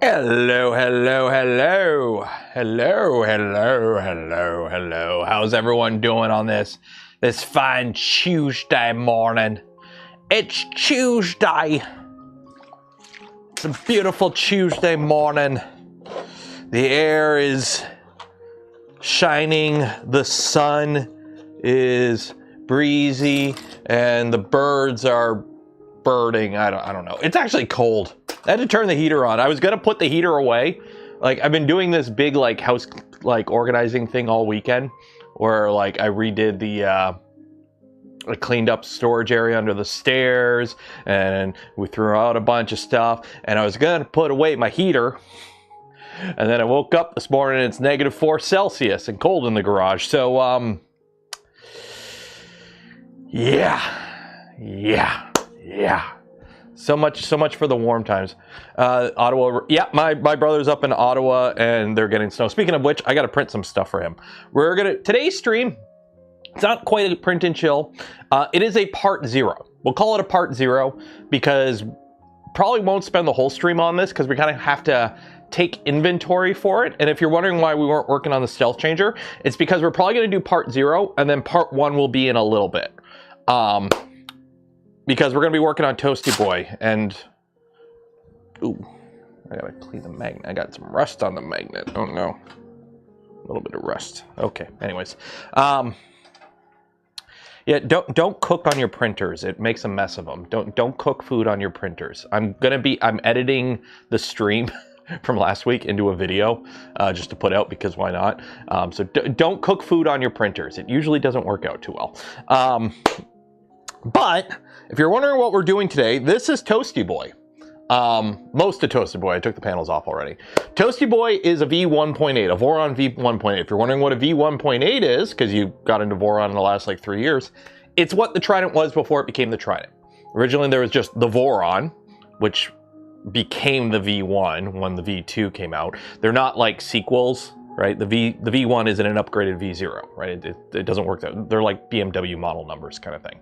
Hello, hello, hello. Hello, hello, hello, hello. How's everyone doing on this fine Tuesday morning? It's Tuesday. It's a beautiful Tuesday morning. The air is shining, the sun is breezy, and the birds are birding. I don't know. It's actually cold. I had to turn the heater on. I was gonna put the heater away. Like, I've been doing this big like house like organizing thing all weekend, where like I redid the I cleaned up storage area under the stairs, and we threw out a bunch of stuff, and I was gonna put away my heater, and then I woke up this morning and it's -4 Celsius and cold in the garage. So yeah. So much for the warm times. Ottawa, yeah, my brother's up in Ottawa and they're getting snow. Speaking of which, I gotta print some stuff for him. Today's stream, it's not quite a print and chill. It is a part 0. We'll call it a part 0 because probably won't spend the whole stream on this because we kind of have to take inventory for it. And if you're wondering why we weren't working on the stealth changer, it's because we're probably gonna do part 0 and then part 1 will be in a little bit. Because we're going to be working on Toasty Boy, and ooh, I gotta clean the magnet. I got some rust on the magnet. Oh no, a little bit of rust. Okay, anyways, yeah, don't cook on your printers. It makes a mess of them. Don't cook food on your printers. I'm editing the stream from last week into a video just to put out because why not? So don't cook food on your printers. It usually doesn't work out too well. But if you're wondering what we're doing today, this is Toasty Boy. Most of Toasty Boy. I took the panels off already. Toasty Boy is a V1.8, a Voron V1.8. If you're wondering what a V1.8 is, because you got into Voron in the last like 3 years, it's what the Trident was before it became the Trident. Originally there was just the Voron, which became the V1 when the V2 came out. They're not like sequels, right? The V1 isn't an upgraded V0, right? It doesn't work that. They're like BMW model numbers kind of thing.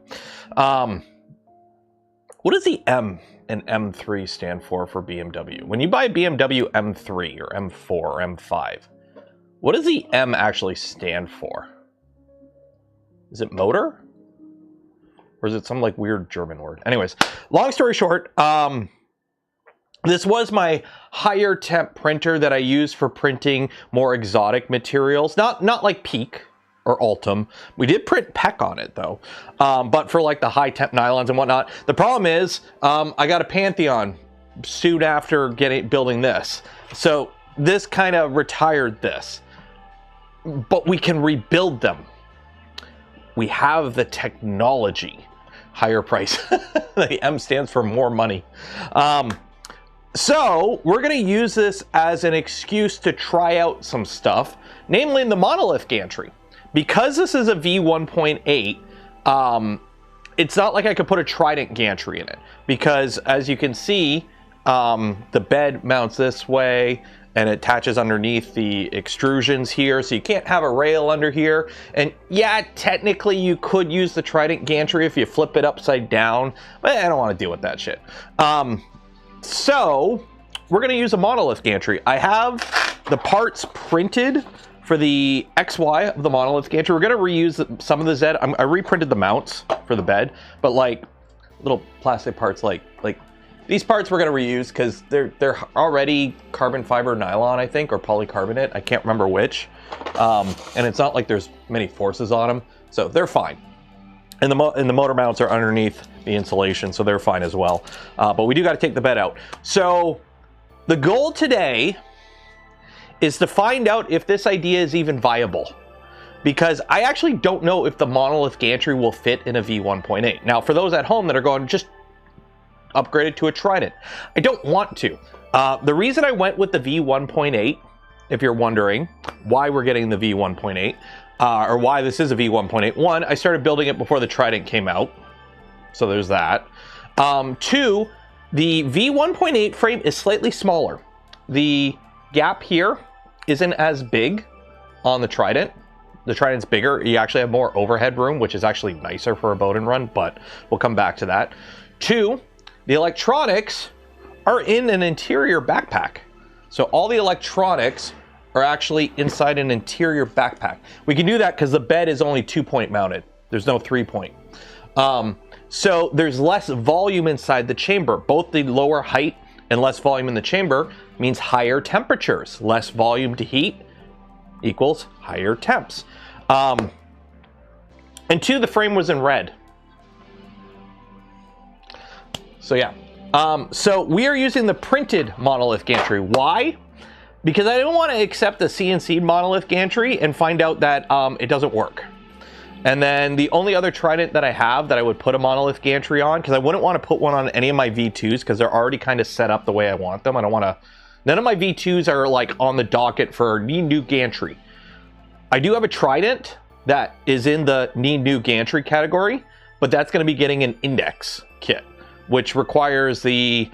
What does the M and M3 stand for BMW? When you buy a BMW M3 or M4 or M5, what does the M actually stand for? Is it motor? Or is it some like weird German word? Anyways, long story short, this was my higher temp printer that I use for printing more exotic materials. Not like Peak or Ultim. We did print PEC on it though. But for like the high temp nylons and whatnot. The problem is I got a Pantheon soon after building this. So this kind of retired this. But we can rebuild them. We have the technology. Higher price. The M stands for more money. So we're going to use this as an excuse to try out some stuff, namely the monolith gantry. Because this is a V1.8, it's not like I could put a Trident gantry in it. Because as you can see, the bed mounts this way and it attaches underneath the extrusions here. So you can't have a rail under here. And yeah, technically you could use the Trident gantry if you flip it upside down, but I don't want to deal with that shit. So we're going to use a monolith gantry. I have the parts printed for the XY of the monolith gantry. We're going to reuse some of the Z. I reprinted the mounts for the bed, but like little plastic parts like these parts we're going to reuse because they're already carbon fiber nylon, I think, or polycarbonate. I can't remember which. And it's not like there's many forces on them, so they're fine. And the motor mounts are underneath the insulation, so they're fine as well. But we do got to take the bed out. So the goal today is to find out if this idea is even viable. Because I actually don't know if the monolith gantry will fit in a V1.8. Now, for those at home that are going, just upgrade it to a Trident. I don't want to. The reason I went with the V1.8, if you're wondering why we're getting the V1.8, or why this is a V1.8. 1, I started building it before the Trident came out. So there's that. 2, the V1.8 frame is slightly smaller. The gap here isn't as big on the Trident. The Trident's bigger. You actually have more overhead room, which is actually nicer for a boat and run, but we'll come back to that. 2, the electronics are in an interior backpack. So all the electronics are actually inside an interior backpack. We can do that because the bed is only 2-point mounted. There's no 3-point. So there's less volume inside the chamber. Both the lower height and less volume in the chamber means higher temperatures. Less volume to heat equals higher temps. And 2, the frame was in red. So yeah. So we are using the printed monolith gantry. Why? Because I don't want to accept the CNC monolith gantry and find out that it doesn't work. And then the only other Trident that I have that I would put a monolith gantry on, because I wouldn't want to put one on any of my V2s because they're already kind of set up the way I want them. I don't want to... None of my V2s are like on the docket for need new gantry. I do have a Trident that is in the need new gantry category, but that's going to be getting an index kit, which requires the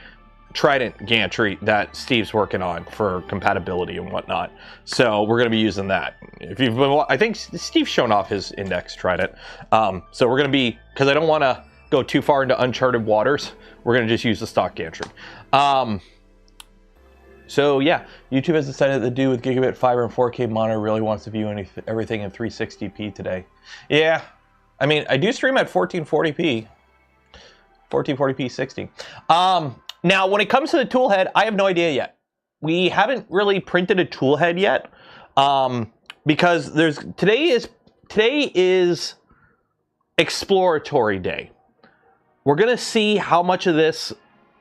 Trident gantry that Steve's working on for compatibility and whatnot. So we're going to be using that. If you've been, I think Steve's shown off his index Trident. So we're going to be, because I don't want to go too far into uncharted waters, we're going to just use the stock gantry. So yeah, YouTube has decided to do with gigabit fiber and 4K monitor really wants to view everything in 360p today. Yeah, I mean, I do stream at 1440p. 1440p 60. Now, when it comes to the tool head, I have no idea yet. We haven't really printed a tool head yet because today is exploratory day. We're gonna see how much of this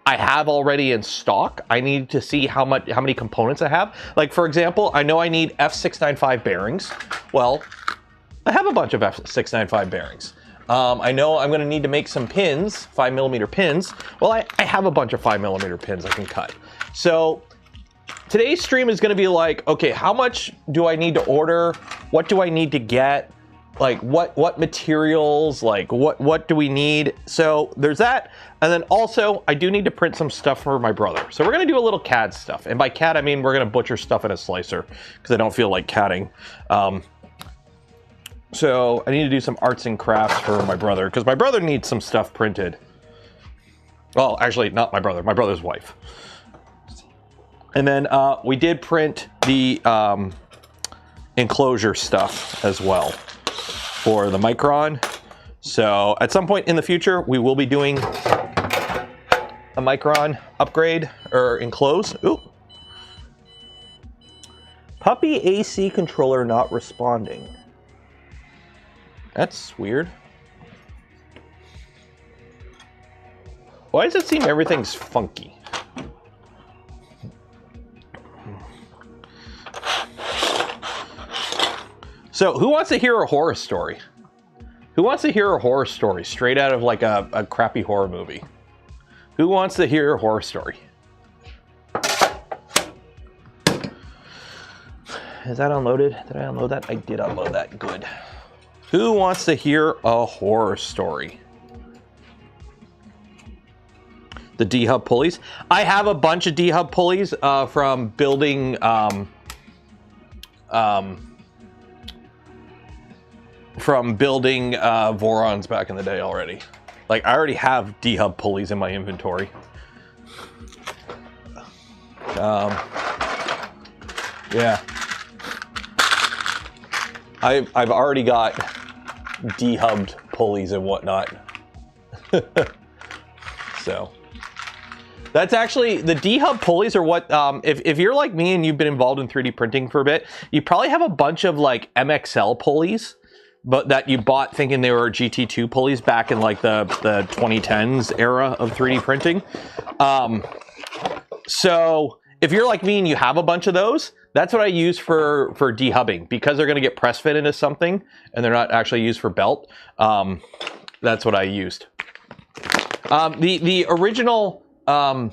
I have already in stock. I need to see how many components I have. Like for example, I know I need F695 bearings. Well, I have a bunch of F695 bearings. I know I'm going to need to make some pins, 5mm pins. Well, I have a bunch of 5mm pins I can cut. So today's stream is going to be like, okay, how much do I need to order? What do I need to get? Like what materials? Like what do we need? So there's that. And then also I do need to print some stuff for my brother. So we're going to do a little CAD stuff. And by CAD, I mean we're going to butcher stuff in a slicer because I don't feel like CADing. So I need to do some arts and crafts for my brother because my brother needs some stuff printed. Well, actually, not my brother, my brother's wife. And then we did print the enclosure stuff as well for the Micron. So at some point in the future, we will be doing a Micron upgrade or enclose. Ooh. Puppy AC controller not responding. That's weird. Why does it seem everything's funky? So, who wants to hear a horror story? Who wants to hear a horror story straight out of like a crappy horror movie? Who wants to hear a horror story? Is that unloaded? Did I unload that? I did unload that. Good. Who wants to hear a horror story? The D-hub pulleys. I have a bunch of D-hub pulleys from building Vorons back in the day already. Like I already have D-hub pulleys in my inventory. Yeah. I've already got D-hubbed pulleys and whatnot. So that's actually the D-hub pulleys are what if you're like me and you've been involved in 3D printing for a bit, you probably have a bunch of like MXL pulleys, but that you bought thinking they were GT2 pulleys back in like the 2010s era of 3D printing. So if you're like me and you have a bunch of those, that's what I use for dehubbing because they're going to get press fit into something and they're not actually used for belt. That's what I used. The original, the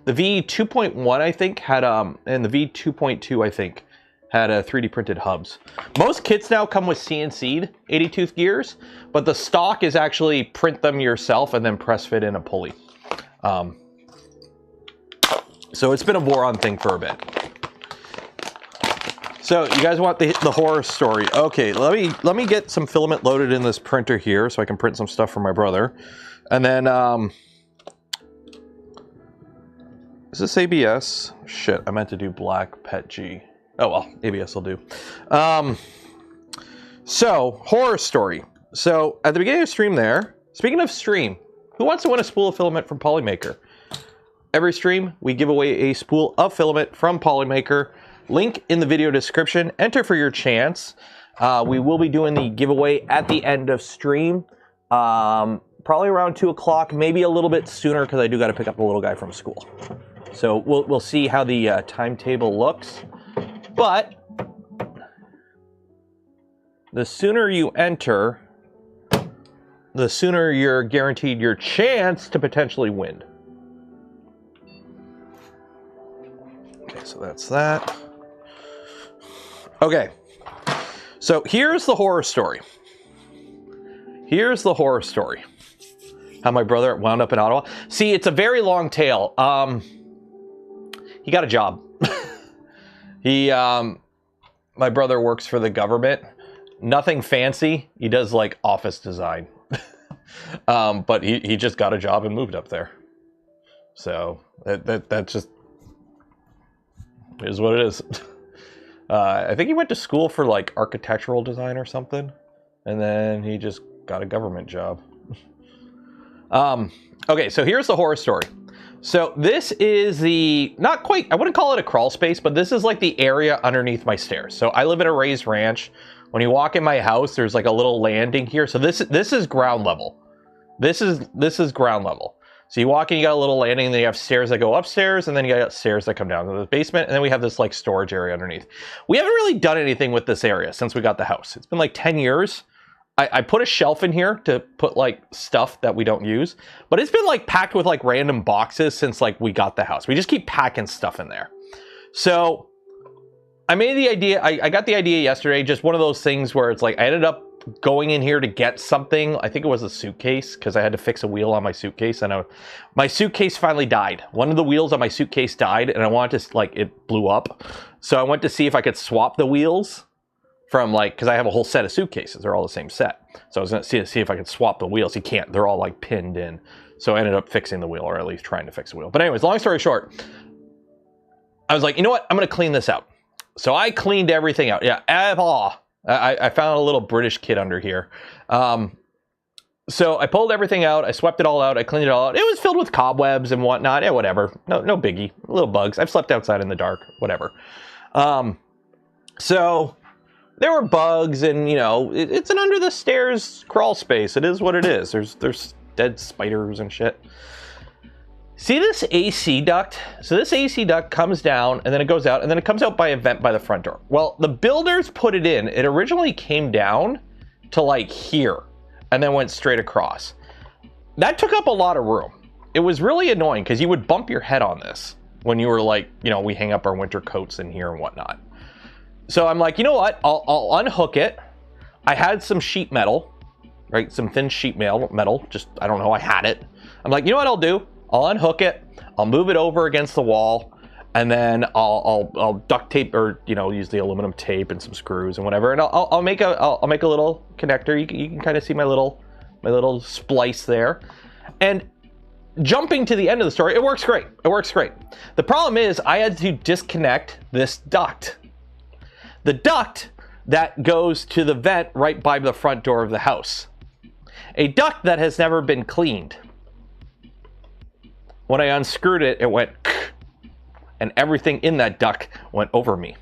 V2.1 I think had and the V2.2 I think had 3D printed hubs. Most kits now come with CNC'd 80-tooth gears, but the stock is actually print them yourself and then press fit in a pulley. So it's been a Voron thing for a bit. So you guys want the horror story? Okay, let me get some filament loaded in this printer here so I can print some stuff for my brother, and then Is this ABS? Shit, I meant to do black pet G. Oh well, ABS will do. So, horror story. So, at the beginning of stream there, speaking of stream, who wants to win a spool of filament from Polymaker? Every stream, we give away a spool of filament from Polymaker. Link in the video description. Enter for your chance. We will be doing the giveaway at the end of stream. Probably around 2 o'clock, maybe a little bit sooner because I do got to pick up the little guy from school. So we'll see how the timetable looks. But the sooner you enter, the sooner you're guaranteed your chance to potentially win. Okay, so that's that. Okay, so here's the horror story. Here's the horror story. How my brother wound up in Ottawa. See, it's a very long tale. He got a job. My brother works for the government. Nothing fancy. He does like office design. But he just got a job and moved up there. So that just is what it is. I think he went to school for like architectural design or something. And then he just got a government job. Okay, so here's the horror story. So this is the, not quite, I wouldn't call it a crawl space, but this is like the area underneath my stairs. So I live in a raised ranch. When you walk in my house, there's like a little landing here. So this is ground level. This is ground level. So you walk in, you got a little landing, and then you have stairs that go upstairs, and then you got stairs that come down to the basement, and then we have this like storage area underneath. We haven't really done anything with this area since we got the house. It's been like 10 years. I put a shelf in here to put like stuff that we don't use, but it's been like packed with like random boxes since like we got the house. We just keep packing stuff in there. So I made the idea, I got the idea yesterday, just one of those things where it's like, I ended up going in here to get something. I think it was a suitcase because I had to fix a wheel on my suitcase, and my suitcase finally died. One of the wheels on my suitcase died, and I wanted to, like, it blew up. So I went to see if I could swap the wheels from like, because I have a whole set of suitcases. They're all the same set. So I was going to see if I could swap the wheels. You can't. They're all like pinned in. So I ended up fixing the wheel, or at least trying to fix the wheel. But anyways, long story short, I was like, you know what? I'm going to clean this out. So I cleaned everything out. Yeah, I found a little British kid under here. So I pulled everything out. I swept it all out. I cleaned it all out. It was filled with cobwebs and whatnot. Yeah, whatever. No biggie. Little bugs. I've slept outside in the dark. Whatever. So there were bugs, and you know, it's an under the stairs crawl space. It is what it is. There's dead spiders and shit. See this AC duct? So this AC duct comes down, and then it goes out, and then it comes out by a vent by the front door. Well, the builders put it in. It originally came down to like here, and then went straight across. That took up a lot of room. It was really annoying because you would bump your head on this when you were like, you know, we hang up our winter coats in here and whatnot. So I'm like, you know what? I'll unhook it. I had some sheet metal, right? Some thin sheet metal. Just, I don't know, I had it. I'm like, you know what I'll do? I'll unhook it. I'll move it over against the wall, and then I'll duct tape, or you know, use the aluminum tape and some screws and whatever, and I'll make a little connector. You can kind of see my little splice there. And jumping to the end of the story, it works great. It works great. The problem is I had to disconnect this duct. The duct that goes to the vent right by the front door of the house. A duct that has never been cleaned. When I unscrewed it, it went, and everything in that duct went over me.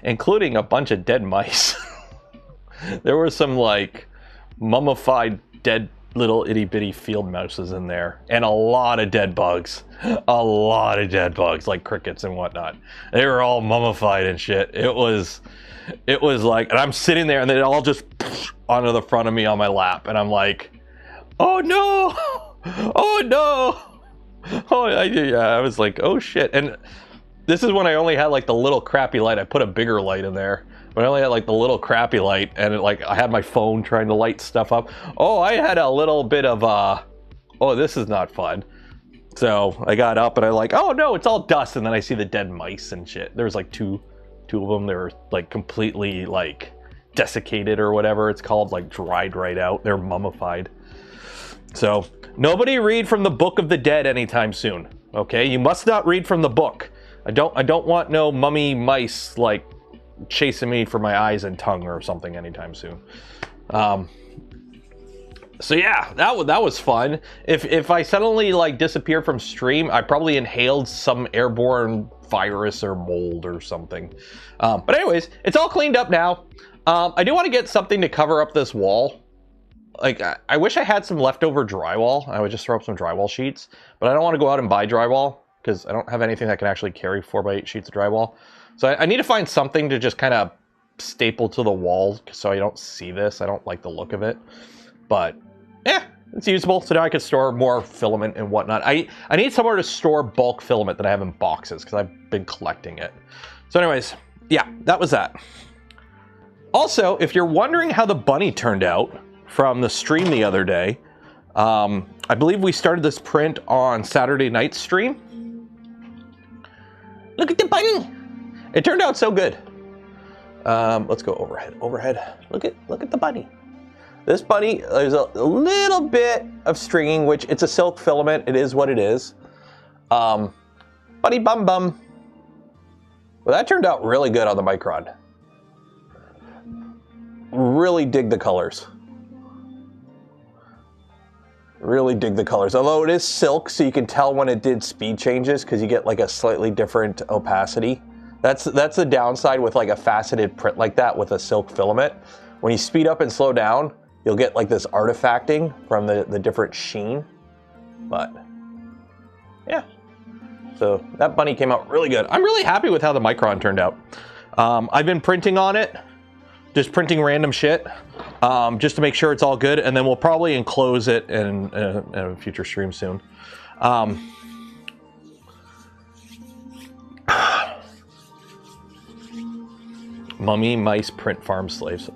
Including a bunch of dead mice. There were some like mummified dead little itty bitty field mouses in there, and a lot of dead bugs. A lot of dead bugs, like crickets and whatnot. They were all mummified and shit. It was like, and I'm sitting there, and they all just onto the front of me on my lap, and I'm like, oh no, oh no, oh yeah. I was like, oh shit. And this is when I only had like the little crappy light. I put a bigger light in there, but I only had like the little crappy light, and I had my phone trying to light stuff up. Oh, I had a little bit of oh, this is not fun. So I got up and I like, oh no, it's all dust. And then I see the dead mice and shit. There was like two of them. They were like completely like desiccated or whatever it's called, like dried right out. They're mummified. So nobody read from the Book of the Dead anytime soon. Okay, you must not read from the book. I don't want no mummy mice like chasing me for my eyes and tongue or something anytime soon. So yeah, that was fun. If I suddenly like disappeared from stream, I probably inhaled some airborne virus or mold or something. But anyways, it's all cleaned up now. I do want to get something to cover up this wall. Like, I wish I had some leftover drywall. I would just throw up some drywall sheets, but I don't want to go out and buy drywall because I don't have anything that can actually carry 4x8 sheets of drywall. So I need to find something to just kind of staple to the wall so I don't see this. I don't like the look of it, but yeah, it's usable. So now I can store more filament and whatnot. I need somewhere to store bulk filament that I have in boxes because I've been collecting it. So anyways, yeah, that was that. Also, if you're wondering how the bunny turned out from the stream the other day, I believe we started this print on Saturday night's stream. Look at the bunny. It turned out so good. Let's go overhead. Look at the bunny. This bunny, there's a little bit of stringing, which it's a silk filament. It is what it is. Bunny bum bum. Well, that turned out really good on the Micron. Really dig the colors. Really dig the colors. Although it is silk, so you can tell when it did speed changes because you get like a slightly different opacity. That's the downside with like a faceted print like that with a silk filament. When you speed up and slow down, you'll get like this artifacting from the different sheen. But yeah, so that bunny came out really good. I'm really happy with how the Micron turned out. I've been printing on it, just printing random shit, just to make sure it's all good, and then we'll probably enclose it in a future stream soon. Mummy mice print farm slaves.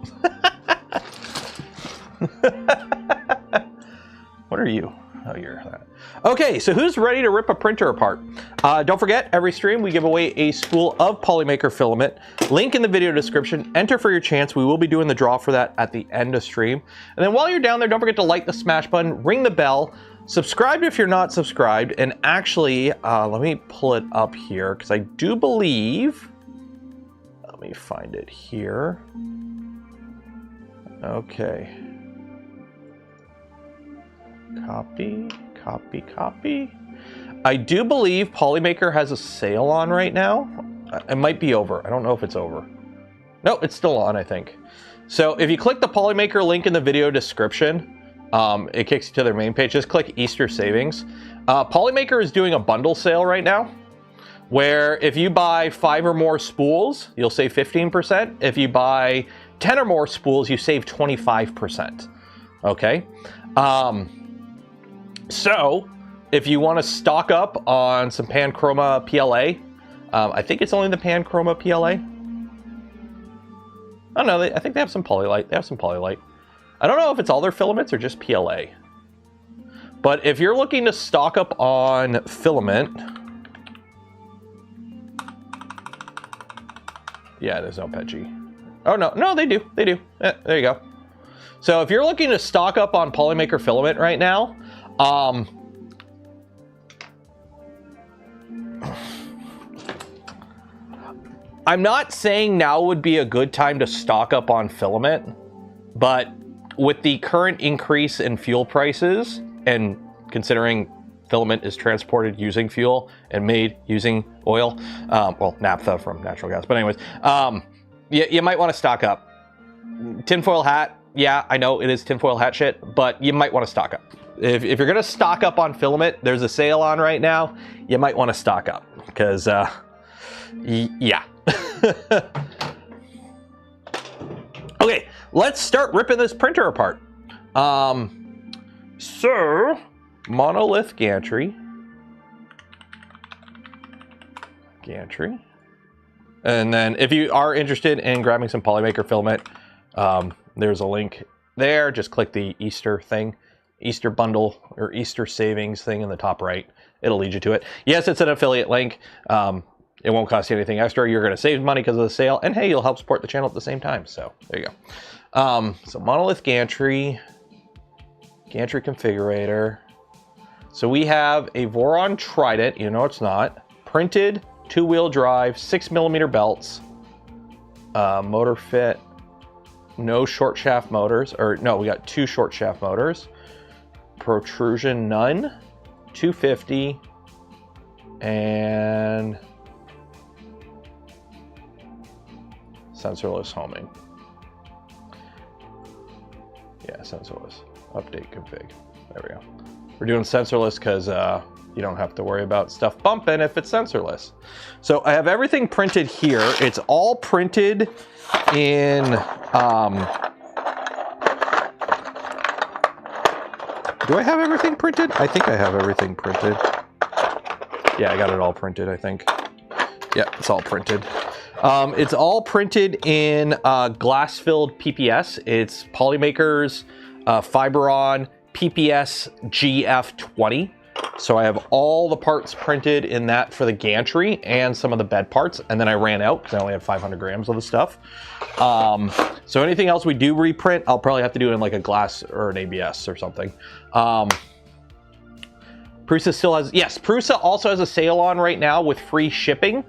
What are you? Oh, you're that. Okay, so who's ready to rip a printer apart? Don't forget, every stream we give away a spool of polymaker filament. Link in the video description. Enter for your chance. We will be doing the draw for that at the end of stream. And then while you're down there, don't forget to like the smash button, ring the bell, subscribe if you're not subscribed, and actually, let me pull it up here because I do believe. Let me find it here. Okay. Copy. I do believe Polymaker has a sale on right now. It might be over. I don't know if it's over. No, it's still on, I think. So if you click the Polymaker link in the video description, it kicks you to their main page. Just click Easter Savings. Polymaker is doing a bundle sale right now, where if you buy 5 or more spools, you'll save 15%. If you buy 10 or more spools, you save 25%. Okay? So, if you want to stock up on some Panchroma PLA, I think it's only the Panchroma PLA. Oh no, I think they have some Polylite. They have some Polylite. I don't know if it's all their filaments or just PLA. But if you're looking to stock up on filament, yeah, there's no PETG. Oh no, they do. There you go. So if you're looking to stock up on Polymaker filament right now, I'm not saying now would be a good time to stock up on filament, but with the current increase in fuel prices, and considering filament is transported using fuel and made using oil, well, naphtha from natural gas, but anyways, you might want to stock up. Tinfoil hat, yeah, I know it is tinfoil hat shit, but you might want to stock up. If you're going to stock up on filament, there's a sale on right now. You might want to stock up because, yeah. Okay, let's start ripping this printer apart. So, monolith gantry. And then if you are interested in grabbing some Polymaker filament, there's a link there. Just click the Easter thing. Easter bundle or Easter savings thing in the top right. It'll lead you to it. Yes, it's an affiliate link. It won't cost you anything extra. You're going to save money because of the sale, and hey, you'll help support the channel at the same time. So there you go. So monolith gantry. Gantry configurator. So we have a Voron Trident, you know it's not, printed, 2-wheel drive, 6mm belts, motor fit, no short shaft motors, or no, we got 2 short shaft motors, protrusion none, 250, and sensorless homing. Yeah, sensorless. Update config. There we go. We're doing sensorless because you don't have to worry about stuff bumping if it's sensorless. So I have everything printed here. It's all printed in do I have everything printed? I think I have everything printed. Yeah, I got it all printed, I think. Yeah, it's all printed. It's all printed in glass-filled PPS. It's Polymaker's Fiberon PPS GF20. So I have all the parts printed in that for the gantry and some of the bed parts, and then I ran out because I only had 500 grams of the stuff. So anything else we do reprint, I'll probably have to do it in like a glass or an ABS or something. Prusa still has, yes, Prusa also has a sale on right now with free shipping.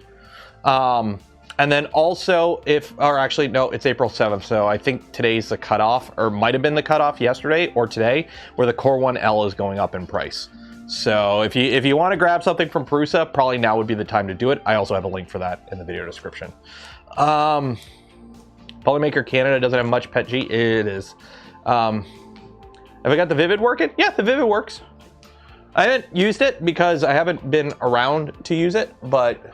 And then also or actually, no, it's April 7th. So I think today's the cutoff, or might've been the cutoff yesterday or today, where the Core 1L is going up in price. So if you want to grab something from Prusa, probably now would be the time to do it. I also have a link for that in the video description. Polymaker Canada doesn't have much PETG. It is. Have I got the Vivid working? Yeah, the Vivid works. I haven't used it because I haven't been around to use it, but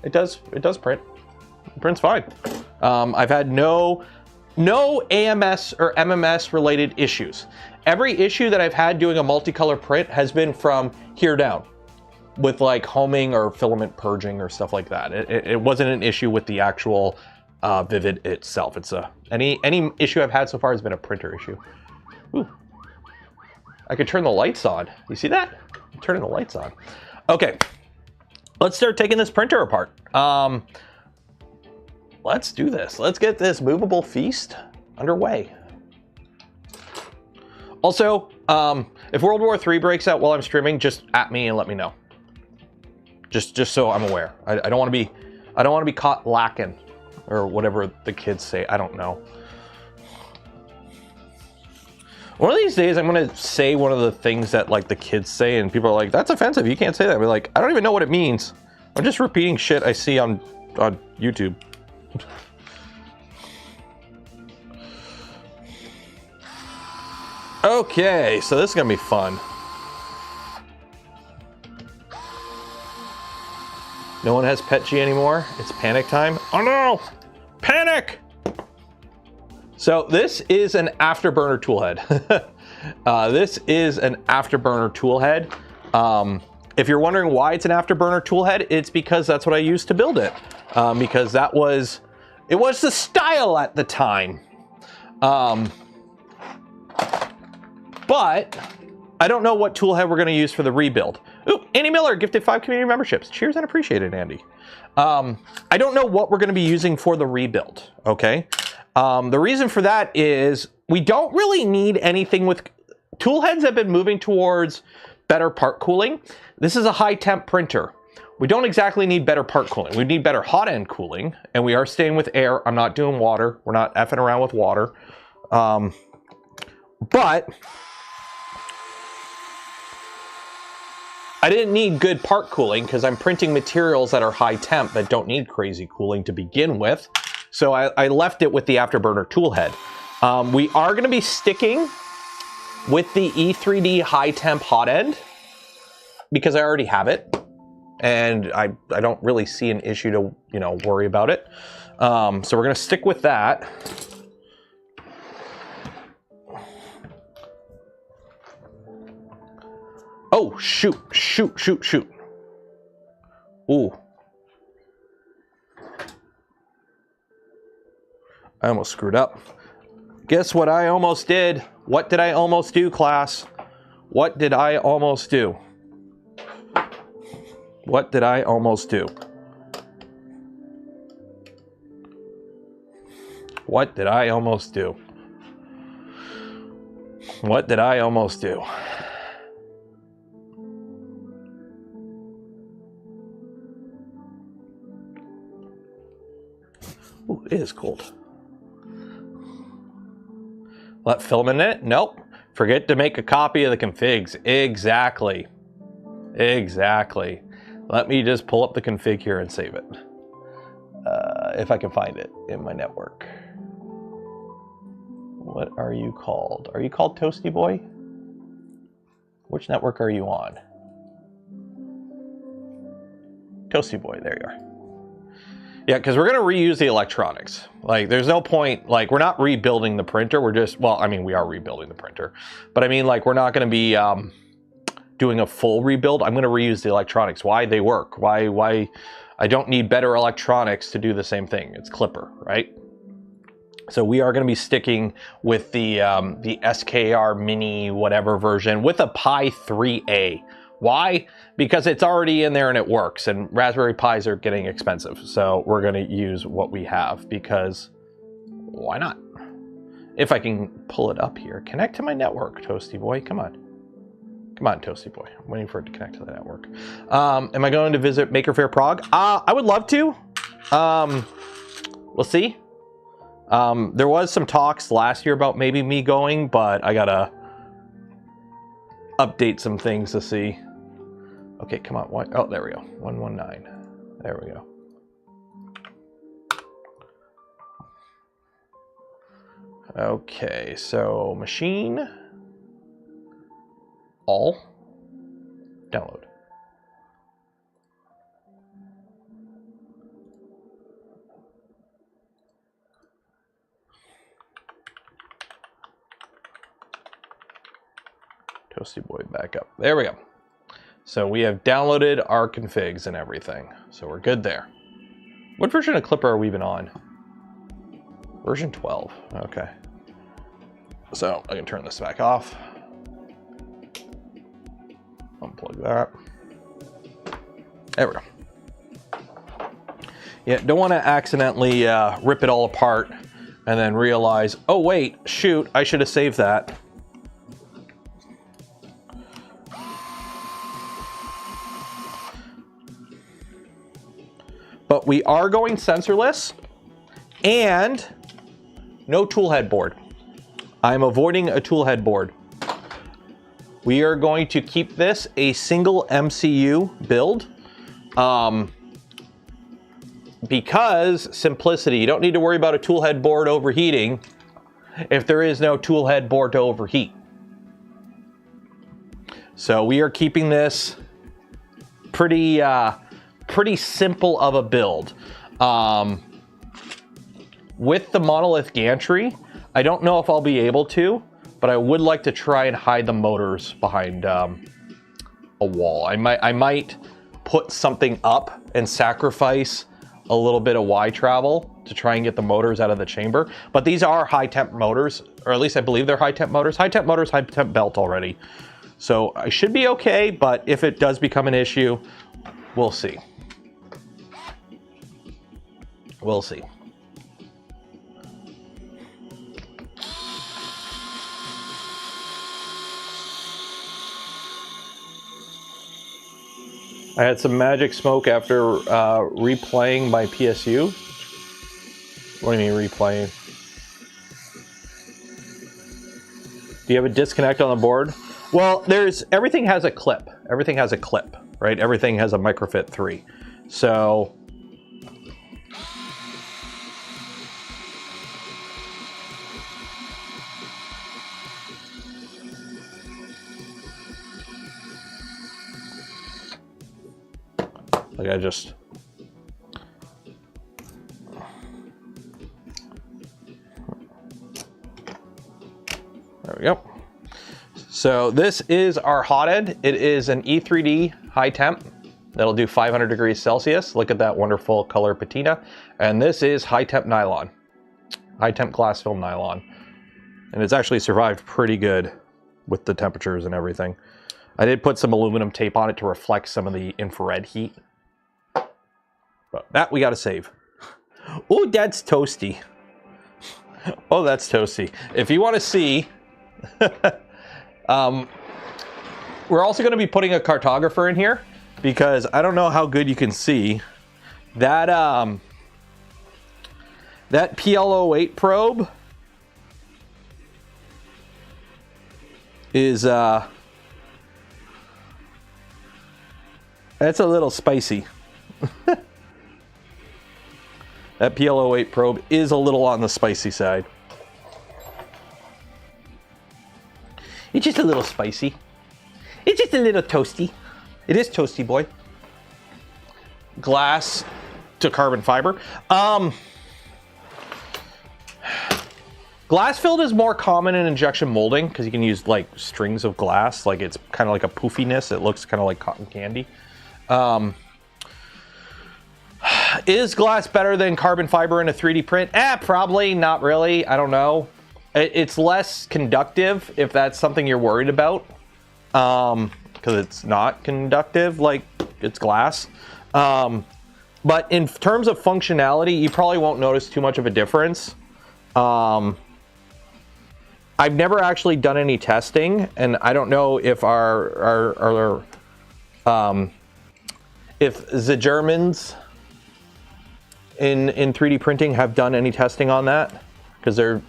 it does print. It prints fine. I've had no AMS or MMS related issues. Every issue that I've had doing a multicolor print has been from here down with like homing or filament purging or stuff like that. It wasn't an issue with the actual Vivid itself. It's any issue I've had so far has been a printer issue. Ooh. I could turn the lights on. You see that? I'm turning the lights on. Okay, let's start taking this printer apart. Let's do this. Let's get this movable feast underway. Also, if World War III breaks out while I'm streaming, just at me and let me know. Just so I'm aware. I don't want to be caught lacking, or whatever the kids say. I don't know. One of these days, I'm gonna say one of the things that like the kids say, and people are like, "That's offensive. You can't say that." We're like, I don't even know what it means. I'm just repeating shit I see on YouTube. Okay, so this is gonna be fun. No one has PETG anymore. It's panic time. Oh no! Panic! So this is an afterburner tool head. This is an afterburner tool head. If you're wondering why it's an afterburner tool head, it's because that's what I used to build it. Because it was the style at the time. But I don't know what tool head we're gonna use for the rebuild. Ooh, Andy Miller gifted 5 community memberships. Cheers and appreciate it, Andy. I don't know what we're gonna be using for the rebuild, okay? The reason for that is we don't really need anything with... Tool heads have been moving towards better part cooling. This is a high temp printer. We don't exactly need better part cooling. We need better hot end cooling, and we are staying with air. I'm not doing water. We're not effing around with water. But I didn't need good part cooling because I'm printing materials that are high temp that don't need crazy cooling to begin with. So I left it with the afterburner tool head. We are going to be sticking with the E3D high temp hot end because I already have it, and I don't really see an issue to worry about it. So we're going to stick with that. Oh shoot! Ooh. I almost screwed up. Guess what I almost did? What did I almost do, class? What did I almost do? What did I almost do? What did I almost do? What did I almost do? Ooh, it is cold. Let filament in it? Nope. Forget to make a copy of the configs. Exactly. Exactly. Let me just pull up the config here and save it. If I can find it in my network. What are you called? Are you called Toasty Boy? Which network are you on? Toasty Boy, there you are. Yeah, because we're going to reuse the electronics. Like, there's no point, like, we're not rebuilding the printer. We're just, well, I mean, we are rebuilding the printer. But I mean, like, we're not going to be doing a full rebuild. I'm going to reuse the electronics. Why? They work. Why? I don't need better electronics to do the same thing. It's Clipper, right? So we are going to be sticking with the SKR Mini whatever version with a Pi 3A. Why? Because it's already in there and it works, and Raspberry Pis are getting expensive. So we're going to use what we have because why not? If I can pull it up here. Connect to my network, Toasty Boy. Come on. Come on, Toasty Boy. I'm waiting for it to connect to the network. Am I going to visit Maker Faire Prague? I would love to. We'll see. There was some talks last year about maybe me going, but I gotta update some things to see. Okay, come on. What? Oh, there we go. 119. There we go. Okay, so machine. All. Download. Toasty Boy back up. There we go. So we have downloaded our configs and everything. So we're good there. What version of Clipper are we been on? Version 12. Okay. So I can turn this back off. Unplug that. There we go. Yeah, don't want to accidentally rip it all apart and then realize, oh wait, shoot, I should have saved that. But we are going sensorless and no tool head board. I'm avoiding a tool head board. We are going to keep this a single MCU build because simplicity. You don't need to worry about a tool head board overheating if there is no tool head board to overheat. So we are keeping this pretty simple of a build. With the monolith gantry, I don't know if I'll be able to, but I would like to try and hide the motors behind a wall. I might put something up and sacrifice a little bit of Y travel to try and get the motors out of the chamber. But these are high temp motors, or at least I believe they're high temp motors. High temp motors, high temp belt already. So I should be okay, but if it does become an issue, we'll see. We'll see. I had some magic smoke after replaying my PSU. What do you mean replaying? Do you have a disconnect on the board? Well, everything has a clip. Everything has a clip, right? Everything has a microfit 3. So like I just there we go. So this is our hot end. It is an E3D high temp that'll do 500 degrees Celsius. Look at that wonderful color patina. And this is high temp nylon, high temp glass film nylon. And it's actually survived pretty good with the temperatures and everything. I did put some aluminum tape on it to reflect some of the infrared heat. But that we gotta save. Oh, that's toasty. Oh, that's toasty. If you want to see We're also going to be putting a cartographer in here because I don't know how good you can see that that PL08 probe is that's a little spicy. That PL08 probe is a little on the spicy side. It's just a little spicy. It's just a little toasty. It is toasty, boy. Glass to carbon fiber. Glass filled is more common in injection molding because you can use like strings of glass. Like it's kind of like a poofiness. It looks kind of like cotton candy. Is glass better than carbon fiber in a 3D print? Probably not really. I don't know. It's less conductive if that's something you're worried about. Because it's not conductive like it's glass. But in terms of functionality, you probably won't notice too much of a difference. I've never actually done any testing, and I don't know if if the Germans in 3D printing have done any testing on that, because they're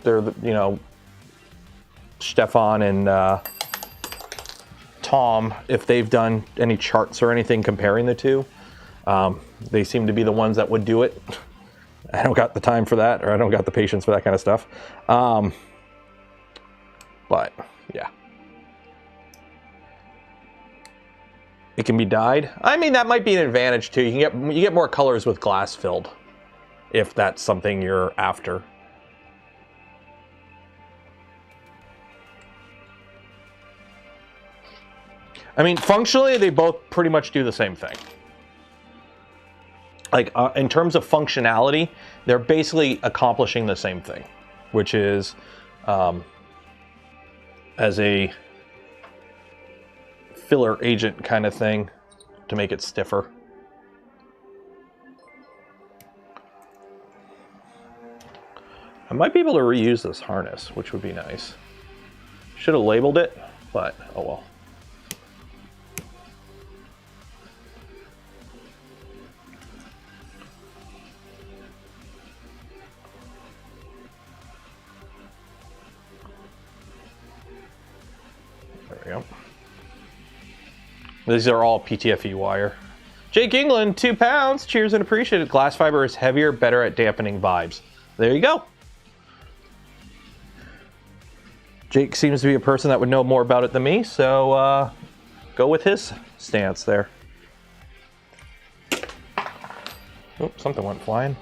you know, Stefan and Tom, if they've done any charts or anything comparing the two. They seem to be the ones that would do it. I don't got the time for that, or I don't got the patience for that kind of stuff. But yeah, it can be dyed. I mean, that might be an advantage too. You get more colors with glass filled, if that's something you're after. I mean, functionally, they both pretty much do the same thing. Like, in terms of functionality, they're basically accomplishing the same thing, which is as a filler agent kind of thing to make it stiffer. I might be able to reuse this harness, which would be nice. Should have labeled it, but oh well. There we go. These are all PTFE wire. Jake England, 2 pounds. Cheers and appreciate it. Glass fiber is heavier, better at dampening vibes. There you go. Jake seems to be a person that would know more about it than me, so go with his stance there. Oh, something went flying.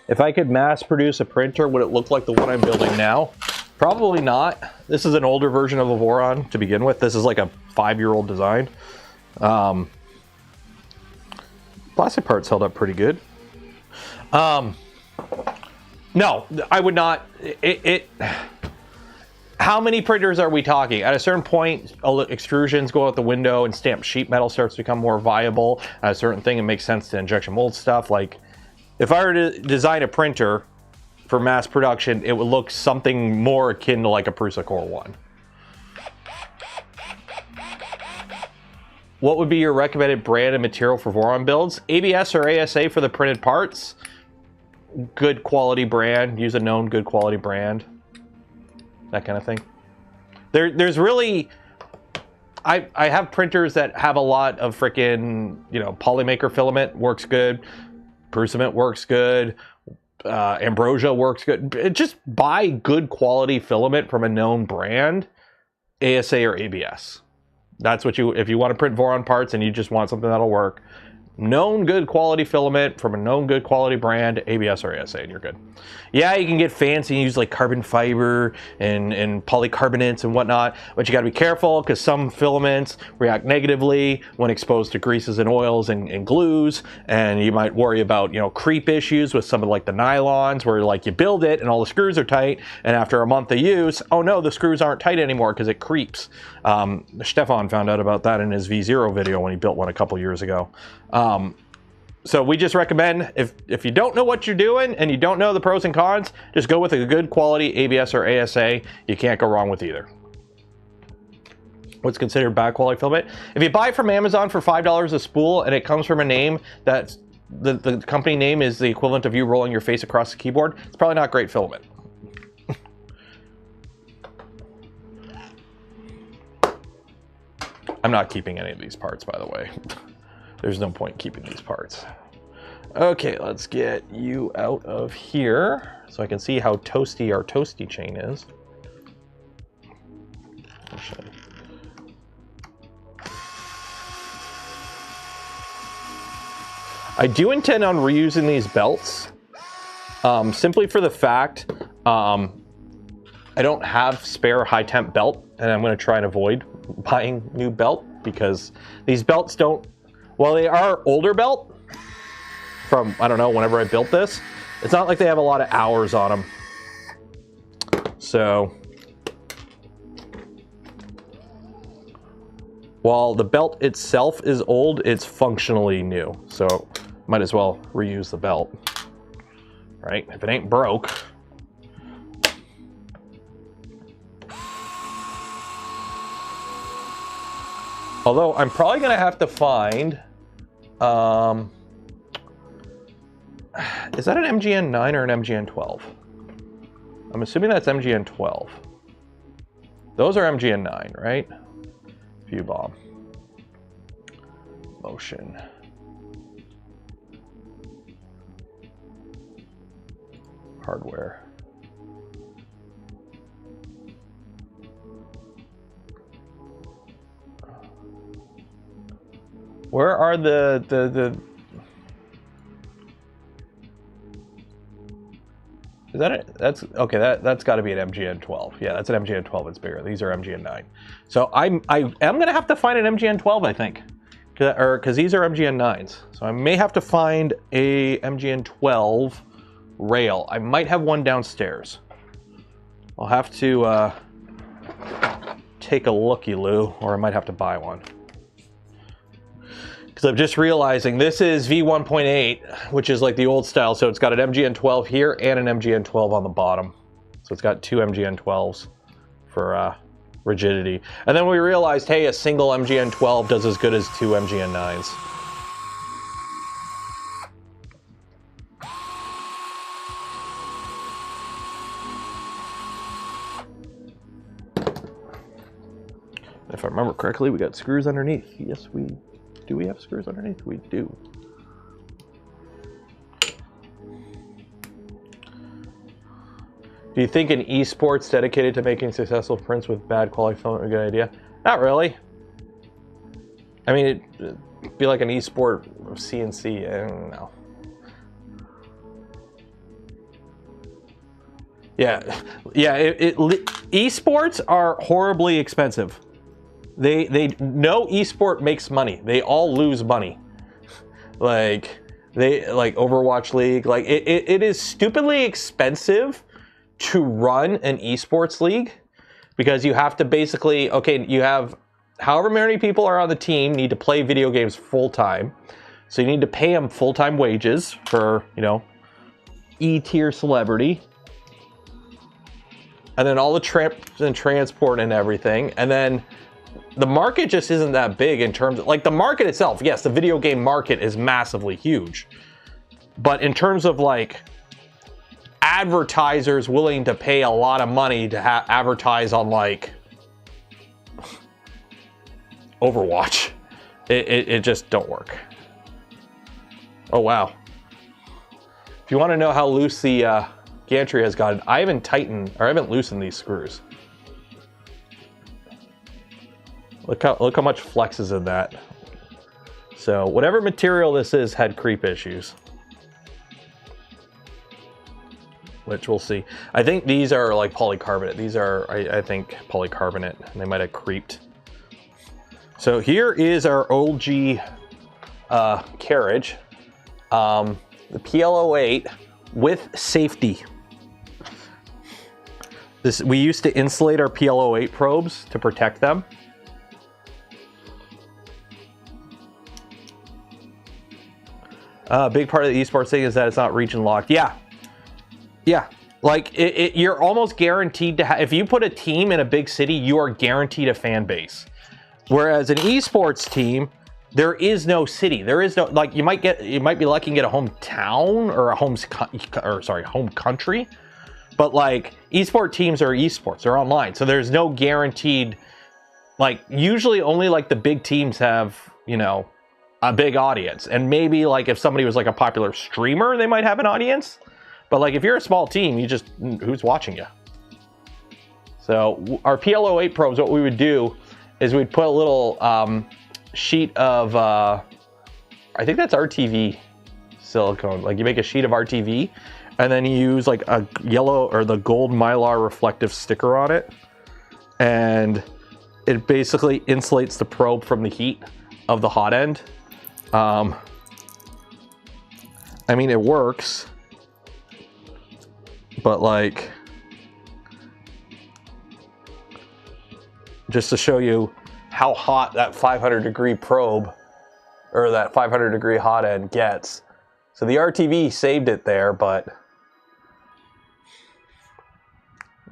If I could mass produce a printer, would it look like the one I'm building now? Probably not. This is an older version of a Voron to begin with. This is like a 5-year-old design. Plastic parts held up pretty good. No, I would not. How many printers are we talking? At a certain point, extrusions go out the window and stamped sheet metal starts to become more viable. At a certain thing, it makes sense to injection mold stuff. Like, if I were to design a printer for mass production, it would look something more akin to like a Prusa Core 1. What would be your recommended brand and material for Voron builds? ABS or ASA for the printed parts? Good quality brand. Use a known good quality brand. That kind of thing. There's really... I have printers that have a lot of freaking, you know, polymaker filament works good. Prusa works good. Ambrosia works good. Just buy good quality filament from a known brand, ASA or ABS. That's what you, if you want to print Voron parts and you just want something that'll work, known good quality filament from a known good quality brand, ABS or ASA, and you're good. Yeah, you can get fancy and use like carbon fiber and polycarbonates and whatnot, but you got to be careful because some filaments react negatively when exposed to greases and oils and glues, and you might worry about, you know, creep issues with some of like the nylons where like you build it and all the screws are tight, and after a month of use, oh no, the screws aren't tight anymore because it creeps. Stefan found out about that in his V0 video when he built one a couple years ago. So we just recommend, if you don't know what you're doing and you don't know the pros and cons, just go with a good quality ABS or ASA. You can't go wrong with either. What's considered bad quality filament? If you buy it from Amazon for $5 a spool and it comes from a name that's the company name is the equivalent of you rolling your face across the keyboard, it's probably not great filament. I'm not keeping any of these parts, by the way. There's no point in keeping these parts. Okay, let's get you out of here so I can see how toasty our toasty chain is. I do intend on reusing these belts, simply for the fact I don't have spare high temp belt, and I'm going to try and avoid buying new belt because these belts don't, well, they are older belt from, I don't know, whenever I built this. It's not like they have a lot of hours on them. So, while the belt itself is old, it's functionally new. So, might as well reuse the belt, right? If it ain't broke. Although I'm probably gonna have to find, is that an MGN 9 or an MGN 12? I'm assuming that's MGN 12. Those are MGN 9, right? View bomb. Motion. Hardware. Where are the is that it? That's okay. That's got to be an MGN 12. Yeah, that's an MGN 12. It's bigger. These are MGN 9. So I am gonna have to find an MGN 12, I think, because these are MGN 9s. So I may have to find a MGN 12 rail. I might have one downstairs. I'll have to take a looky-loo, or I might have to buy one. Because I'm just realizing this is V1.8, which is like the old style. So it's got an MGN 12 here and an MGN 12 on the bottom. So it's got two MGN 12s for rigidity. And then we realized, hey, a single MGN 12 does as good as two MGN 9s. If I remember correctly, we got screws underneath. Yes, we do. We have screws underneath? We do. Do you think an esports dedicated to making successful prints with bad quality filament would be a good idea? Not really. I mean, it'd be like an esport of CNC. I don't know. Yeah. Esports are horribly expensive. No esport makes money. They all lose money. Like Overwatch League. Like it is stupidly expensive to run an esports league because you have to basically, okay, you have however many people are on the team need to play video games full time. So you need to pay them full-time wages for, you know, E-tier celebrity. And then all the trips and transport and everything. And then the market just isn't that big in terms of, like, the market itself, yes, the video game market is massively huge. But in terms of, like, advertisers willing to pay a lot of money to advertise on, like, Overwatch, it just don't work. Oh, wow. If you want to know how loose the Gantry has gotten, I haven't loosened these screws. Look how much flex is in that. So whatever material this is had creep issues. Which we'll see. I think these are like polycarbonate. These are, I think, polycarbonate. They might have creeped. So here is our OG carriage. The PL08 with safety. We used to insulate our PL08 probes to protect them. A big part of the esports thing is that it's not region locked. Yeah. Yeah. Like, you're almost guaranteed to have, if you put a team in a big city, you are guaranteed a fan base. Whereas an esports team, there is no city. There is no, like, you might be lucky and get a hometown or a home country. But like, esport teams are esports, they're online. So there's no guaranteed, like, usually only like the big teams have, you know, a big audience. And maybe like if somebody was like a popular streamer, they might have an audience. But like if you're a small team, you just, who's watching you? So our PL08 probes, what we would do is we'd put a little sheet of, I think that's RTV silicone. Like you make a sheet of RTV and then you use like a yellow or the gold Mylar reflective sticker on it. And it basically insulates the probe from the heat of the hot end. I mean, it works, but like, just to show you how hot that 500-degree probe or that 500-degree hot end gets. So the RTV saved it there, but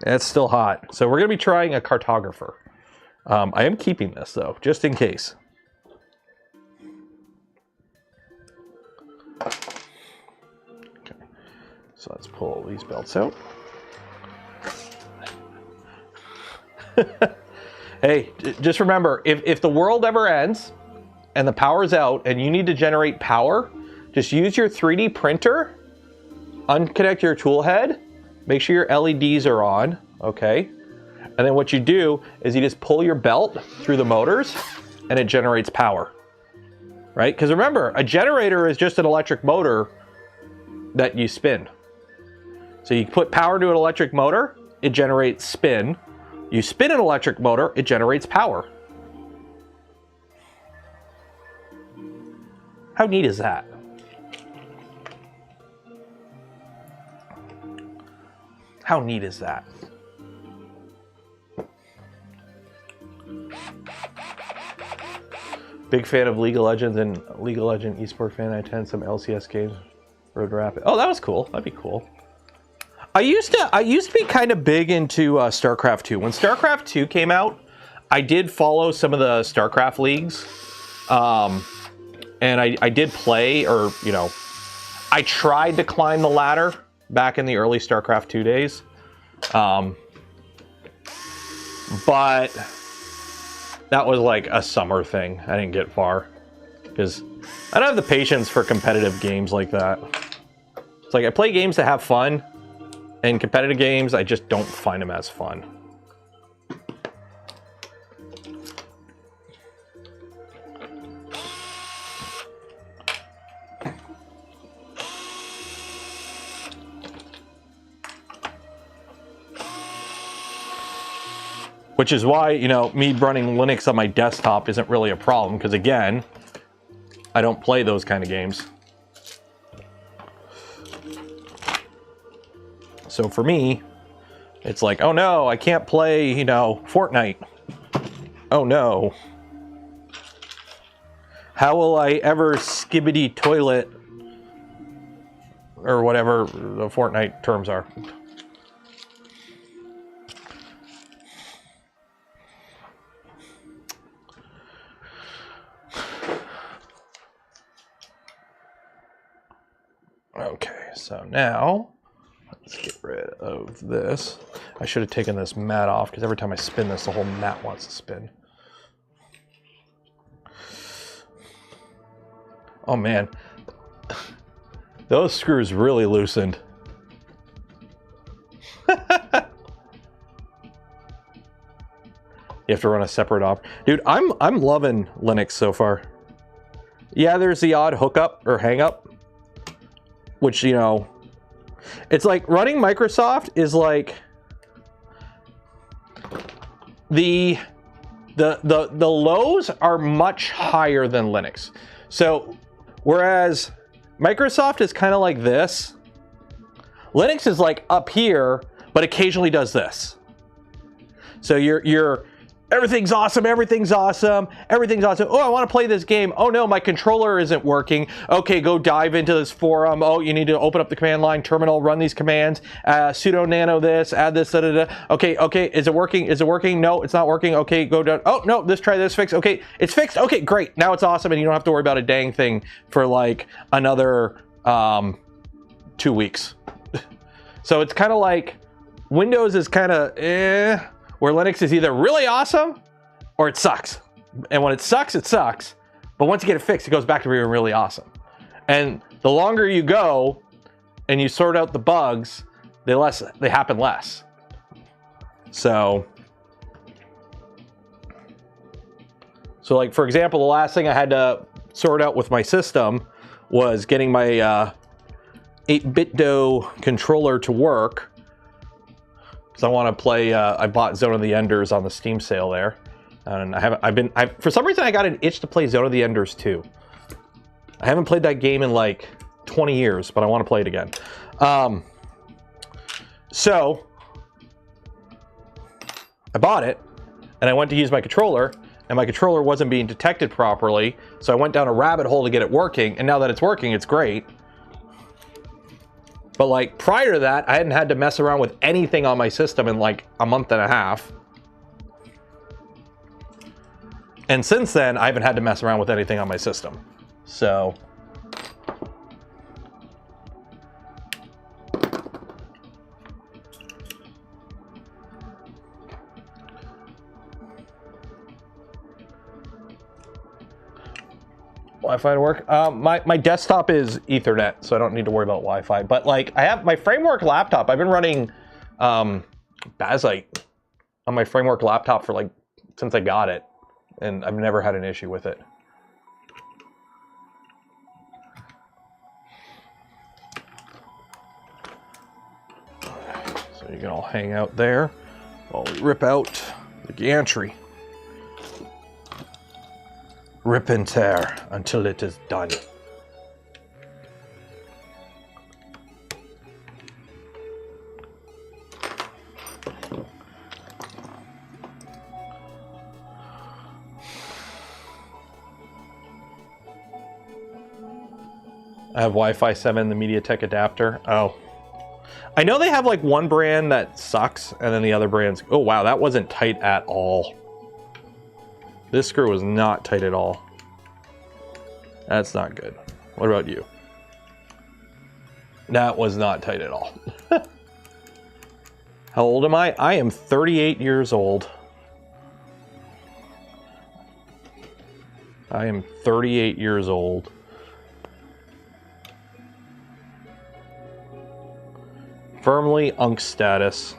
it's still hot. So we're going to be trying a cartographer. I am keeping this though, just in case. Okay, so let's pull these belts out. Hey, just remember, if the world ever ends and the power's out and you need to generate power, just use your 3D printer, unconnect your tool head, make sure your LEDs are on, okay? And then what you do is you just pull your belt through the motors and it generates power, right? Because remember, a generator is just an electric motor that you spin. So you put power to an electric motor, it generates spin. You spin an electric motor, it generates power. How neat is that? How neat is that? Big fan of League of Legends and League of Legends esport fan. I attend some LCS games. Road Rapid. Oh, that was cool. That'd be cool. I used to be kind of big into StarCraft 2. When StarCraft 2 came out, I did follow some of the StarCraft leagues. And I did play, or, you know, I tried to climb the ladder back in the early StarCraft 2 days. But that was like a summer thing. I didn't get far because I don't have the patience for competitive games like that. It's like I play games to have fun, and competitive games, I just don't find them as fun. Which is why, you know, me running Linux on my desktop isn't really a problem, because again, I don't play those kind of games. So for me, it's like, oh no, I can't play, you know, Fortnite. Oh no. How will I ever skibbity toilet, or whatever the Fortnite terms are? Okay, so now let's get rid of this. I should have taken this mat off because every time I spin this, the whole mat wants to spin. Oh man, those screws really loosened. You have to run a separate op. Dude, I'm loving Linux so far. Yeah, there's the odd hookup or hang up, which, you know, it's like running Microsoft is like the lows are much higher than Linux. So whereas Microsoft is kind of like this, Linux is like up here, but occasionally does this. So you're everything's awesome, everything's awesome, everything's awesome. Oh, I want to play this game. Oh no, my controller isn't working. Okay, go dive into this forum. Oh, you need to open up the command line terminal, run these commands, sudo nano this, add this, da, da, da. Okay, is it working? Is it working? No, it's not working. Okay, go down. Oh no, try this fix. Okay, it's fixed. Okay, great. Now it's awesome, and you don't have to worry about a dang thing for like another 2 weeks. So it's kind of like Windows is kind of where Linux is either really awesome or it sucks. And when it sucks, but once you get it fixed, it goes back to being really awesome. And the longer you go and you sort out the bugs, they happen less. So like, for example, the last thing I had to sort out with my system was getting my 8BitDo controller to work. Because I want to play, I bought Zone of the Enders on the Steam sale there. And for some reason I got an itch to play Zone of the Enders 2. I haven't played that game in like 20 years, but I want to play it again. So I bought it, and I went to use my controller, and my controller wasn't being detected properly. So I went down a rabbit hole to get it working, and now that it's working, it's great. But like prior to that, I hadn't had to mess around with anything on my system in like a month and a half. And since then, I haven't had to mess around with anything on my system. So Wi-Fi to work. My desktop is Ethernet, so I don't need to worry about Wi-Fi. But like, I have my Framework laptop. I've been running Bazite on my Framework laptop for like since I got it, and I've never had an issue with it. So you can all hang out there while we rip out the gantry. Rip and tear until it is done. I have Wi-Fi 7, the MediaTek adapter. Oh. I know they have like one brand that sucks, and then the other brands... Oh wow, that wasn't tight at all. This screw was not tight at all. That's not good. What about you? That was not tight at all. How old am I? I am 38 years old. I am 38 years old. Firmly UNC status.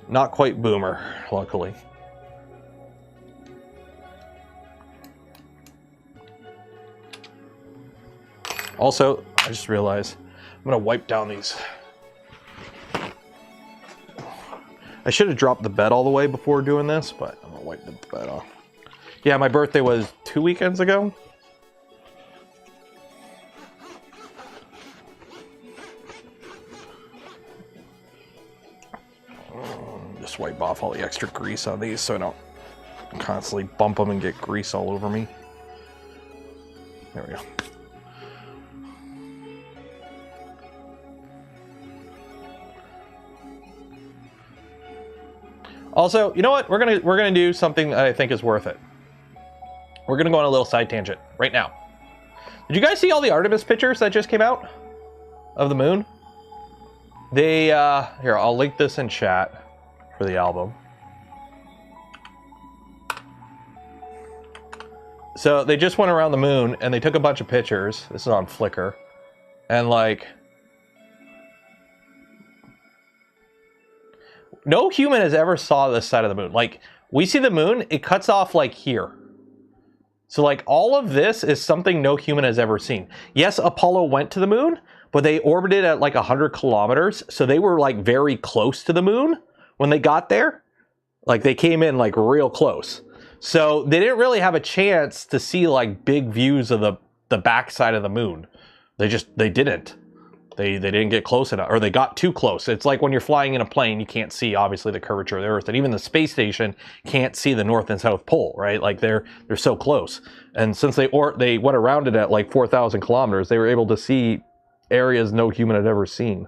Not quite boomer, luckily. Also, I just realized I'm gonna wipe down these. I should have dropped the bed all the way before doing this, but I'm gonna wipe the bed off. Yeah, my birthday was 2 weekends ago. Just wipe off all the extra grease on these so I don't constantly bump them and get grease all over me. There we go. Also, you know what? We're gonna do something that I think is worth it. We're gonna go on a little side tangent right now. Did you guys see all the Artemis pictures that just came out of the moon? They here, I'll link this in chat for the album. So they just went around the moon and they took a bunch of pictures. This is on Flickr. And like, no human has ever saw this side of the moon. Like, We see the moon, it cuts off like here. So like all of this is something no human has ever seen. Yes, Apollo went to the moon, but they orbited at like 100 kilometers. So they were like very close to the moon when they got there. Like they came in like real close. So they didn't really have a chance to see like big views of the backside of the moon. They didn't. They didn't get close enough, or they got too close. It's like when you're flying in a plane, you can't see obviously the curvature of the Earth, and even the space station can't see the North and South Pole, right? Like they're so close. And since they went around it at like 4,000 kilometers, they were able to see areas no human had ever seen.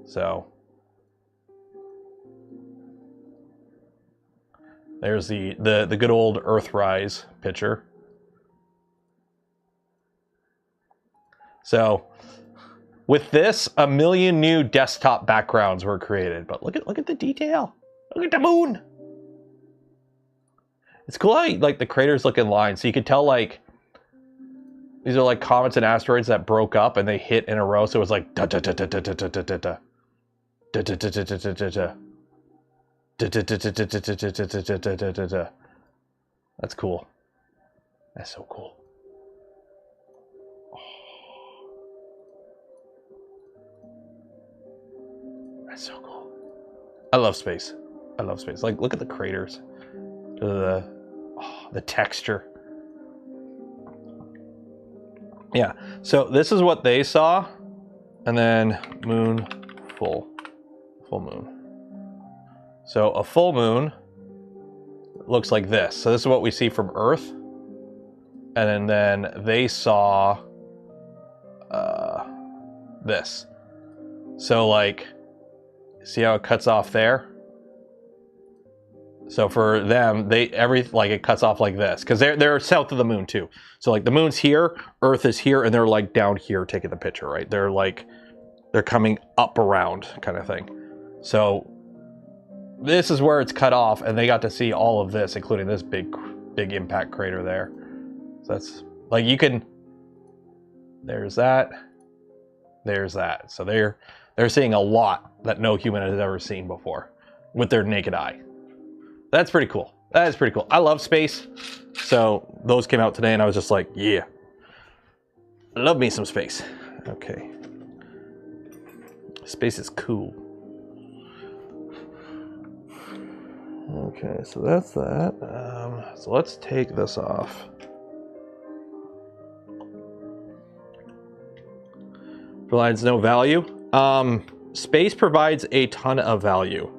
So there's the good old Earthrise picture. So with this, 1 million new desktop backgrounds were created. But look at the detail. Look at the moon. It's cool how like the craters look in line. So you could tell like these are like comets and asteroids that broke up and they hit in a row. So it was like da da da da da da da da da da da da da da da da da. That's cool. That's so cool. That's so cool. I love space. I love space. Like, look at the craters. The texture. Yeah. So this is what they saw, and then moon, full moon. So a full moon looks like this. So this is what we see from Earth, and then they saw this. So like. See how it cuts off there? So for them, it cuts off like this because they're south of the moon too. So like the moon's here, Earth is here, and they're like down here taking the picture, right? They're coming up around kind of thing. So this is where it's cut off, and they got to see all of this, including this big impact crater there. So that's like you can. There's that. There's that. So they're seeing a lot that no human has ever seen before with their naked eye. That's pretty cool. That is pretty cool. I love space. So those came out today and I was just like, yeah. I love me some space. Okay. Space is cool. Okay, so that's that. So let's take this off. Provides no value. Space provides a ton of value.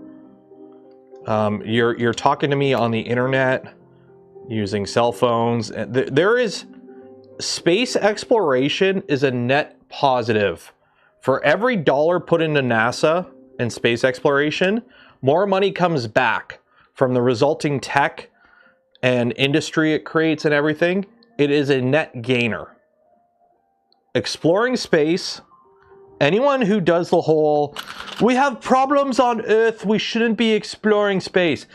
You're talking to me on the internet using cell phones. There is space exploration is a net positive. For every dollar put into NASA and space exploration, more money comes back from the resulting tech and industry it creates and everything. It is a net gainer. Exploring space. Anyone who does the whole, we have problems on Earth, we shouldn't be exploring space.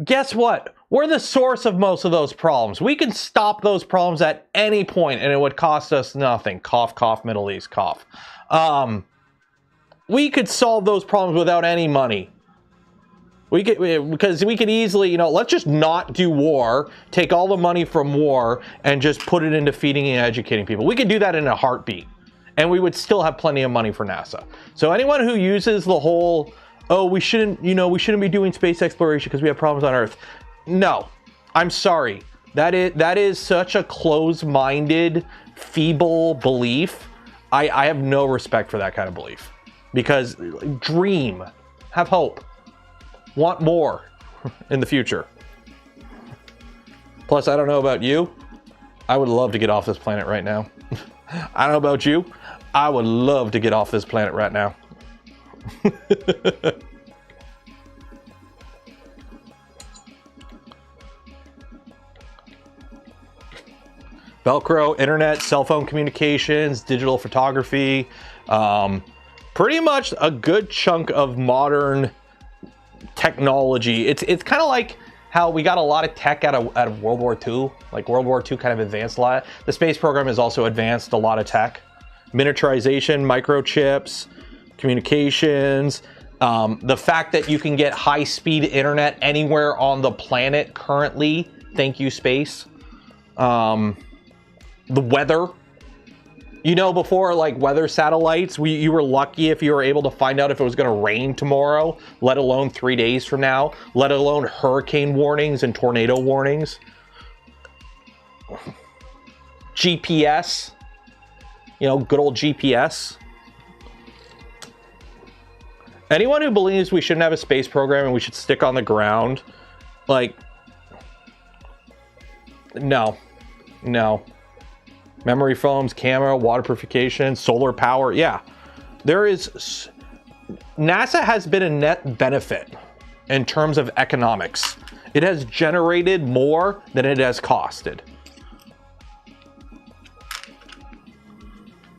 Guess what? We're the source of most of those problems. We can stop those problems at any point and it would cost us nothing. Cough, cough, Middle East, cough. We could solve those problems without any money. Because we could easily, let's just not do war, take all the money from war and just put it into feeding and educating people. We could do that in a heartbeat. And we would still have plenty of money for NASA. So anyone who uses the whole, oh, we shouldn't be doing space exploration because we have problems on Earth. No, I'm sorry. That is such a closed-minded, feeble belief. I have no respect for that kind of belief. Because dream, have hope, want more in the future. Plus, I don't know about you. I would love to get off this planet right now. I don't know about you. I would love to get off this planet right now. Velcro, internet, cell phone communications, digital photography. Pretty much a good chunk of modern technology. It's kind of like how we got a lot of tech out of World War II. Like World War II kind of advanced a lot. The space program has also advanced a lot of tech. Miniaturization, microchips, communications, The fact that you can get high-speed internet anywhere on the planet currently, thank you, space. The weather. You know, before, like, weather satellites, you were lucky if you were able to find out if it was going to rain tomorrow, let alone 3 days from now, let alone hurricane warnings and tornado warnings. GPS. You know, good old GPS. Anyone who believes we shouldn't have a space program and we should stick on the ground, like, no. Memory foams, camera, water purification, solar power. Yeah, there is. NASA has been a net benefit in terms of economics. It has generated more than it has costed.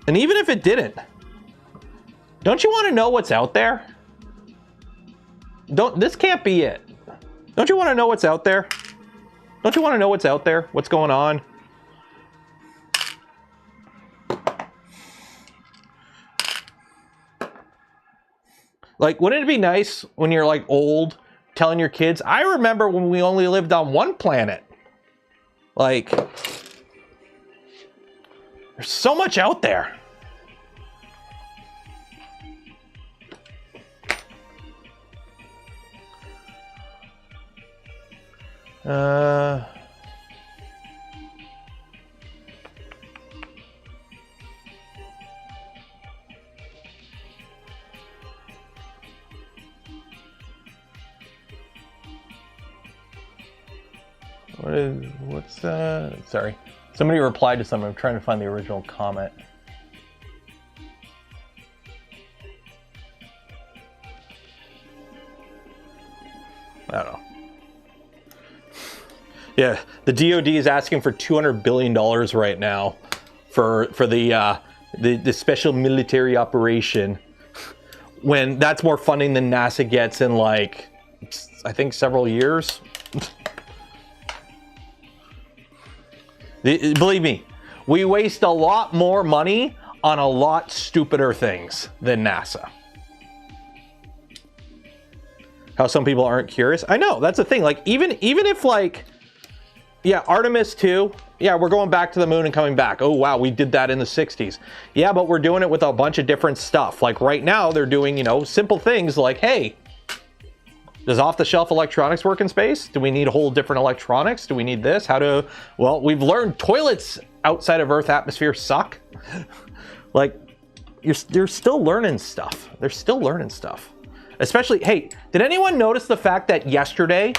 And even if it didn't, don't you want to know what's out there? This can't be it. Don't you want to know what's out there? Don't you want to know what's out there? What's going on? Like, wouldn't it be nice when you're like old, telling your kids, I remember when we only lived on one planet. Like, there's so much out there. What's sorry. Somebody replied to something. I'm trying to find the original comment. I don't know. Yeah, the DoD is asking for $200 billion right now for the special military operation, when that's more funding than NASA gets in, like, I think several years. Believe me, we waste a lot more money on a lot stupider things than NASA. How some people aren't curious. I know, that's the thing. Like, even if, like, yeah, Artemis 2, yeah, we're going back to the moon and coming back. Oh, wow, we did that in the 60s. Yeah, but we're doing it with a bunch of different stuff. Like, right now, they're doing, you know, simple things like, hey, does off-the-shelf electronics work in space? Do we need a whole different electronics? Do we need this? Well, we've learned toilets outside of Earth atmosphere suck. Like, you're still learning stuff. They're still learning stuff. Especially, hey, did anyone notice the fact that yesterday,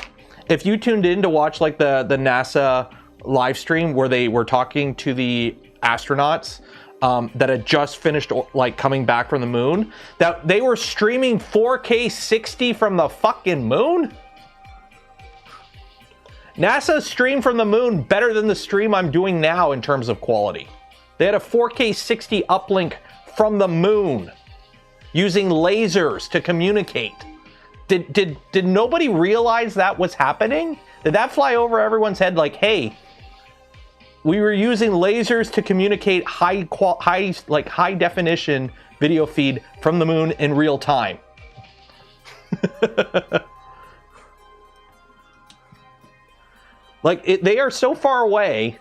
if you tuned in to watch, like, the NASA live stream where they were talking to the astronauts that had just finished, like, coming back from the moon, that they were streaming 4K 60 from the fucking moon? NASA streamed from the moon better than the stream I'm doing now in terms of quality. They had a 4K 60 uplink from the moon using lasers to communicate. Did nobody realize that was happening? Did that fly over everyone's head like, hey, we were using lasers to communicate high definition video feed from the moon in real time? Like, they are so far away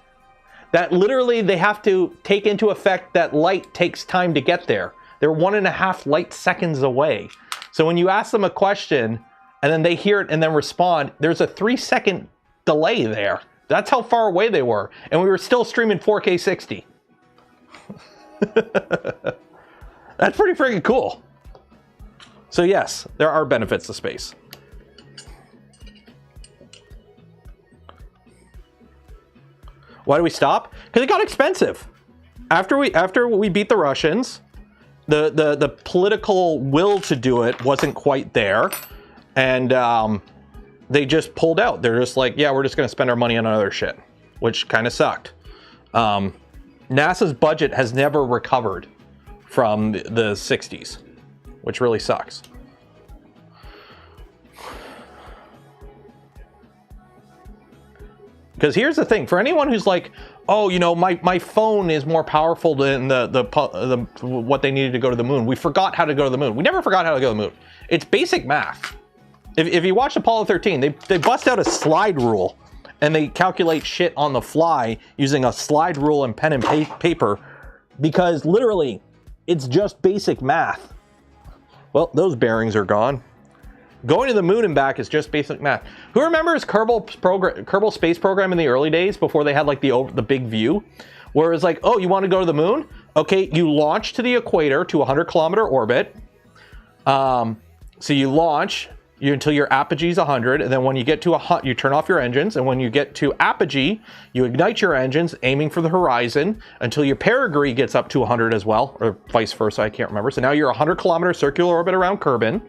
that literally they have to take into effect that light takes time to get there. They're 1.5 light seconds away. So when you ask them a question and then they hear it and then respond, there's a 3-second delay there. That's how far away they were. And we were still streaming 4K 60. That's pretty freaking cool. So yes, there are benefits to space. Why do we stop? Because it got expensive. After we beat the Russians, the political will to do it wasn't quite there, and they just pulled out. They're just like, yeah, we're just going to spend our money on other shit, which kind of sucked. NASA's budget has never recovered from the 60s, which really sucks. Because here's the thing, for anyone who's like, oh, you know, my phone is more powerful than the what they needed to go to the moon. We forgot how to go to the moon. We never forgot how to go to the moon. It's basic math. If you watch Apollo 13, they bust out a slide rule and they calculate shit on the fly using a slide rule and pen and paper, because literally it's just basic math. Well, those bearings are gone. Going to the moon and back is just basic math. Who remembers Kerbal Space Program in the early days before they had like the big view, where it's like, oh, you want to go to the moon? Okay, you launch to the equator to a 100-kilometer orbit. So you launch until your apogee is 100, and then when you get to you turn off your engines, and when you get to apogee, you ignite your engines, aiming for the horizon until your perigee gets up to 100 as well, or vice versa, I can't remember. So now you're a 100-kilometer circular orbit around Kerbin,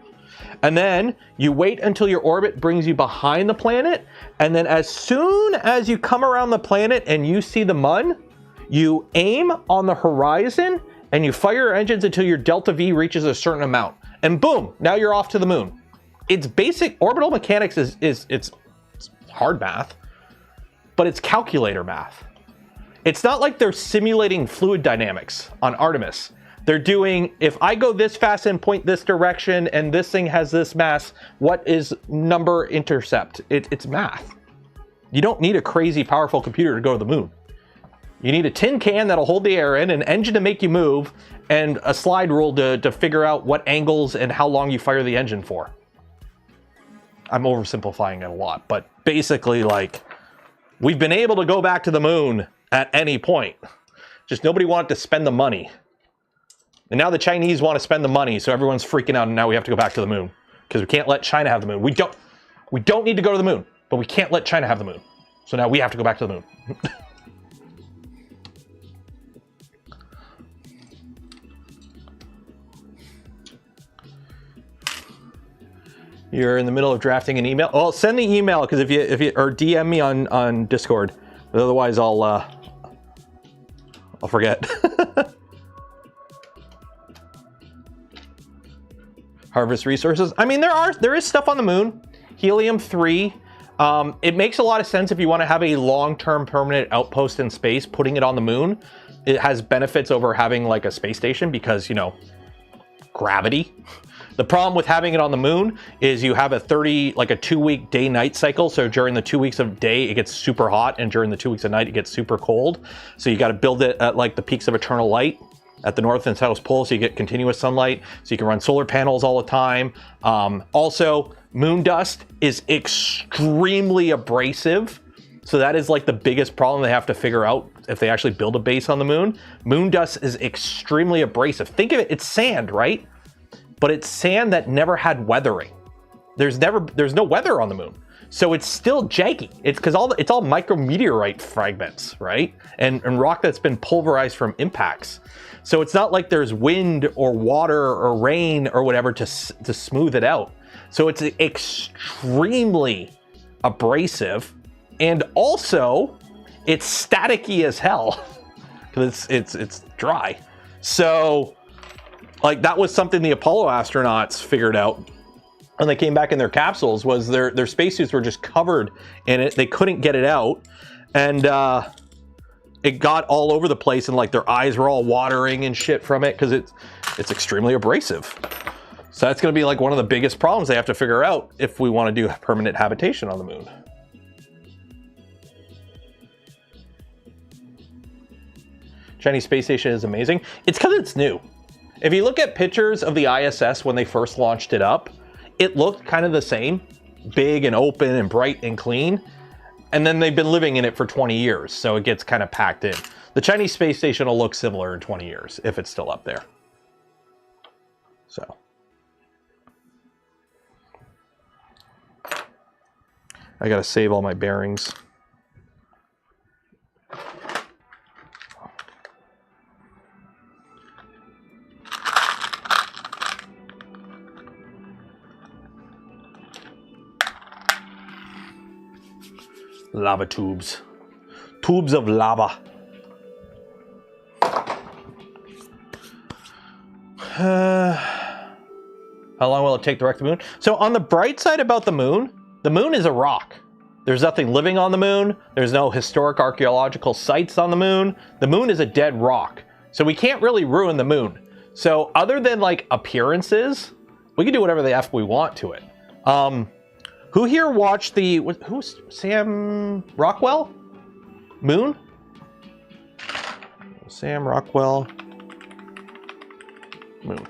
and then you wait until your orbit brings you behind the planet, and then as soon as you come around the planet and you see the mun, you aim on the horizon and you fire your engines until your delta V reaches a certain amount, and boom, now you're off to the moon. It's basic orbital mechanics it's hard math, but it's calculator math. It's not like they're simulating fluid dynamics on Artemis. They're doing, if I go this fast and point this direction and this thing has this mass, what is number intercept? It's math. You don't need a crazy powerful computer to go to the moon. You need a tin can that'll hold the air in, an engine to make you move, and a slide rule to figure out what angles and how long you fire the engine for. I'm oversimplifying it a lot, but basically, like, we've been able to go back to the moon at any point. Just nobody wanted to spend the money. And now the Chinese want to spend the money, so everyone's freaking out, and now we have to go back to the moon. Because we can't let China have the moon. We don't need to go to the moon, but we can't let China have the moon. So now we have to go back to the moon. You're in the middle of drafting an email. Well, send the email, because if you or DM me on Discord. Otherwise, I'll forget. Harvest resources. I mean, there is stuff on the moon. Helium-3. It makes a lot of sense if you want to have a long-term permanent outpost in space. Putting it on the moon, it has benefits over having like a space station, because, you know, gravity. The problem with having it on the moon is you have a 2-week day-night cycle. So during the 2 weeks of day, it gets super hot, and during the 2 weeks of night, it gets super cold. So you got to build it at like the peaks of eternal light at the North and South Pole, so you get continuous sunlight, so you can run solar panels all the time. Also, moon dust is extremely abrasive. So that is like the biggest problem they have to figure out if they actually build a base on the moon. Moon dust is extremely abrasive. Think of it, it's sand, right? But it's sand that never had weathering. There's no weather on the moon. So it's still janky. It's because it's all micrometeorite fragments, right? And rock that's been pulverized from impacts. So it's not like there's wind or water or rain or whatever to smooth it out. So it's extremely abrasive, and also it's staticky as hell because it's dry. So like that was something the Apollo astronauts figured out when they came back in their capsules, was their spacesuits were just covered in it. They couldn't get it out, and it got all over the place, and like their eyes were all watering and shit from it because it's extremely abrasive. So that's going to be like one of the biggest problems they have to figure out if we want to do permanent habitation on the moon. Chinese space station is amazing. It's because it's new. If you look at pictures of the ISS when they first launched it up, it looked kind of the same, big and open and bright and clean. And then they've been living in it for 20 years, so it gets kind of packed in. The Chinese space station will look similar in 20 years, if it's still up there. So. I gotta save all my bearings. Lava tubes. Tubes of lava. How long will it take to wreck the moon? So on the bright side about the moon is a rock. There's nothing living on the moon. There's no historic archaeological sites on the moon. The moon is a dead rock. So we can't really ruin the moon. So other than like appearances, we can do whatever the F we want to it. Who here watched the, who's Sam Rockwell? Moon? Sam Rockwell. Moon.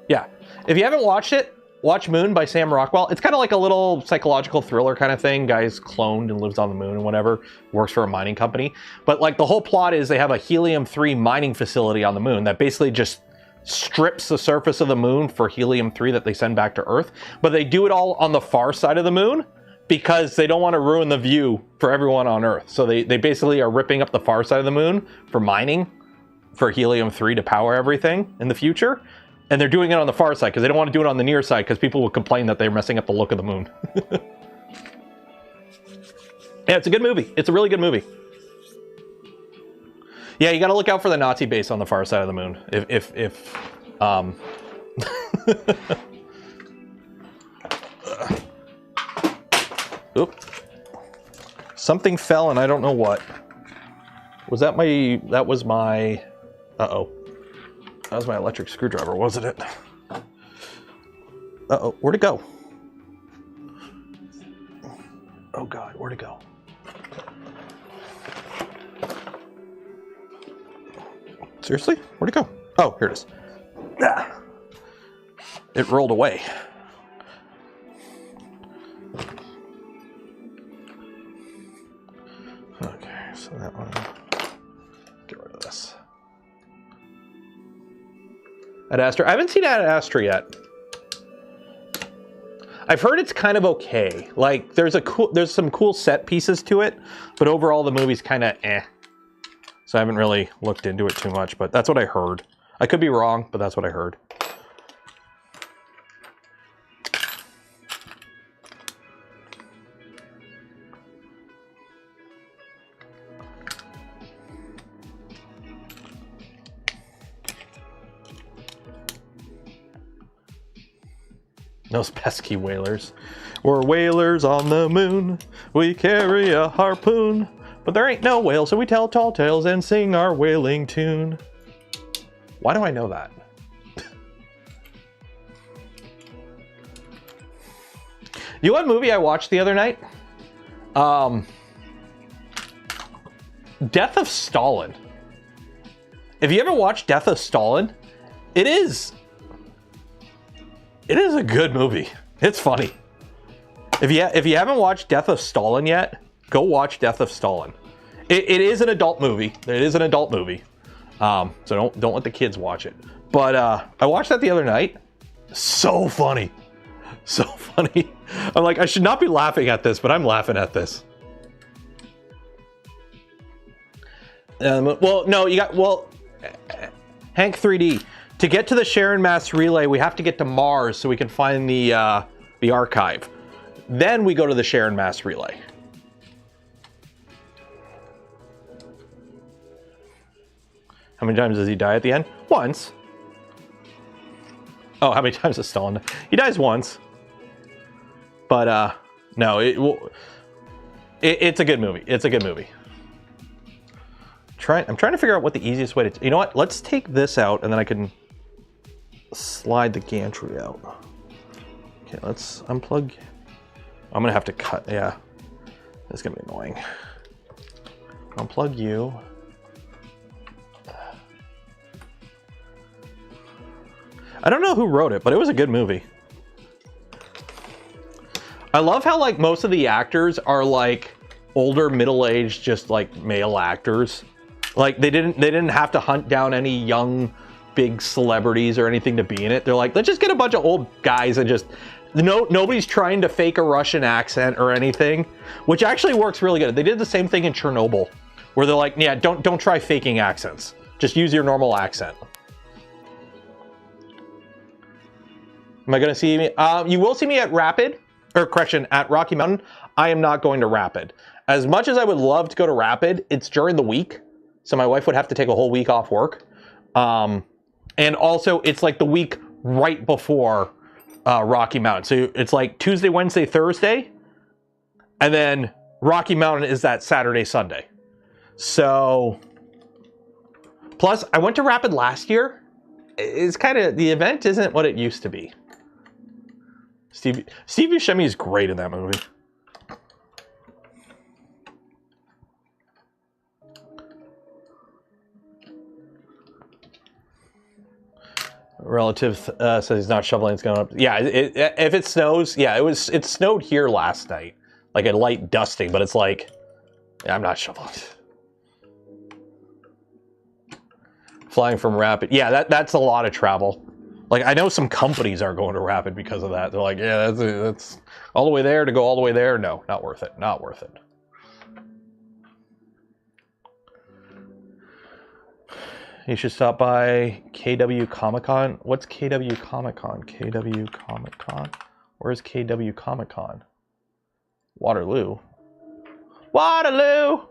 Yeah. If you haven't watched it, watch Moon by Sam Rockwell. It's kind of like a little psychological thriller kind of thing. Guy's cloned and lives on the moon and whatever. Works for a mining company. But like the whole plot is they have a helium-3 mining facility on the moon that basically just strips the surface of the moon for helium-3 that they send back to Earth. But they do it all on the far side of the moon because they don't want to ruin the view for everyone on Earth. So they basically are ripping up the far side of the moon for mining for helium-3 to power everything in the future. And they're doing it on the far side because they don't want to do it on the near side because people will complain that they're messing up the look of the moon. Yeah, it's a good movie. It's a really good movie. Yeah, you got to look out for the Nazi base on the far side of the moon. Oop. Something fell and I don't know what. Was that my, that was my, uh-oh. That was my electric screwdriver, wasn't it? Uh-oh, where'd it go? Oh God, where'd it go? Seriously? Where'd it go? Oh, here it is. Ah. It rolled away. Okay, so that one, get rid of this. Ad Astra. I haven't seen Ad Astra yet. I've heard it's kind of okay. Like there's some cool set pieces to it, but overall the movie's kind of eh. So I haven't really looked into it too much, but that's what I heard. I could be wrong, but that's what I heard. Those pesky whalers. We're whalers on the moon. We carry a harpoon. But there ain't no whale, so we tell tall tales and sing our whaling tune. Why do I know that? You know what movie I watched the other night? Death of Stalin. If you ever watched Death of Stalin, it is a good movie. It's funny. If you haven't watched Death of Stalin yet, go watch Death of Stalin. It is an adult movie. It is an adult movie. So don't let the kids watch it. But I watched that the other night. So funny. So funny. I'm like, I should not be laughing at this, but I'm laughing at this. Well, no, you got, well, Hank 3D. To get to the Sharon Mass Relay, we have to get to Mars so we can find the archive. Then we go to the Sharon Mass Relay. How many times does he die at the end? Once. Oh, how many times does Stalin die? He dies once. But no, it's a good movie. It's a good movie. I'm trying to figure out what the easiest way to... You know what? Let's take this out and then I can slide the gantry out. Okay, let's unplug. I'm gonna have to cut. Yeah, that's gonna be annoying. Unplug you. I don't know who wrote it, but it was a good movie. I love how like most of the actors are like older, middle-aged, just like male actors. Like they didn't have to hunt down any young big celebrities or anything to be in it. They're like, let's just get a bunch of old guys and just nobody's trying to fake a Russian accent or anything, which actually works really good. They did the same thing in Chernobyl, where they're like, yeah, don't try faking accents. Just use your normal accent. Am I going to see me? You will see me at Rapid, or correction, at Rocky Mountain. I am not going to Rapid. As much as I would love to go to Rapid, it's during the week, so my wife would have to take a whole week off work. And also, it's like the week right before Rocky Mountain. So it's like Tuesday, Wednesday, Thursday. And then Rocky Mountain is that Saturday, Sunday. So, plus I went to Rapid last year. It's kind of, the event isn't what it used to be. Steve Buscemi is great in that movie. Relative says he's not shoveling, it's going up. Yeah, if it snows, yeah, it snowed here last night. Like a light dusting, but it's like, yeah, I'm not shoveling. Flying from Rapid. Yeah, that's a lot of travel. Like, I know some companies are going to Rapid because of that. They're like, yeah, that's all the way there to go all the way there. No, not worth it. Not worth it. You should stop by KW Comic-Con. What's KW Comic-Con? KW Comic-Con? Where's KW Comic-Con? Waterloo. Waterloo!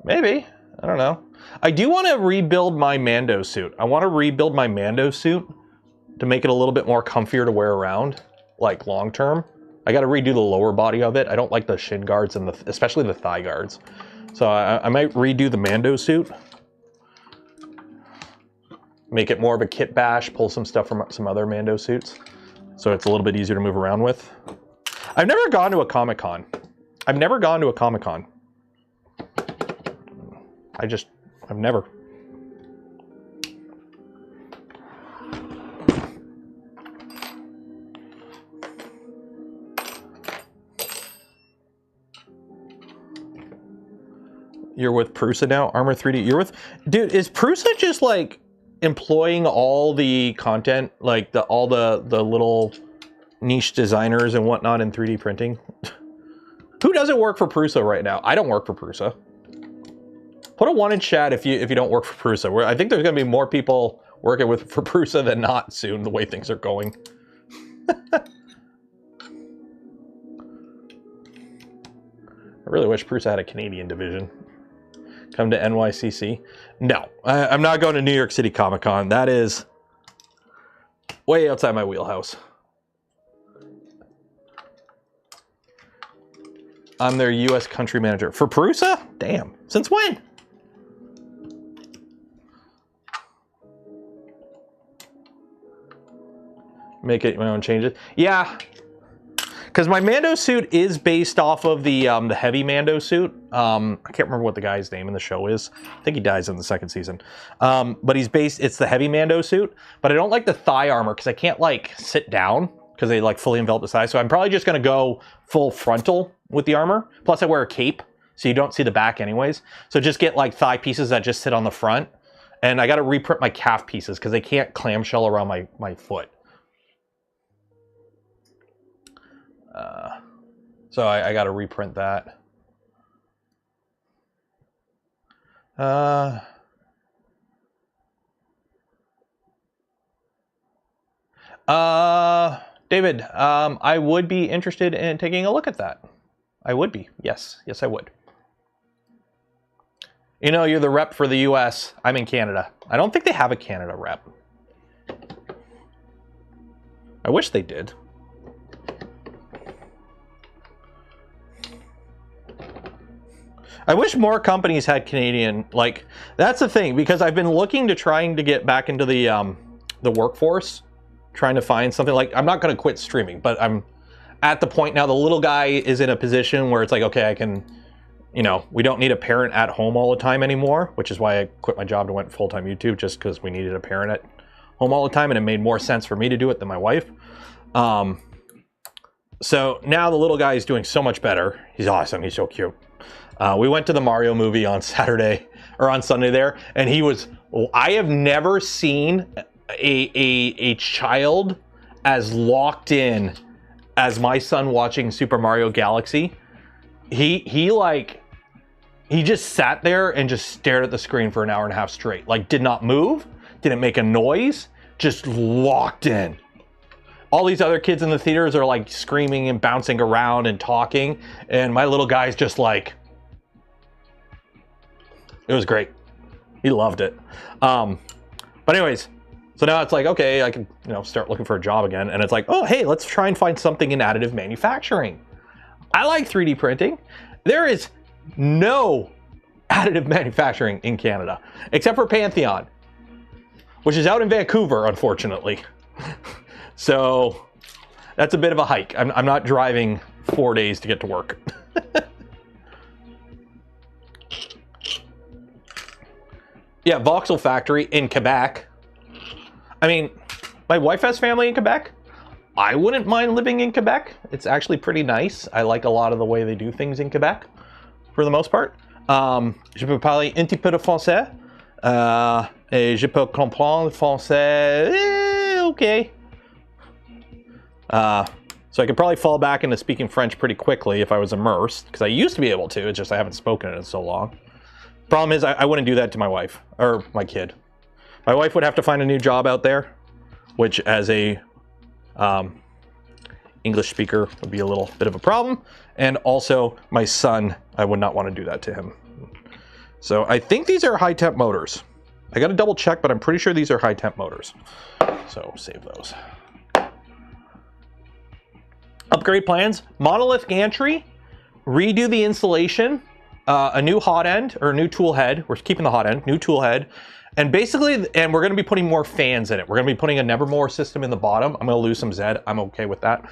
Maybe. I don't know. I do want to rebuild my Mando suit. I want to rebuild my Mando suit to make it a little bit more comfier to wear around, like long term. I got to redo the lower body of it. I don't like the shin guards and especially the thigh guards. So I might redo the Mando suit. Make it more of a kit bash, pull some stuff from some other Mando suits. So it's a little bit easier to move around with. I've never gone to a Comic-Con. I've never gone to a Comic-Con. I've never. You're with Prusa now? Armor 3D. You're with... Dude, is Prusa just like employing all the content? Like all the little niche designers and whatnot in 3D printing? Who doesn't work for Prusa right now? I don't work for Prusa. Put a 1 in chat if you don't work for Prusa. I think there's going to be more people working for Prusa than not soon, the way things are going. I really wish Prusa had a Canadian division. Come to NYCC. No, I'm not going to New York City Comic Con. That is way outside my wheelhouse. I'm their US country manager. For Prusa? Damn. Since when? Make it my own changes. Yeah. Because my Mando suit is based off of the heavy Mando suit. I can't remember what the guy's name in the show is. I think he dies in the second season. But it's the heavy Mando suit. But I don't like the thigh armor because I can't like sit down because they like fully envelop the thigh. So I'm probably just going to go full frontal with the armor. Plus I wear a cape, so you don't see the back anyways. So just get like thigh pieces that just sit on the front. And I got to reprint my calf pieces because they can't clamshell around my foot. So I got to reprint that. David, I would be interested in taking a look at that. I would be. Yes, I would. You know, you're the rep for the US. I'm in Canada. I don't think they have a Canada rep. I wish they did. I wish more companies had Canadian, like, that's the thing, because I've been looking to trying to get back into the workforce, trying to find something. Like, I'm not going to quit streaming, but I'm at the point now, the little guy is in a position where it's like, okay, I can, you know, we don't need a parent at home all the time anymore, which is why I quit my job and went full-time YouTube, just because we needed a parent at home all the time, and it made more sense for me to do it than my wife. So now the little guy is doing so much better. He's awesome. He's so cute. We went to the Mario movie on Saturday or on Sunday there, and he was, I have never seen a child as locked in as my son watching Super Mario Galaxy. He just sat there and just stared at the screen for an hour and a half straight. Like, did not move, didn't make a noise, just locked in. All these other kids in the theaters are like screaming and bouncing around and talking, and my little guy's just like, it was great. He loved it. But anyways, So now it's like, okay, I can, start looking for a job again. And it's like, oh, hey, let's try and find something in additive manufacturing. I like 3D printing. There is no additive manufacturing in Canada, except for Pantheon, which is out in Vancouver, unfortunately. So that's a bit of a hike. I'm not driving 4 days to get to work. Yeah, voxel factory in Quebec. I mean, my wife has family in Quebec. I wouldn't mind living in Quebec. It's actually pretty nice. I like a lot of the way they do things in Quebec, for the most part. Je peux parler un petit peu de français. Et je peux comprendre français. Okay. So I could probably fall back into speaking French pretty quickly if I was immersed, because I used to be able to. It's just I haven't spoken it in so long. Problem is, I wouldn't do that to my wife or my kid. My wife would have to find a new job out there, which as a English speaker would be a little bit of a problem. And also my son, I would not want to do that to him. So I think these are high temp motors. I got to double check, but I'm pretty sure these are high temp motors. So save those. Upgrade plans, monolith gantry, redo the installation, a new hot end or a new tool head. We're keeping the hot end, new tool head. And basically, and we're going to be putting more fans in it. We're going to be putting a Nevermore system in the bottom. I'm going to lose some Z. I'm okay with that.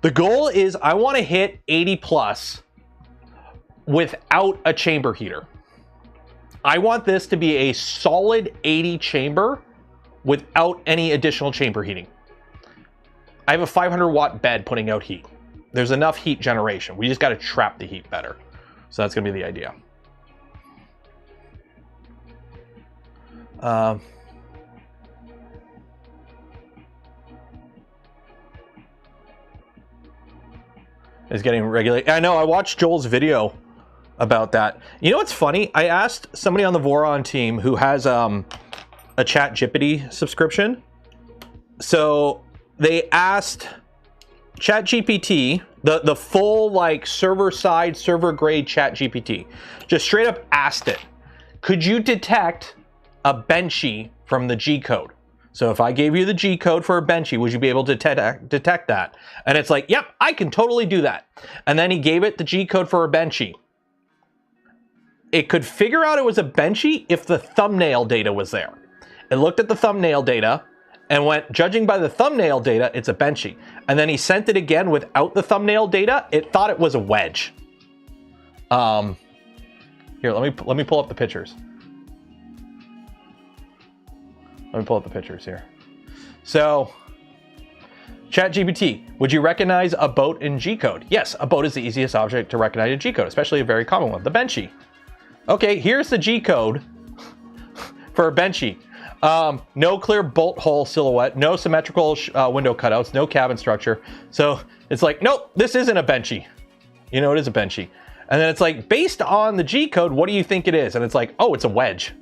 The goal is I want to hit 80 plus without a chamber heater. I want this to be a solid 80 chamber without any additional chamber heating. I have a 500 watt bed putting out heat. There's enough heat generation. We just got to trap the heat better. So that's going to be the idea. Is getting regulated. I know, I watched Joel's video about that. You know what's funny? I asked somebody on the Voron team who has a ChatGPT subscription. So they asked ChatGPT, the full like server side, server grade ChatGPT, just straight up asked it, could you detect a Benchy from the G code? So if I gave you the G code for a Benchy, would you be able to detect that? And it's like, yep, I can totally do that. And then he gave it the G code for a Benchy. It could figure out it was a Benchy if the thumbnail data was there. It looked at the thumbnail data and went, judging by the thumbnail data, it's a Benchy. And then he sent it again without the thumbnail data. It thought it was a wedge. Here, let me pull up the pictures. Let me pull up the pictures here. So, ChatGPT, would you recognize a boat in G code? Yes, a boat is the easiest object to recognize in G code, especially a very common one, the Benchy. Okay, here's the G code for a Benchy. No clear bolt hole silhouette, no symmetrical window cutouts, no cabin structure. So it's like, nope, this isn't a Benchy. You know, it is a Benchy. And then it's like, based on the G code, what do you think it is? And it's like, oh, it's a wedge.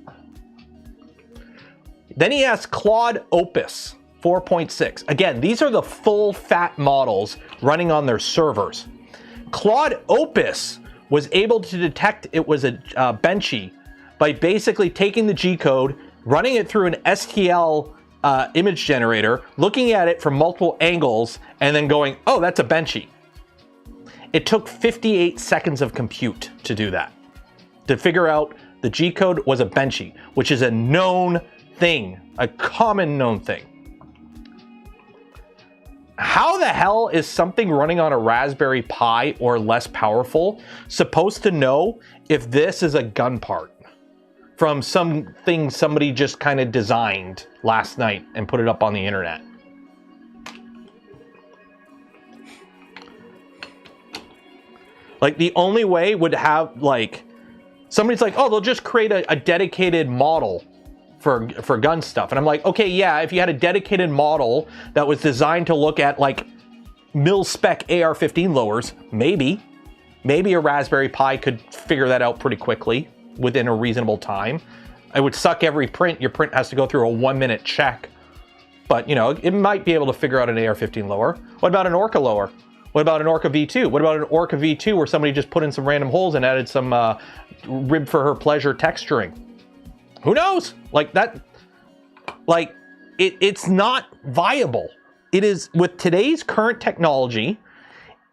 Then he asked Claude Opus 4.6. Again, these are the full fat models running on their servers. Claude Opus was able to detect it was a Benchy by basically taking the G code, running it through an STL image generator, looking at it from multiple angles, and then going, oh, that's a Benchy. It took 58 seconds of compute to do that, to figure out the G code was a Benchy, which is a known thing, a common known thing. How the hell is something running on a Raspberry Pi or less powerful supposed to know if this is a gun part from something somebody just kind of designed last night and put it up on the internet? Like, the only way would have, like, somebody's like, oh, they'll just create a dedicated model for gun stuff. And I'm like, okay, yeah, if you had a dedicated model that was designed to look at like mil-spec AR-15 lowers, maybe a Raspberry Pi could figure that out pretty quickly within a reasonable time. It would suck every print. Your print has to go through a 1-minute check. But, you know, it might be able to figure out an AR-15 lower. What about an Orca lower? What about an Orca V2? What about an Orca V2 where somebody just put in some random holes and added some rib for her pleasure texturing? Who knows? Like that, like it's not viable. It is, with today's current technology,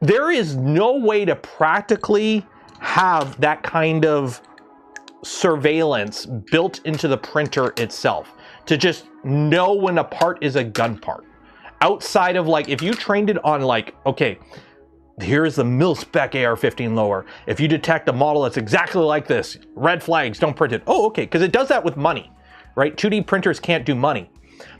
there is no way to practically have that kind of surveillance built into the printer itself to just know when a part is a gun part. Outside of like, if you trained it on like, okay, here's the mil-spec AR-15 lower. If you detect a model that's exactly like this, red flags, don't print it. Oh, okay, because it does that with money, right? 2D printers can't do money.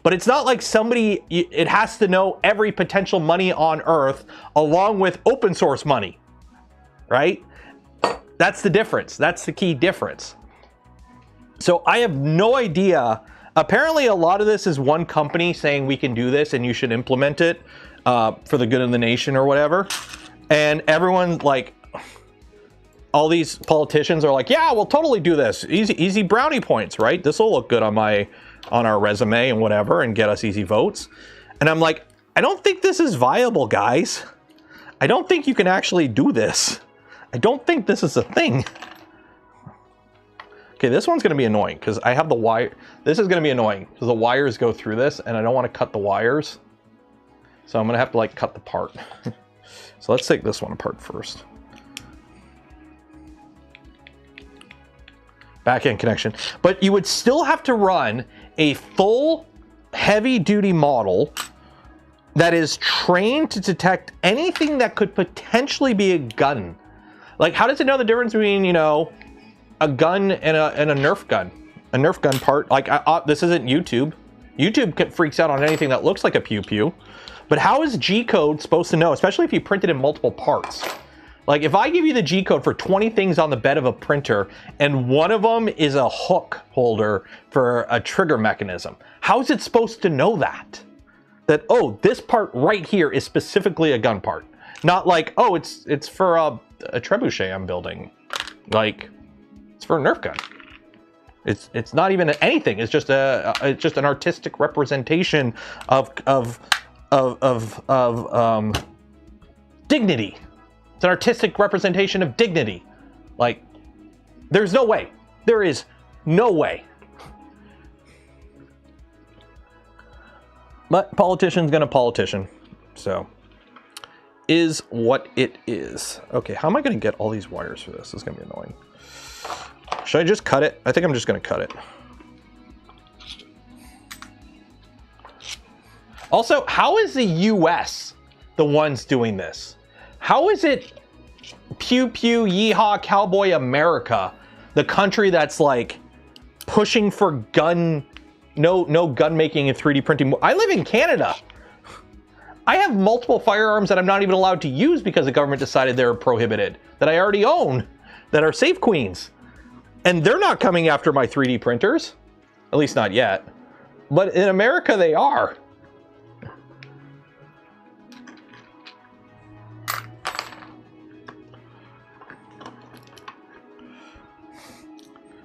But it's not like somebody, it has to know every potential money on Earth along with open source money, right? That's the difference. That's the key difference. So I have no idea. Apparently a lot of this is one company saying we can do this and you should implement it for the good of the nation or whatever. And everyone, like, all these politicians are like, yeah, we'll totally do this. Easy brownie points, right? This will look good on our resume and whatever and get us easy votes. And I'm like, I don't think this is viable, guys. I don't think you can actually do this. I don't think this is a thing. Okay, this one's gonna be annoying because I have the wire. This is gonna be annoying because the wires go through this and I don't want to cut the wires. So I'm gonna have to like cut the part. So let's take this one apart first. Back-end connection. But you would still have to run a full heavy-duty model that is trained to detect anything that could potentially be a gun. Like, how does it know the difference between, you know, a gun and a Nerf gun? A Nerf gun part, like, this isn't YouTube. YouTube freaks out on anything that looks like a pew-pew. But how is G-code supposed to know, especially if you print it in multiple parts? Like, if I give you the G-code for 20 things on the bed of a printer, and one of them is a hook holder for a trigger mechanism, how is it supposed to know that? That, oh, this part right here is specifically a gun part. Not like, oh, it's for a trebuchet I'm building. Like, it's for a Nerf gun. It's not even anything. It's just an artistic representation of dignity. It's an artistic representation of dignity. Like, there's no way. There is no way. But politician's gonna politician. So, is what it is. Okay, how am I gonna get all these wires for this? This is gonna be annoying. Should I just cut it? I think I'm just gonna cut it. Also, how is the US the ones doing this? How is it pew pew yeehaw cowboy America, the country that's like pushing for no gun making and 3D printing? I live in Canada. I have multiple firearms that I'm not even allowed to use because the government decided they're prohibited, that I already own, that are safe queens. And they're not coming after my 3D printers, at least not yet. But in America, they are.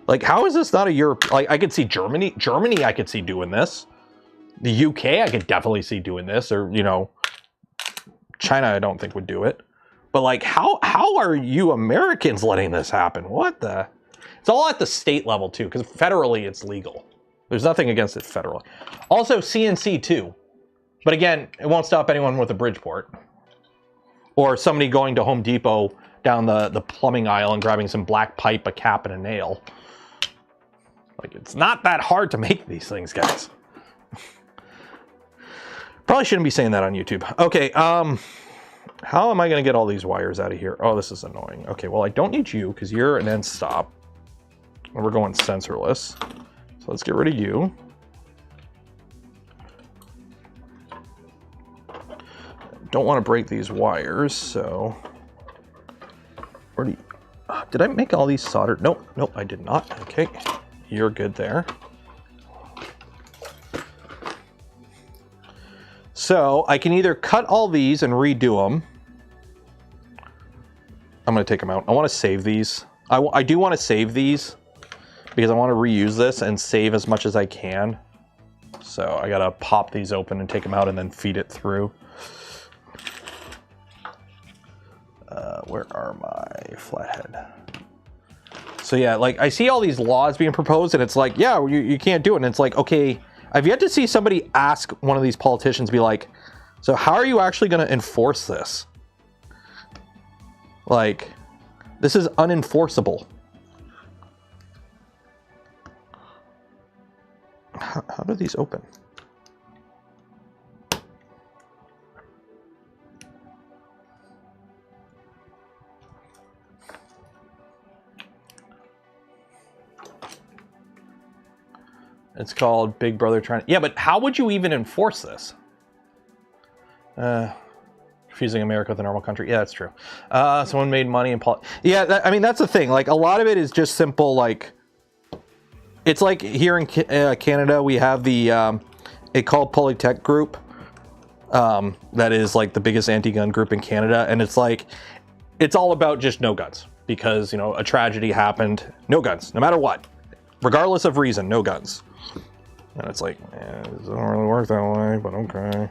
Like, how is this not a Europe? Like, I could see Germany I could see doing this. The UK, I could definitely see doing this, or, you know, China, I don't think would do it. But like, how are you Americans letting this happen? What the? It's all at the state level too, because federally it's legal. There's nothing against it federally. Also CNC too. But again, it won't stop anyone with a Bridgeport. Or somebody going to Home Depot down the plumbing aisle and grabbing some black pipe, a cap, and a nail. Like, it's not that hard to make these things, guys. Probably shouldn't be saying that on YouTube. Okay, how am I gonna get all these wires out of here? Oh, this is annoying. Okay, well, I don't need you because you're an end stop. And we're going sensorless. So let's get rid of you. Don't want to break these wires, so where do you, did I make all these soldered? Nope, I did not. Okay, you're good there. So I can either cut all these and redo them. I'm going to take them out. I want to save these. I do want to save these because I want to reuse this and save as much as I can. So I got to pop these open and take them out and then feed it through. Where are my flathead? So yeah, like, I see all these laws being proposed and it's like, yeah, you can't do it. And it's like, okay, I've yet to see somebody ask one of these politicians, be like, so how are you actually going to enforce this? Like, this is unenforceable. How do these open? It's called Big Brother trying to... Yeah, but how would you even enforce this? Confusing America with a normal country. Yeah, that's true. Someone made money in... Yeah, I mean, that's the thing. Like, a lot of it is just simple, like... It's like here in Canada, we have the... a called Polytech group. That is, like, the biggest anti-gun group in Canada. And it's like... It's all about just no guns. Because, you know, a tragedy happened. No guns, no matter what. Regardless of reason, no guns. And it's like, it doesn't really work that way, but okay.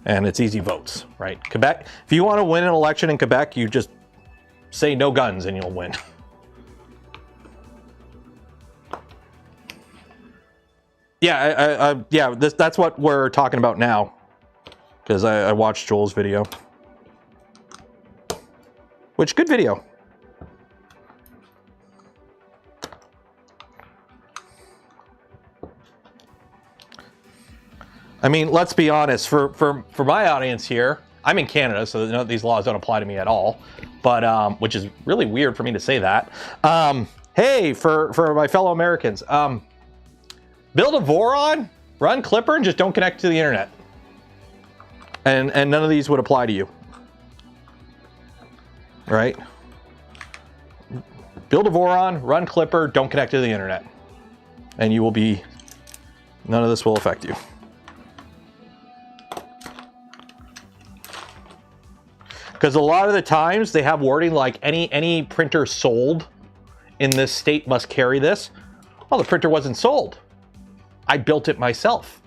And it's easy votes, right? Quebec, if you want to win an election in Quebec, you just say no guns and you'll win. Yeah, yeah, that's what we're talking about now. Because I watched Joel's video. Which, good video. I mean, let's be honest, for my audience here, I'm in Canada, so these laws don't apply to me at all, but, which is really weird for me to say that. Hey, for my fellow Americans, build a Voron, run Clipper, and just don't connect to the internet. And none of these would apply to you. Right? Build a Voron, run Clipper, don't connect to the internet. And you will be, none of this will affect you. Because a lot of the times they have wording like any printer sold in this state must carry this. Well, the printer wasn't sold. I built it myself.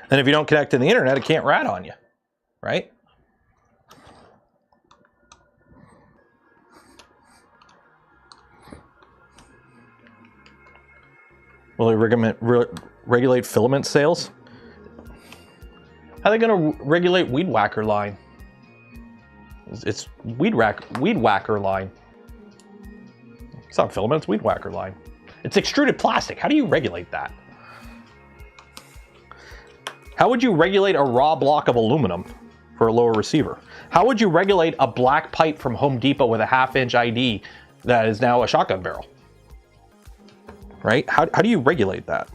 And if you don't connect to the internet, it can't rat on you, right? Will it regulate filament sales? How are they going to regulate weed whacker line? It's weed whacker line. It's not filament, it's weed whacker line. It's extruded plastic. How do you regulate that? How would you regulate a raw block of aluminum for a lower receiver? How would you regulate a black pipe from Home Depot with a 1/2-inch ID that is now a shotgun barrel? Right? How do you regulate that?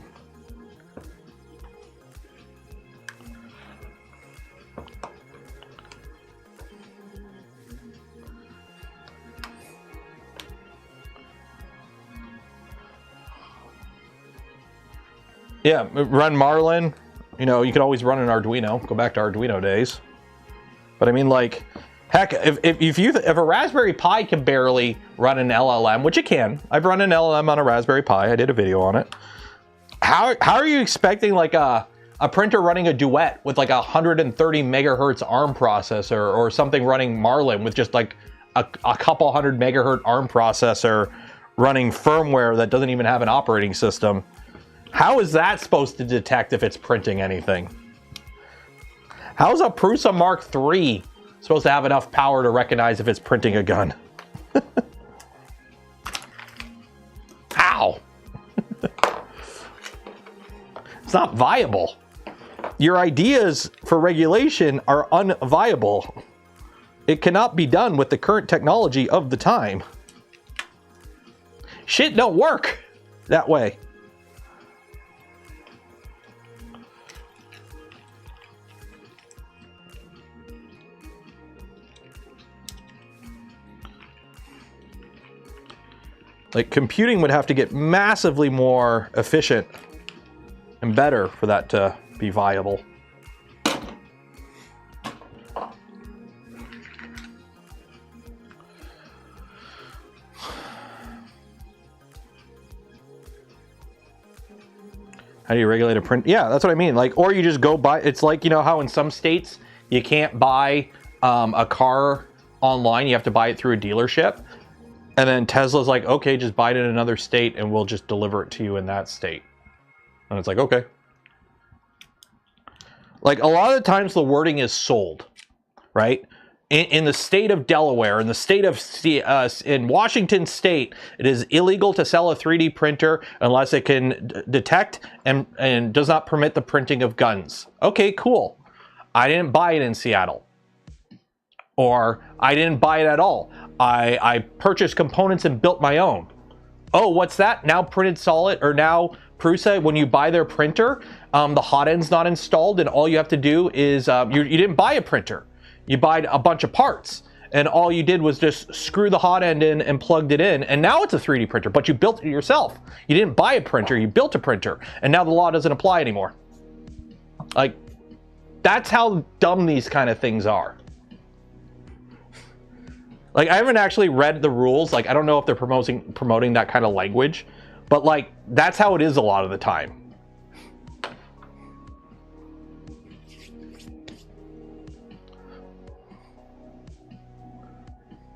Yeah, run Marlin. You know, you could always run an Arduino. Go back to Arduino days. But I mean, like, heck, if a Raspberry Pi can barely run an LLM, which it can. I've run an LLM on a Raspberry Pi. I did a video on it. How are you expecting like a printer running a Duet with like 130 megahertz ARM processor or something running Marlin with just like a couple 100 megahertz ARM processor running firmware that doesn't even have an operating system? How is that supposed to detect if it's printing anything? How's a Prusa Mark III supposed to have enough power to recognize if it's printing a gun? How? It's not viable. Your ideas for regulation are unviable. It cannot be done with the current technology of the time. Shit don't work that way. Like, computing would have to get massively more efficient and better for that to be viable. How do you regulate a print? Yeah, that's what I mean. Like, or you just go buy, it's like, you know how in some states you can't buy a car online, you have to buy it through a dealership. And then Tesla's like, okay, just buy it in another state and we'll just deliver it to you in that state. And it's like, okay. Like, a lot of the times the wording is sold, right? In the state of Delaware, in the state of, in Washington state, it is illegal to sell a 3D printer unless it can detect and does not permit the printing of guns. Okay, cool. I didn't buy it in Seattle. Or I didn't buy it at all. I purchased components and built my own. Oh, what's that? Now Printed Solid, or now Prusa, when you buy their printer, the hot end's not installed, and all you have to do is, you didn't buy a printer. You bought a bunch of parts, and all you did was just screw the hot end in and plugged it in, and now it's a 3D printer, but you built it yourself. You didn't buy a printer, you built a printer, and now the law doesn't apply anymore. Like, that's how dumb these kind of things are. Like, I haven't actually read the rules. Like, I don't know if they're promoting that kind of language, but like, that's how it is a lot of the time.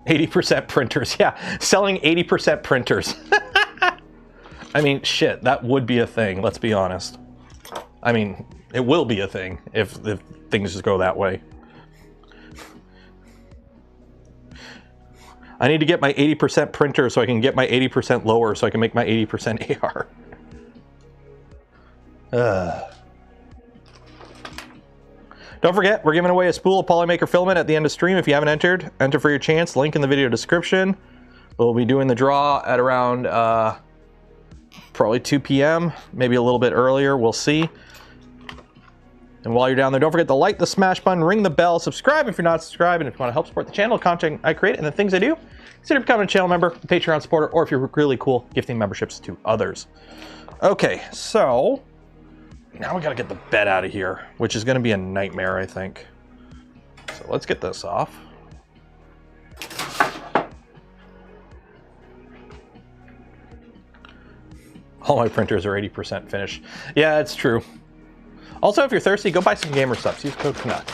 %, printers. Yeah, selling 80% printers. I mean, shit, that would be a thing. Let's be honest. I mean, it will be a thing if things just go that way. I need to get my 80% printer so I can get my 80% lower so I can make my 80% AR. Don't forget, we're giving away a spool of polymaker filament at the end of stream. If you haven't entered, enter for your chance. Link in the video description. We'll be doing the draw at around probably 2 p.m., maybe a little bit earlier. We'll see. And while you're down there, don't forget to like the smash button, ring the bell, subscribe if you're not subscribed, and if you want to help support the channel, content I create, and the things I do, consider becoming a channel member, a Patreon supporter, or if you're really cool, gifting memberships to others. Okay, so now we gotta get the bed out of here, which is gonna be a nightmare, I think. So let's get this off. All my printers are 80% finished. Yeah, it's true. Also, if you're thirsty, go buy some gamer subs. Use code Canuck.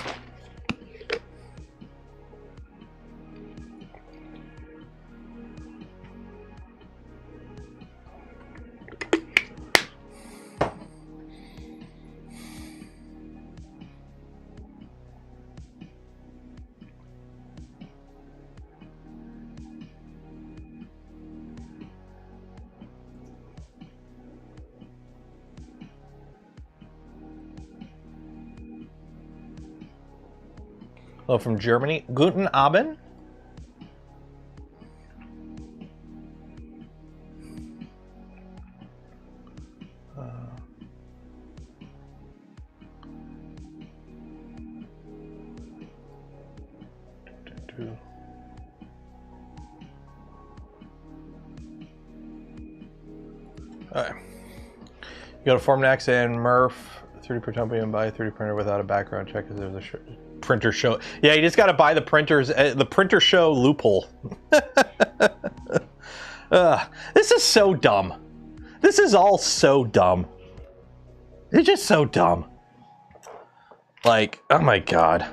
Hello from Germany. Guten Abend. Alright. You go to Formnex and Murph, 3D printer and buy a 3D printer without a background check because there's a printer show. Yeah, you just got to buy the printers, the printer show loophole. This is so dumb. This is all so dumb. It's just so dumb. Like, oh my god.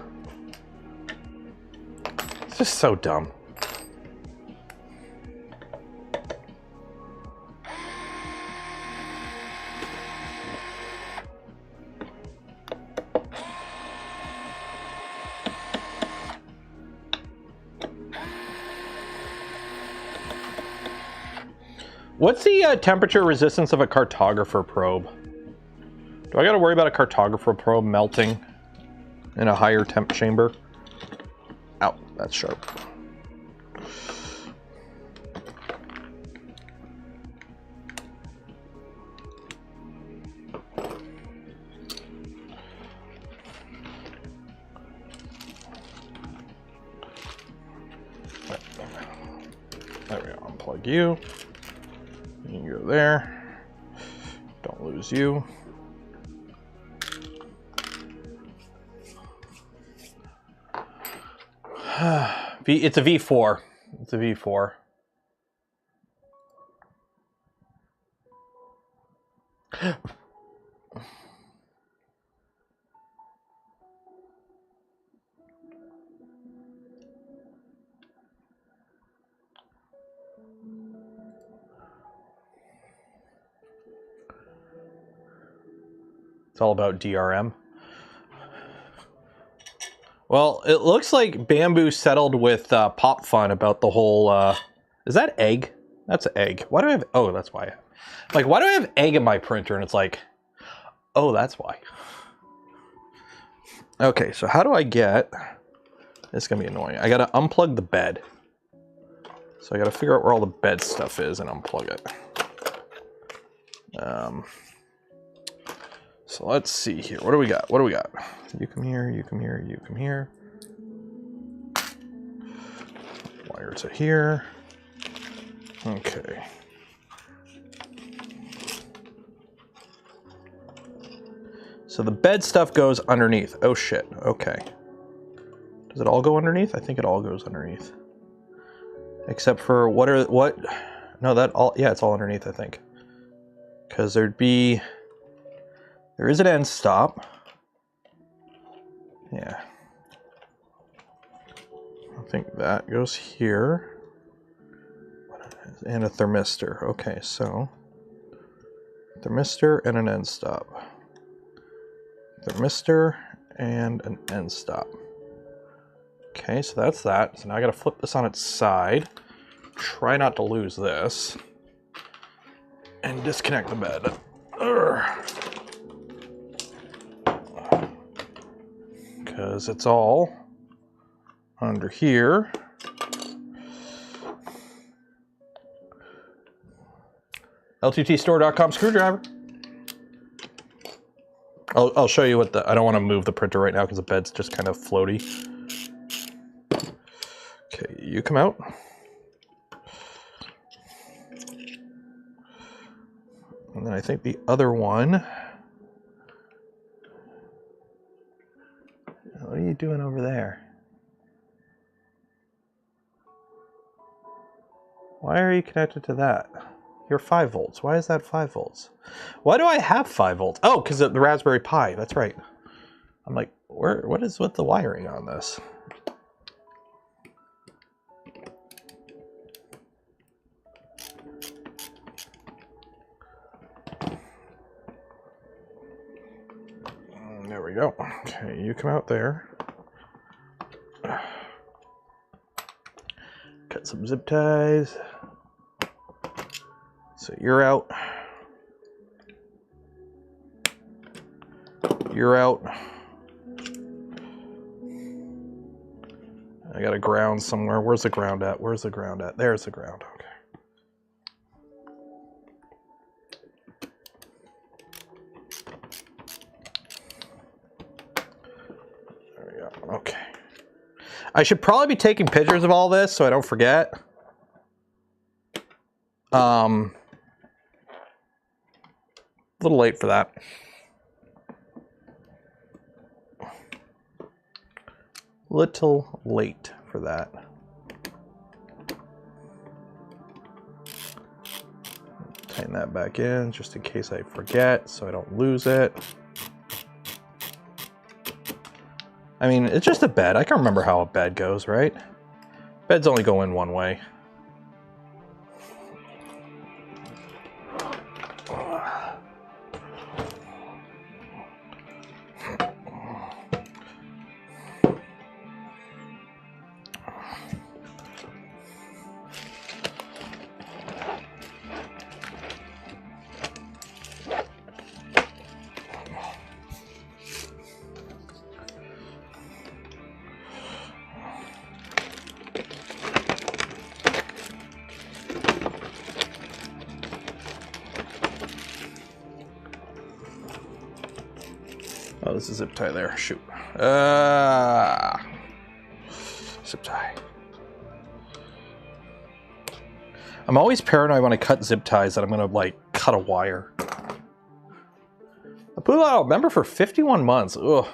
It's just so dumb. What's the temperature resistance of a cartographer probe? Do I got to worry about a cartographer probe melting in a higher temp chamber? Ow, that's sharp. There we go, unplug you. You can go there. Don't lose you. It's a V4. It's a V4. It's all about DRM. Well, it looks like Bamboo settled with Pop Fun about the whole, is that egg? That's egg. Why do I have, oh, that's why. Like, why do I have egg in my printer? And it's like, oh, that's why. Okay, so how do I get, it's gonna be annoying. I gotta unplug the bed. So I gotta figure out where all the bed stuff is and unplug it. So let's see here. What do we got? What do we got? You come here, you come here, you come here. Wire to here. Okay. So the bed stuff goes underneath. Oh shit, okay. Does it all go underneath? I think it all goes underneath. Except for what? No, that all, yeah, it's all underneath, I think. Because there is an end stop. Yeah. I think that goes here. And a thermistor. Okay, so thermistor and an end stop. Thermistor and an end stop. Okay, so that's that. So now I gotta flip this on its side. Try not to lose this. And disconnect the bed. Because it's all under here. LTTstore.com screwdriver. I'll show you what I don't want to move the printer right now because the bed's just kind of floaty. Okay, you come out. And then I think the other one. What are you doing over there? Why are you connected to that? You're 5 volts. Why is that 5 volts? Why do I have 5 volts? Oh, because of the Raspberry Pi. That's right. I'm like, what is with the wiring on this? There we go. Okay, you come out there. Cut some zip ties. So you're out. You're out. I got a ground somewhere. Where's the ground at? Where's the ground at? There's the ground. Okay. There we go. Okay. I should probably be taking pictures of all this so I don't forget. A little late for that. Little late for that. Tighten that back in just in case I forget so I don't lose it. I mean, it's just a bed. I can remember how a bed goes, right? Beds only go in one way. Oh, there's a zip tie there. Shoot. Zip tie. I'm always paranoid when I cut zip ties that I'm gonna like cut a wire. I put out a member for 51 months. Ugh.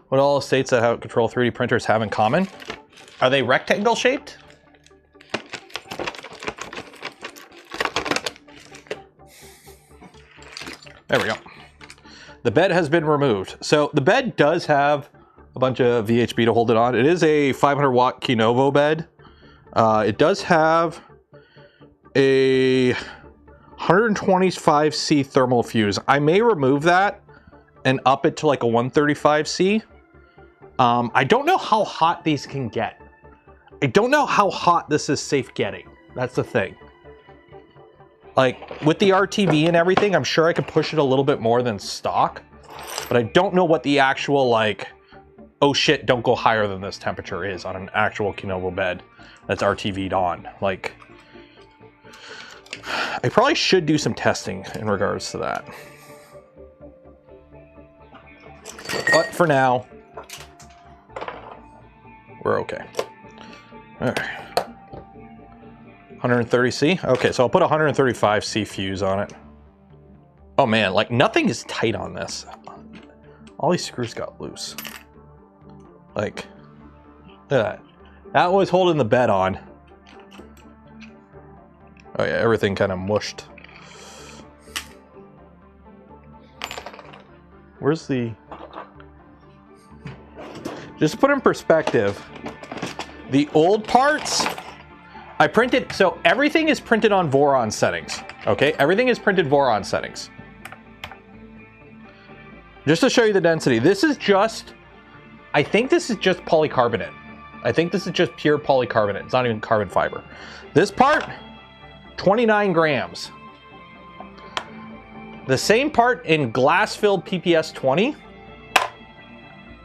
What all states that have control 3D printers have in common? Are they rectangle shaped? There we go. The bed has been removed. So the bed does have a bunch of VHB to hold it on. It is a 500 watt Kinovo bed. It does have a 125C thermal fuse. I may remove that and up it to like a 135C. I don't know how hot these can get. I don't know how hot this is safe getting. That's the thing. Like with the RTV and everything, I'm sure I could push it a little bit more than stock, but I don't know what the actual like, oh shit, don't go higher than this temperature is on an actual Canuck bed that's RTV'd on. Like, I probably should do some testing in regards to that. But for now, we're okay. All right. 130C? Okay, so I'll put a 135C fuse on it. Oh man, like nothing is tight on this. All these screws got loose. Like, look at that. That was holding the bed on. Oh yeah, everything kind of mushed. Where's the... Just to put in perspective, the old parts, I printed, so everything is printed on Voron settings, okay? Everything is printed Voron settings. Just to show you the density, this is just, I think this is just polycarbonate. I think this is just pure polycarbonate. It's not even carbon fiber. This part, 29 grams. The same part in glass-filled PPS 20,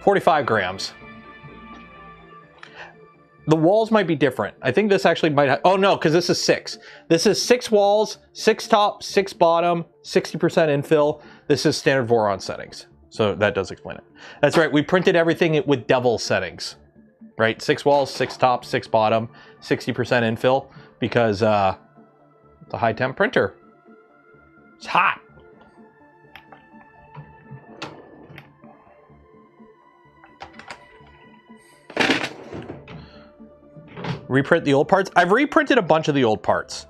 45 grams. The walls might be different. I think this actually might have, oh no, because this is 6. This is 6 walls, 6 top, 6 bottom, 60% infill. This is standard Voron settings. So that does explain it. That's right, we printed everything with devil settings, right? 6 walls, 6 top, 6 bottom, 60% infill, because it's a high temp printer. It's hot. Reprint the old parts. I've reprinted a bunch of the old parts.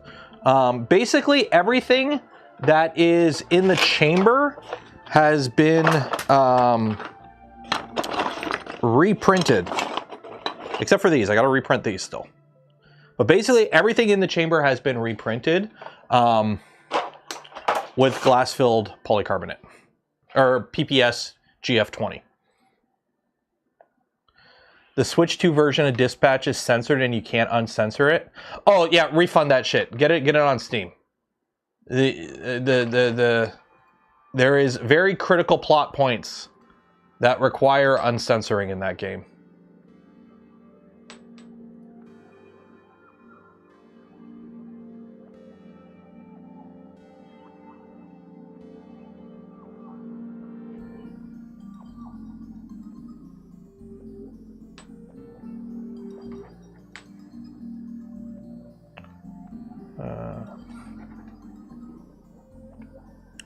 Basically everything that is in the chamber has been reprinted, except for these. I got to reprint these still. But basically everything in the chamber has been reprinted with glass-filled polycarbonate, or PPS GF20. The Switch 2 version of Dispatch is censored and you can't uncensor it. Oh yeah, refund that shit. Get it on Steam. There is very critical plot points that require uncensoring in that game.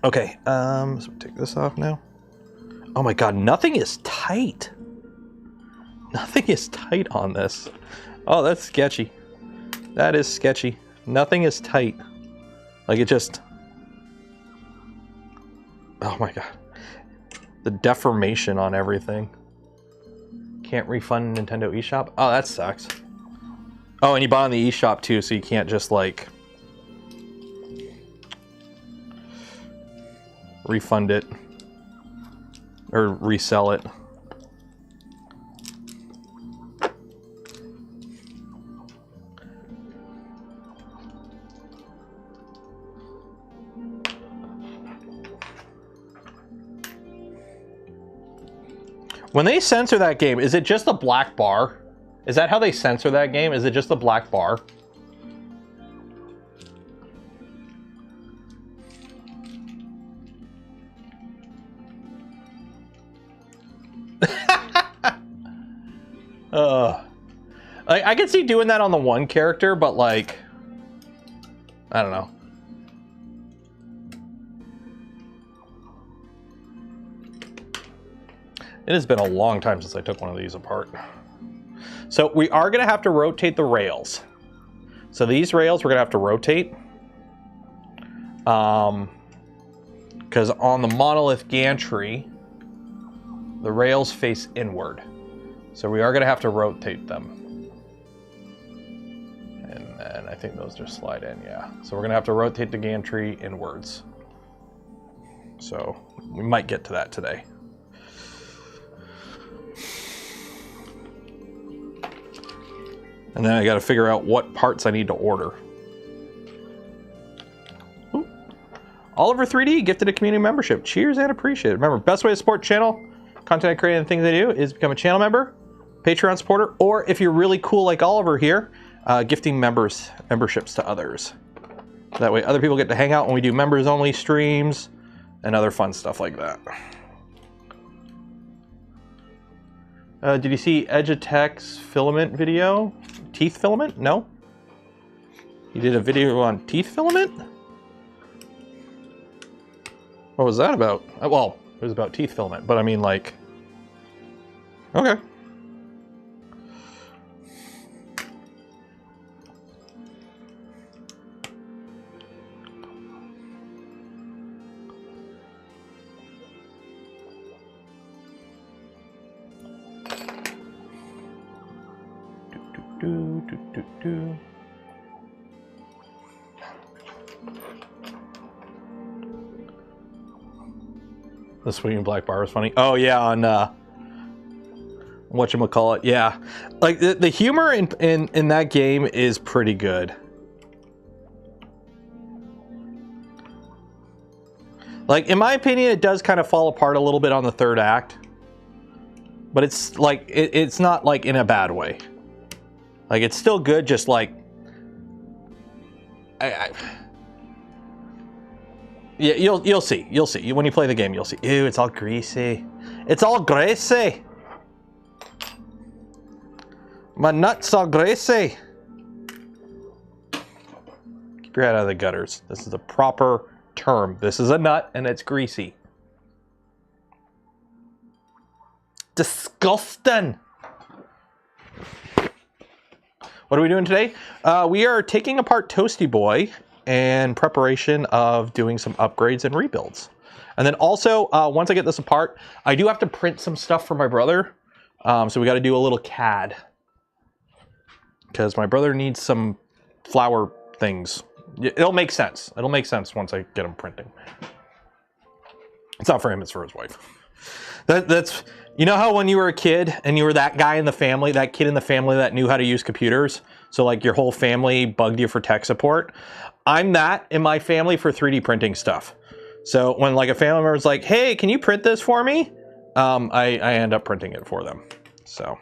Okay, so take this off now. Oh my god, nothing is tight. Nothing is tight on this. Oh, that's sketchy. That is sketchy. Nothing is tight. Like it just... Oh my god. The deformation on everything. Can't refund Nintendo eShop? Oh, that sucks. Oh, and you bought on the eShop too, so you can't just like... refund it or resell it. When they censor that game, is it just a black bar? Is that how they censor that game? Is it just a black bar? I could see doing that on the one character, but like, I don't know. It has been a long time since I took one of these apart. So we are going to have to rotate the rails. So these rails we're going to have to rotate. Because on the monolith gantry, the rails face inward. So we are going to have to rotate them. And then I think those just slide in, yeah. So we're going to have to rotate the gantry inwards. So we might get to that today. And then I got to figure out what parts I need to order. Ooh. Oliver 3D gifted a community membership. Cheers and appreciate it. Remember, best way to support the channel, content I create and things I do is become a channel member, Patreon supporter, or if you're really cool like Oliver here, gifting memberships to others. That way other people get to hang out when we do members only streams and other fun stuff like that. Did you see Edgetech's filament video? Teeth filament? No? You did a video on teeth filament? What was that about? Well, it was about teeth filament, but I mean like... Okay. The swinging black bar was funny. Oh yeah, on whatchamacallit, yeah. Like the humor in that game is pretty good. Like in my opinion, it does kind of fall apart a little bit on the third act. But it's like it's not like in a bad way. Like it's still good, just like yeah, you'll see when you play the game. You'll see. Ew, it's all greasy. It's all greasy. My nuts all greasy. Keep your head out of the gutters. This is a proper term. This is a nut and it's greasy. Disgusting. What are we doing today? We are taking apart Toasty Boy in preparation of doing some upgrades and rebuilds. And then also, once I get this apart, I do have to print some stuff for my brother. So we got to do a little CAD. Because my brother needs some flower things. It'll make sense. It'll make sense once I get him printing. It's not for him, it's for his wife. That's... You know how when you were a kid and you were that guy in the family, that kid in the family that knew how to use computers? So like your whole family bugged you for tech support? I'm that in my family for 3D printing stuff. So when like a family member is like, hey, can you print this for me? I end up printing it for them. So.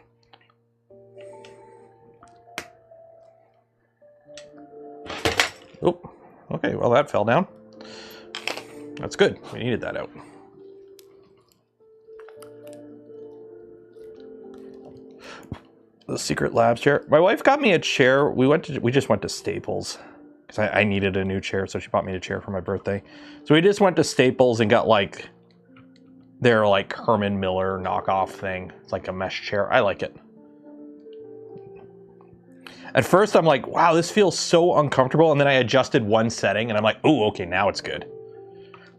Oop. Okay, well that fell down. That's good. We needed that out. The secret labs chair. My wife got me a chair. We just went to Staples because I needed a new chair, so she bought me a chair for my birthday. So we just went to Staples and got like their like Herman Miller knockoff thing. It's like a mesh chair. I like it. At first I'm like, wow, this feels so uncomfortable, and then I adjusted one setting and I'm like, oh, okay, now it's good.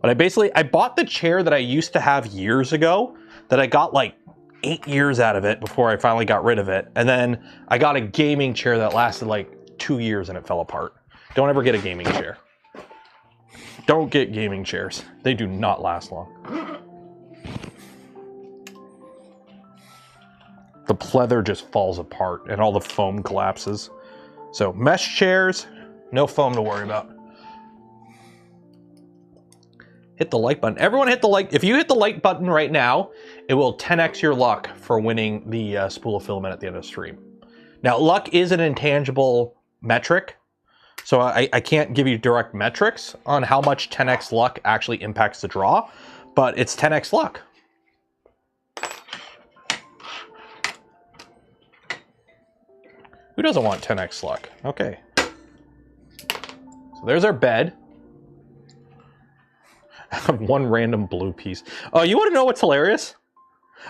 But I bought the chair that I used to have years ago that I got like 8 years out of it before I finally got rid of it. And then I got a gaming chair that lasted like 2 years and it fell apart. Don't ever get a gaming chair. Don't get gaming chairs. They do not last long. The pleather just falls apart and all the foam collapses. So mesh chairs, no foam to worry about. Hit the like button. Everyone hit the like. If you hit the like button right now, it will 10x your luck for winning the spool of filament at the end of the stream. Now, luck is an intangible metric, so I can't give you direct metrics on how much 10x luck actually impacts the draw, but it's 10x luck. Who doesn't want 10x luck? Okay. So there's our bed. One random blue piece. Oh, you want to know what's hilarious?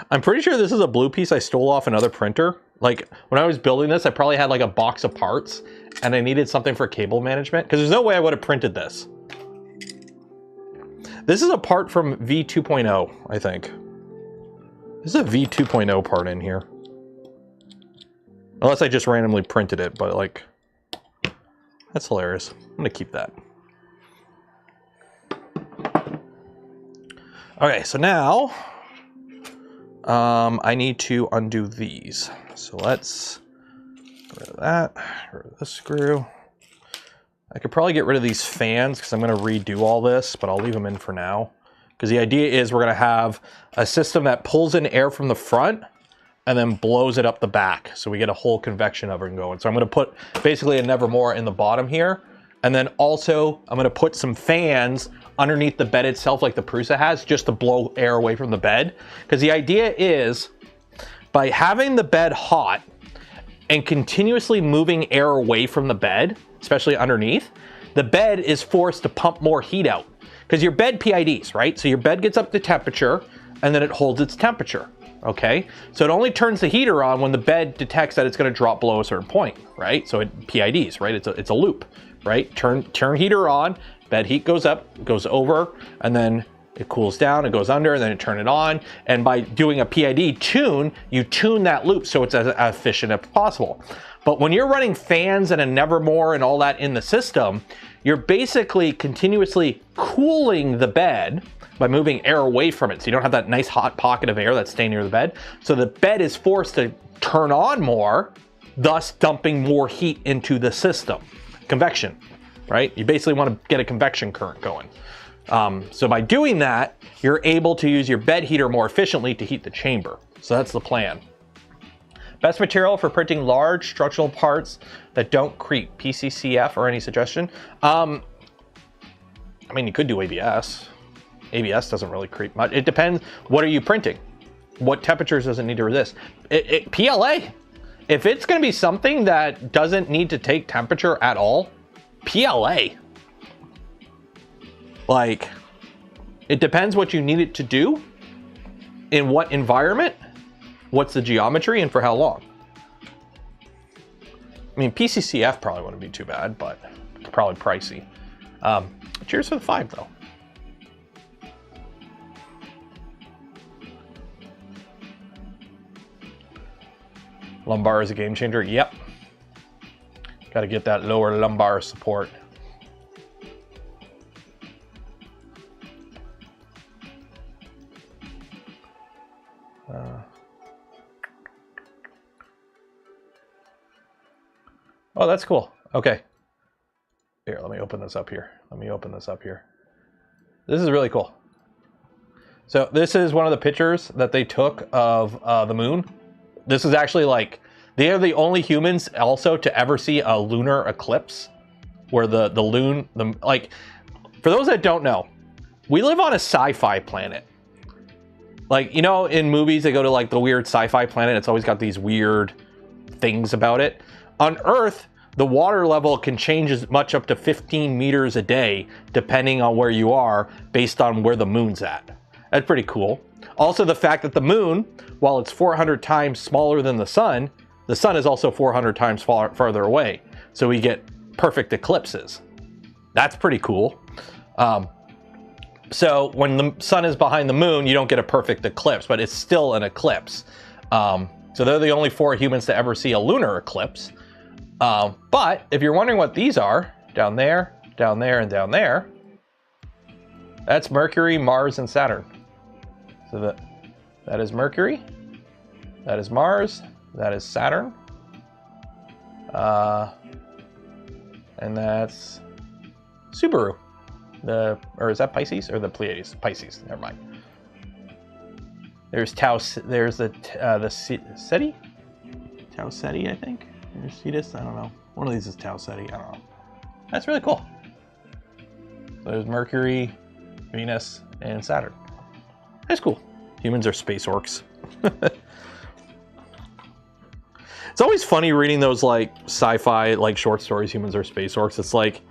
I'm pretty sure this is a blue piece I stole off another printer. Like, when I was building this, I probably had like a box of parts, and I needed something for cable management, because there's no way I would have printed this. This is a part from V2.0, I think. This is a V2.0 part in here. Unless I just randomly printed it, but like, that's hilarious. I'm gonna keep that. Okay, so now I need to undo these. So let's Get rid of that. Get rid of this screw. I could probably get rid of these fans because I'm going to redo all this, but I'll leave them in for now. Because the idea is we're going to have a system that pulls in air from the front and then blows it up the back. So we get a whole convection oven going. So I'm going to put basically a Nevermore in the bottom here. And then also I'm going to put some fans underneath the bed itself like the Prusa has, just to blow air away from the bed. Because the idea is by having the bed hot and continuously moving air away from the bed, especially underneath, the bed is forced to pump more heat out. Because your bed PIDs, right? So your bed gets up to temperature and then it holds its temperature, okay? So it only turns the heater on when the bed detects that it's gonna drop below a certain point, right? So it PIDs, right? It's a loop, right? Turn heater on, bed heat goes up, goes over, and then it cools down, it goes under, and then you turn it on. And by doing a PID tune, you tune that loop so it's as efficient as possible. But when you're running fans and a Nevermore and all that in the system, you're basically continuously cooling the bed by moving air away from it. So you don't have that nice hot pocket of air that's staying near the bed. So the bed is forced to turn on more, thus dumping more heat into the system. Convection, right? You basically want to get a convection current going. So by doing that, you're able to use your bed heater more efficiently to heat the chamber. So that's the plan. Best material for printing large structural parts that don't creep, PCCF or any suggestion? I mean, you could do ABS. ABS doesn't really creep much. It depends, what are you printing? What temperatures does it need to resist? PLA, if it's gonna be something that doesn't need to take temperature at all, PLA. Like, it depends what you need it to do, in what environment, what's the geometry, and for how long. I mean, PCCF probably wouldn't be too bad, but it's probably pricey. Cheers for the 5, though. Lumbar is a game changer. Yep. Got to get that lower lumbar support. Oh, that's cool. Okay. Here, let me open this up here. This is really cool. So this is one of the pictures that they took of the moon. This is actually like, they are the only humans also to ever see a lunar eclipse, where like, for those that don't know, we live on a sci-fi planet. Like, you know, in movies, they go to like the weird sci-fi planet. It's always got these weird things about it. On Earth, the water level can change as much up to 15 meters a day, depending on where you are, based on where the moon's at. That's pretty cool. Also, the fact that the moon, while it's 400 times smaller than the sun is also 400 times farther away. So we get perfect eclipses. That's pretty cool. So when the sun is behind the moon, you don't get a perfect eclipse, but it's still an eclipse. So they're the only 4 humans to ever see a lunar eclipse. But if you're wondering what these are, down there, down there, and down there, that's Mercury, Mars, and Saturn. So that is Mercury, that is Mars, that is Saturn, and that's Subaru. Or is that Pisces or the Pleiades? Pisces. Never mind. There's there's the Ceti? Tau Ceti, I think. Or Cetus, I don't know. One of these is Tau Ceti, I don't know. That's really cool. So there's Mercury, Venus, and Saturn. That's cool. Humans are space orcs. It's always funny reading those like sci-fi like short stories. Humans are space orcs. It's like,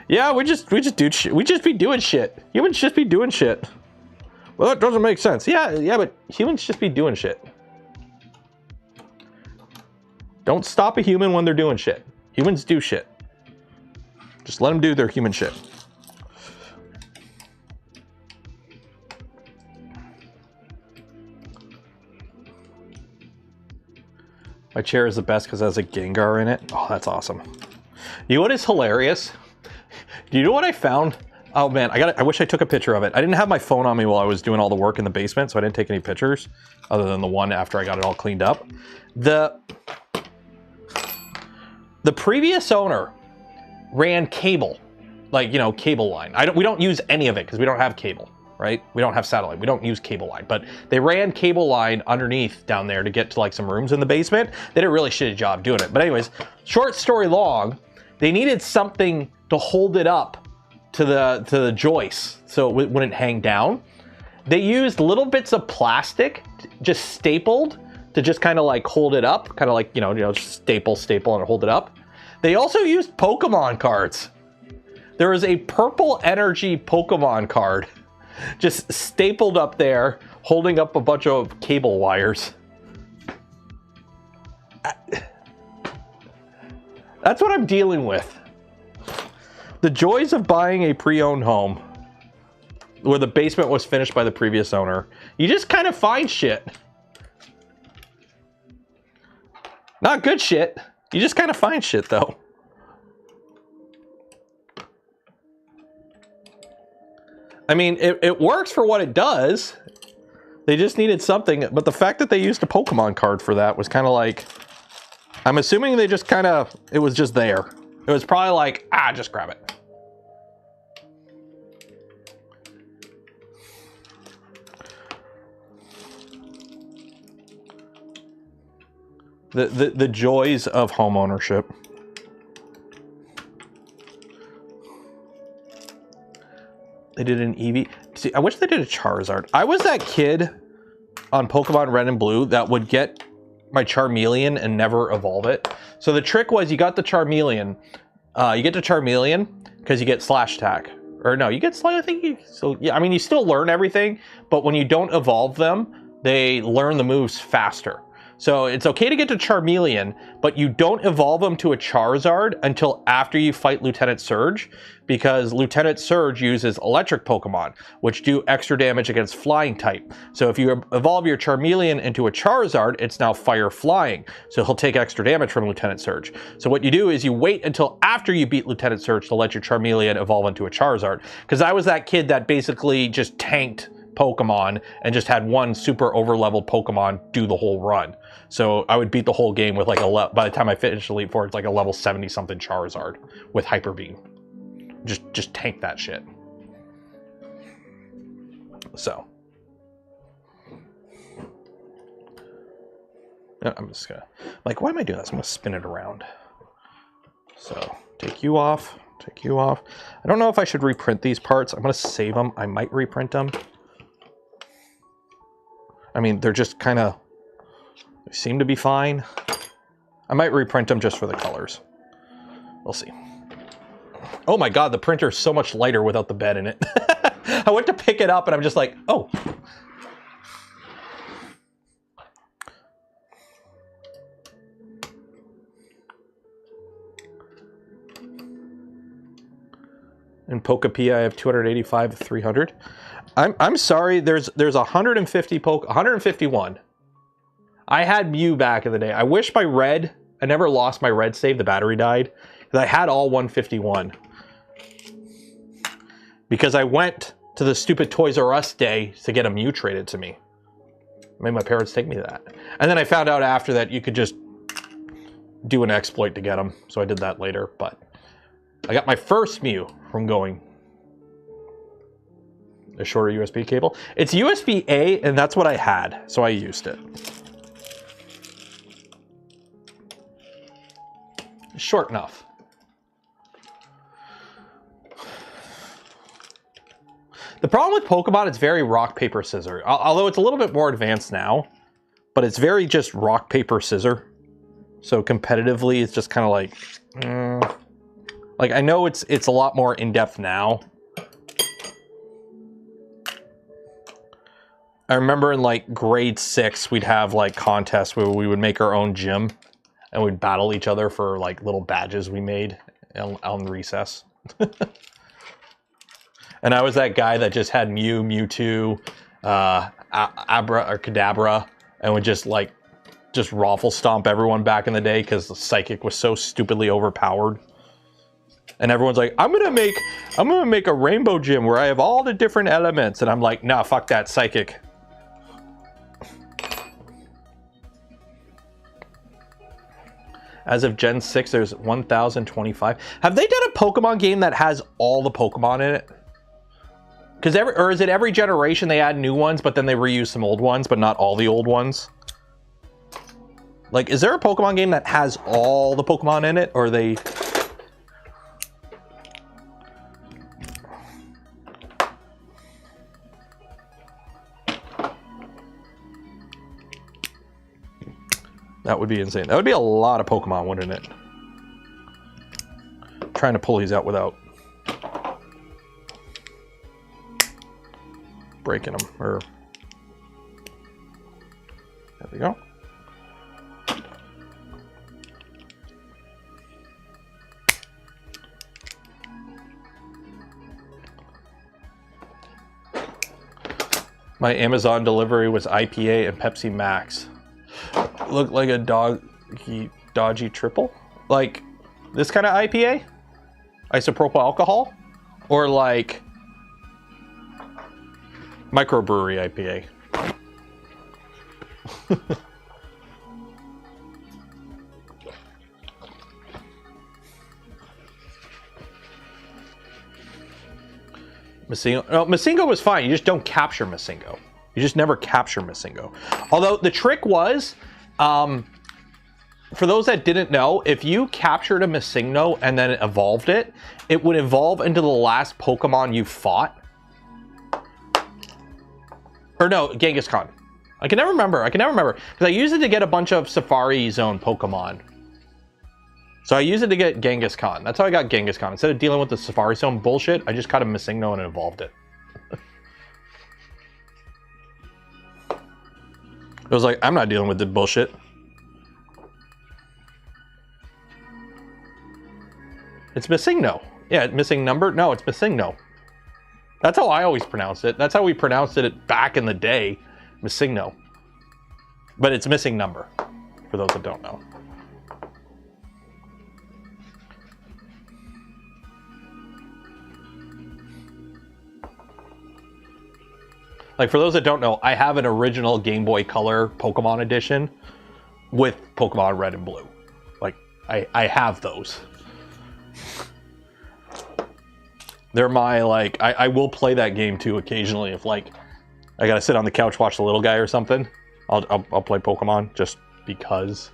yeah, we just do shit. We just be doing shit. Humans just be doing shit. Well, that doesn't make sense. Yeah, but humans just be doing shit. Don't stop a human when they're doing shit. Humans do shit. Just let them do their human shit. My chair is the best because it has a Gengar in it. Oh, that's awesome. You know what is hilarious? Do you know what I found? Oh man, I wish I took a picture of it. I didn't have my phone on me while I was doing all the work in the basement, so I didn't take any pictures other than the one after I got it all cleaned up. The previous owner ran cable, like, you know, cable line. We don't use any of it because we don't have cable, right? We don't have satellite. We don't use cable line, but they ran cable line underneath down there to get to like some rooms in the basement. They did a really shitty job doing it. But anyways, short story long, they needed something to hold it up to the joist so it wouldn't hang down. They used little bits of plastic just stapled to just kind of like hold it up, kind of like, you know, just staple and hold it up. They also used Pokemon cards. There is a purple energy Pokemon card just stapled up there, holding up a bunch of cable wires. That's what I'm dealing with. The joys of buying a pre-owned home where the basement was finished by the previous owner. You just kind of find shit. Not good shit. You just kind of find shit, though. I mean, it works for what it does. They just needed something. But the fact that they used a Pokemon card for that was kind of like... I'm assuming they just kind of... It was just there. It was probably like, just grab it. The joys of home ownership. They did an Eevee. See, I wish they did a Charizard. I was that kid on Pokemon Red and Blue that would get my Charmeleon and never evolve it. So the trick was you got the Charmeleon. You get the Charmeleon because you get slash attack. Or no, you get slash, I think you... So, yeah, I mean, you still learn everything, but when you don't evolve them, they learn the moves faster. So it's okay to get to Charmeleon, but you don't evolve them to a Charizard until after you fight Lieutenant Surge, because Lieutenant Surge uses electric Pokemon, which do extra damage against flying type. So if you evolve your Charmeleon into a Charizard, it's now fire flying, so he'll take extra damage from Lieutenant Surge. So what you do is you wait until after you beat Lieutenant Surge to let your Charmeleon evolve into a Charizard. Because I was that kid that basically just tanked Pokemon and just had one super over-leveled Pokemon do the whole run. So I would beat the whole game with like by the time I finished Elite Four, it's like a level 70-something Charizard with Hyper Beam. Just tank that shit. So. I'm just gonna, like, why am I doing this? I'm gonna spin it around. So, take you off, take you off. I don't know if I should reprint these parts. I'm gonna save them. I might reprint them. I mean, they're just kind of, they seem to be fine. I might reprint them just for the colors. We'll see. Oh my God, the printer is so much lighter without the bed in it. I went to pick it up and I'm just like, oh. In Pokepi, I have 285 of 300. I'm sorry, there's 151. I had Mew back in the day. I wish my red, I never lost my red save, the battery died. I had all 151. Because I went to the stupid Toys R Us day to get a Mew traded to me. I made my parents take me to that. And then I found out after that you could just do an exploit to get them. So I did that later, but I got my first Mew from going a shorter USB cable. It's USB-A, and that's what I had, so I used it. Short enough. The problem with Pokemon, it's very rock, paper, scissors. Although it's a little bit more advanced now, but it's very just rock, paper, scissors. So competitively, it's just kind of like, like I know it's a lot more in-depth now. I remember in like grade 6, we'd have like contests where we would make our own gym and we'd battle each other for like little badges we made on recess. And I was that guy that just had Mew, Mewtwo, Abra or Kadabra, and would just raffle stomp everyone back in the day because the Psychic was so stupidly overpowered. And everyone's like, I'm gonna make a rainbow gym where I have all the different elements, and I'm like, nah, fuck that, Psychic. As of Gen 6, there's 1,025. Have they done a Pokemon game that has all the Pokemon in it? Because or is it every generation they add new ones, but then they reuse some old ones, but not all the old ones? Like, is there a Pokemon game that has all the Pokemon in it, or are they... That would be insane. That would be a lot of Pokemon, wouldn't it? I'm trying to pull these out without breaking them. Or there we go. My Amazon delivery was IPA and Pepsi Max. Looked like a dodgy triple? Like this kind of IPA? Isopropyl alcohol? Or like microbrewery IPA? Masingo. No, Masingo was fine. You just don't capture Masingo. You just never capture Masingo. Although the trick was, for those that didn't know, if you captured a Masingo and then evolved it, it would evolve into the last Pokemon you fought. Or no, Genghis Khan. I can never remember. Because I used it to get a bunch of Safari Zone Pokemon. So I used it to get Genghis Khan. That's how I got Genghis Khan. Instead of dealing with the Safari Zone bullshit, I just caught a Masingo and evolved it. It was like, I'm not dealing with the bullshit. It's Masingo. Yeah, missing number? No, it's Masingo. That's how I always pronounced it. That's how we pronounced it back in the day. Masingo. But it's missing number, for those that don't know. Like, for those that don't know, I have an original Game Boy Color Pokemon edition with Pokemon Red and Blue. Like, I have those. They're my, like, I will play that game too occasionally if, like, I gotta sit on the couch, watch the little guy or something. I'll play Pokemon just because.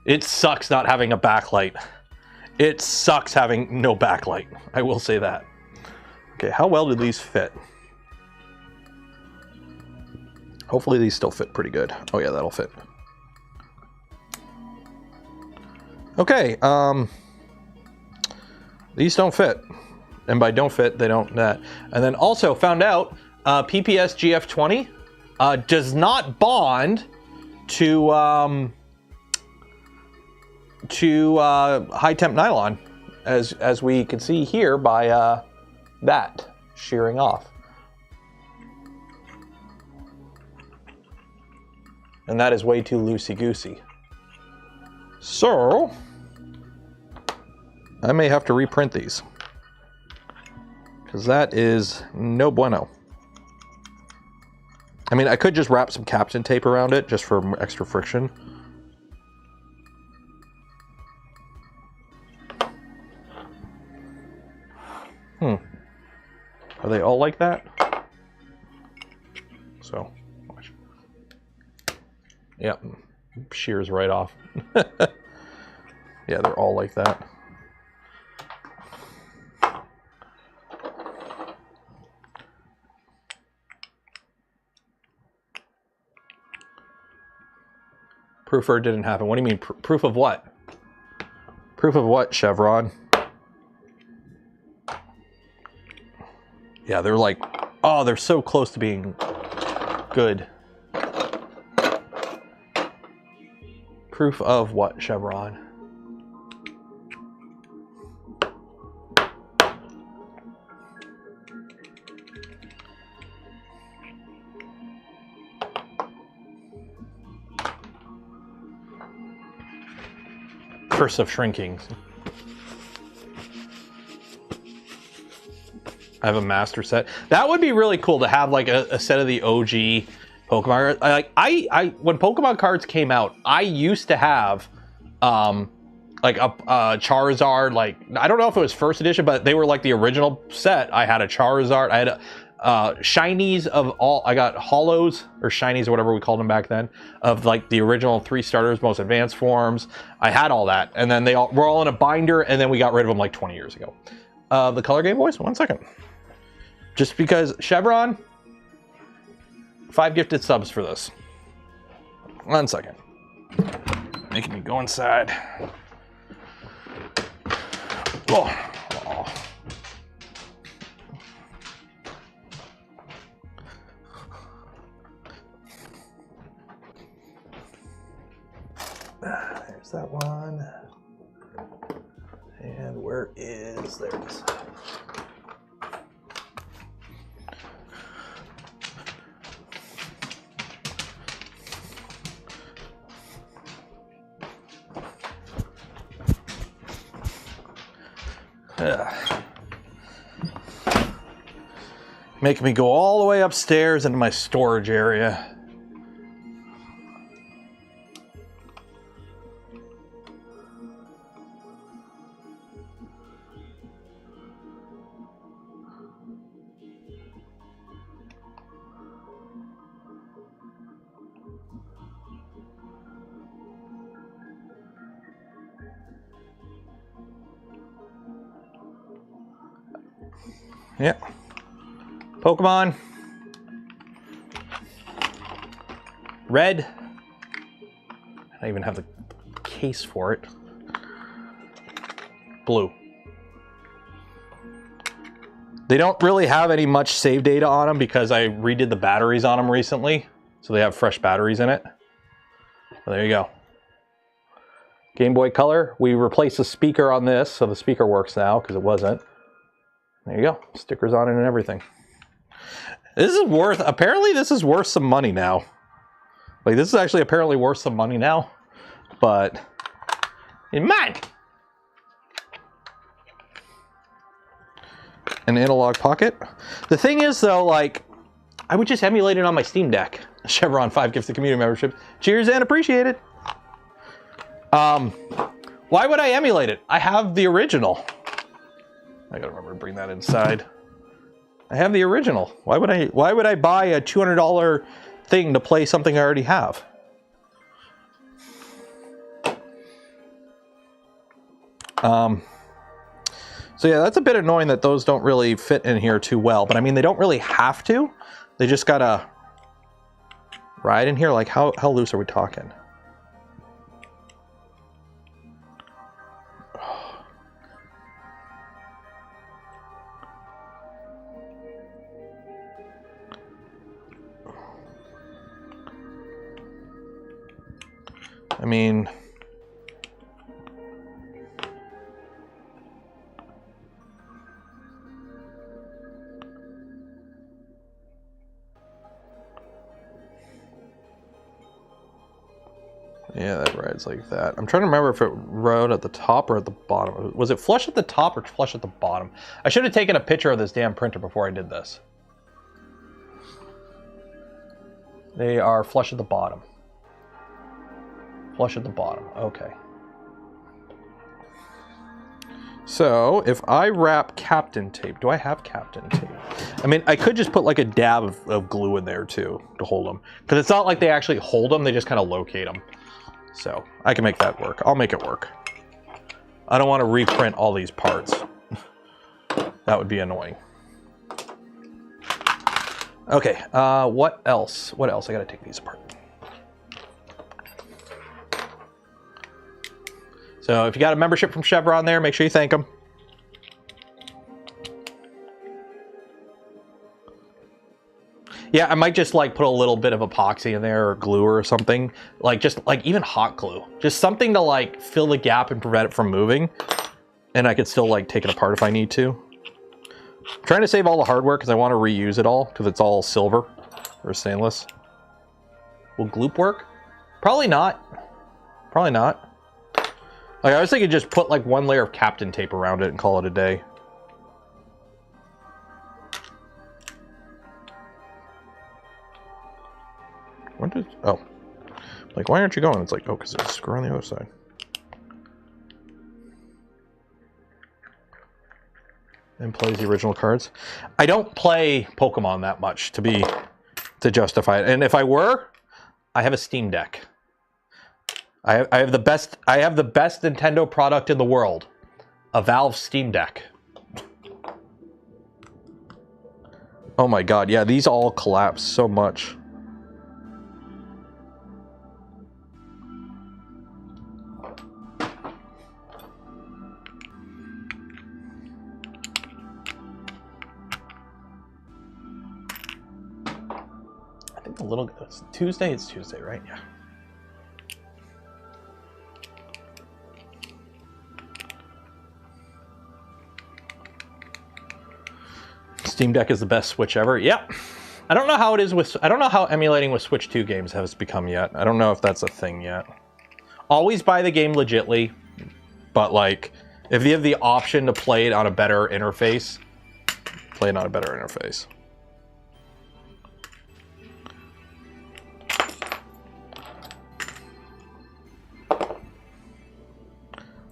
It sucks not having a backlight. It sucks having no backlight. I will say that. Okay, how well do these fit? Hopefully these still fit pretty good. Oh yeah, that'll fit. Okay, these don't fit. And by don't fit, they don't that. And then also found out PPS GF20 does not bond to high temp nylon, as we can see here by that shearing off. And that is way too loosey-goosey. So I may have to reprint these, because that is no bueno. I mean, I could just wrap some Captain tape around it just for extra friction. Are they all like that? So, watch. Yep, shears right off. Yeah, they're all like that. Proofer didn't happen. What do you mean? Proof of what? Proof of what, Chevron? Yeah, they're like, oh, they're so close to being good. Proof of what, Chevron? Curse of shrinking. I have a master set. That would be really cool to have, like a set of the OG Pokemon. I when Pokemon cards came out, I used to have like a Charizard. Like, I don't know if it was first edition, but they were like the original set. I had a Charizard. I had a shinies of all. I got hollows or shinies or whatever we called them back then of like the original 3 starters, most advanced forms. I had all that, and then they all were all in a binder, and then we got rid of them like 20 years ago. The color Game Boys. 1 second. Just because Chevron. 5 gifted subs for this. 1 second. Making me go inside. Oh. There's that one. And where is, there it is. Making me go all the way upstairs into my storage area. Yeah. Pokemon. Red. I even have the case for it. Blue. They don't really have any much save data on them because I redid the batteries on them recently. So they have fresh batteries in it. Well, there you go. Game Boy Color. We replaced the speaker on this, so the speaker works now because it wasn't. There you go. Stickers on it and everything. This is worth, apparently this is worth some money now. Like, this is actually apparently worth some money now. But, in mine! An analog pocket. The thing is, though, like, I would just emulate it on my Steam Deck. Chevron 5 gifts the community membership. Cheers and appreciate it. Why would I emulate it? I have the original. I gotta remember to bring that inside. I have the original. Why would I buy a $200 thing to play something I already have? So yeah, that's a bit annoying that those don't really fit in here too well, but I mean, they don't really have to. They just gotta ride in here. Like, how loose are we talking? I mean, yeah, that rides like that. I'm trying to remember if it rode at the top or at the bottom. Was it flush at the top or flush at the bottom? I should have taken a picture of this damn printer before I did this. They are flush at the bottom. Flush at the bottom, okay. So, if I wrap Captain tape, do I have Captain tape? I mean, I could just put like a dab of glue in there too, to hold them. Because it's not like they actually hold them, they just kind of locate them. So, I can make that work. I'll make it work. I don't want to reprint all these parts. That would be annoying. Okay, what else? What else? I gotta take these apart. So if you got a membership from Chevron there, make sure you thank them. Yeah, I might just like put a little bit of epoxy in there or glue or something. Like just like even hot glue. Just something to like fill the gap and prevent it from moving. And I could still like take it apart if I need to. I'm trying to save all the hardware because I want to reuse it all because it's all silver or stainless. Will gloop work? Probably not. Probably not. Like, I was thinking just put like one layer of Captain tape around it and call it a day. When did, oh. Like, why aren't you going? It's like, oh, because there's a screw on the other side. And plays the original cards. I don't play Pokemon that much to justify it. And if I were, I have a Steam Deck. I have the best Nintendo product in the world, a Valve Steam Deck. Oh my god, yeah, these all collapse so much. A little, it's Tuesday, right? Yeah. Steam Deck is the best Switch ever. Yep. I don't know how it is with, I don't know how emulating with Switch 2 games has become yet. I don't know if that's a thing yet. Always buy the game legitly, but like, if you have the option to play it on a better interface, play it on a better interface.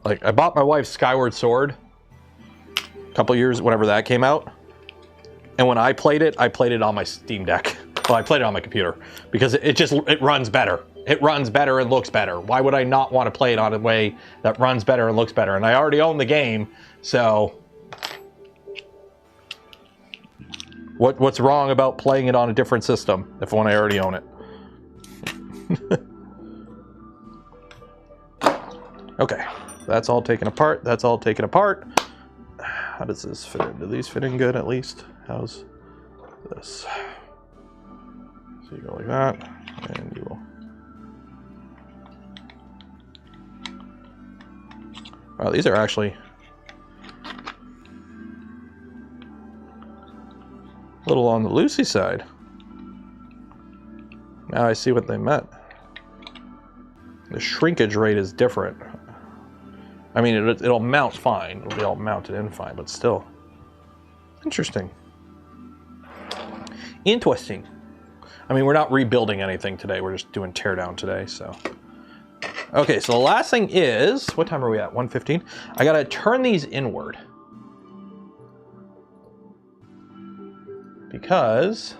Like, I bought my wife Skyward Sword a couple years, whenever that came out. And when I played it on my Steam Deck. Well, I played it on my computer because it runs better. It runs better and looks better. Why would I not want to play it on a way that runs better and looks better? And I already own the game, so what's wrong about playing it on a different system if when I already own it? Okay. That's all taken apart. That's all taken apart. How does this fit in? Do these fit in good at least? How's this? So you go like that, and you will. Wow, these are actually a little on the loosey side. Now I see what they meant. The shrinkage rate is different. I mean, it'll mount fine. It'll be all mounted in fine, but still. Interesting. Interesting. I mean, we're not rebuilding anything today. We're just doing teardown today, so. Okay, so the last thing is, what time are we at? 1:15? I gotta turn these inward. Because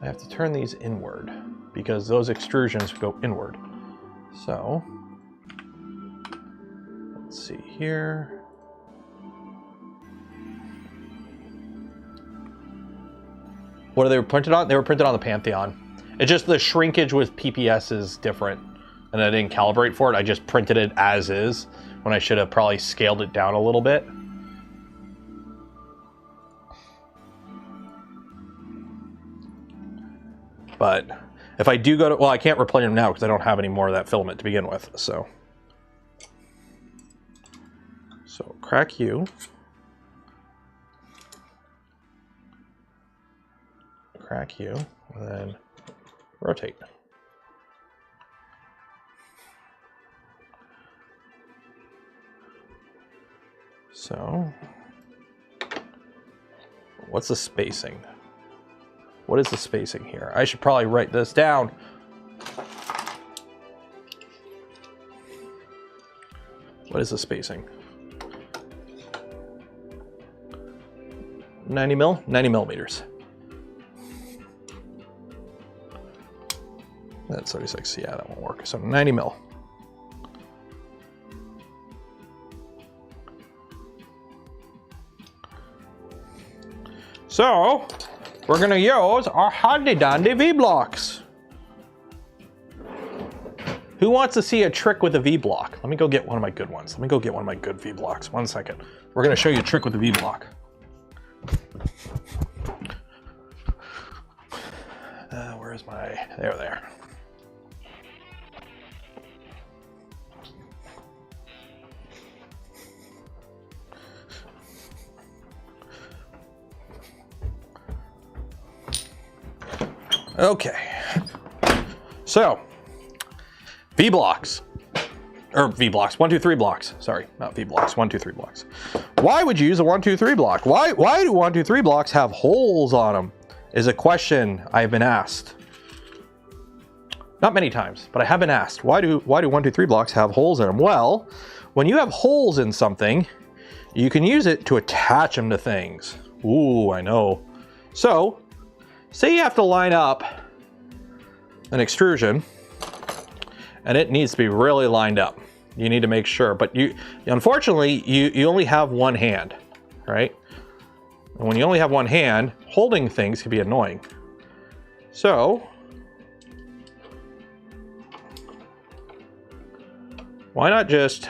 I have to turn these inward. Because those extrusions go inward. So, let's see here. What are they printed on? They were printed on the Pantheon. It's just the shrinkage with PPS is different, and I didn't calibrate for it. I just printed it as is, when I should have probably scaled it down a little bit. But if I do go to, well, I can't replenish them now because I don't have any more of that filament to begin with, so. So crack you. Crack you, and then rotate. So, what's the spacing? What is the spacing here? I should probably write this down. What is the spacing? 90 mil? 90 millimeters. That's 36, yeah, that won't work. So 90 mil. So, we're gonna use our handy dandy V-blocks. Who wants to see a trick with a V-block? Let me go get one of my good ones. Let me go get one of my good V-blocks. 1 second. We're gonna show you a trick with a V-block. Where's my, there. Okay, so V-blocks, or V-blocks, 1, 2, 3 blocks. Sorry, not V-blocks, 1, 2, 3 blocks. Why would you use a 1, 2, 3 block? Why do 1, 2, 3 blocks have holes on them? Is a question I've been asked. Not many times, but I have been asked, why do 1, 2, 3 blocks have holes in them? Well, when you have holes in something, you can use it to attach them to things. Ooh, I know. So, say you have to line up an extrusion, and it needs to be really lined up. You need to make sure, but unfortunately, you only have one hand, right? And when you only have one hand, holding things can be annoying. So, why not just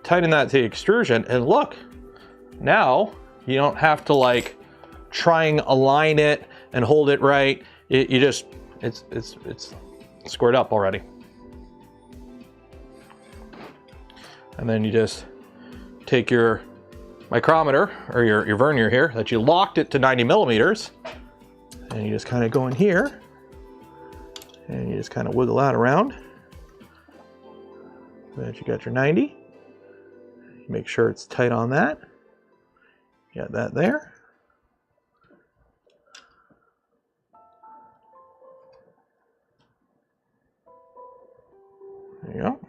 tighten that to the extrusion, and look, now you don't have to like try and align it and hold it right. You just, it's squared up already. And then you just take your micrometer or your vernier here that you locked it to 90 millimeters, and you just kind of go in here and you just kind of wiggle that around. Then you got your 90. Make sure it's tight on that. Got that there. There you go.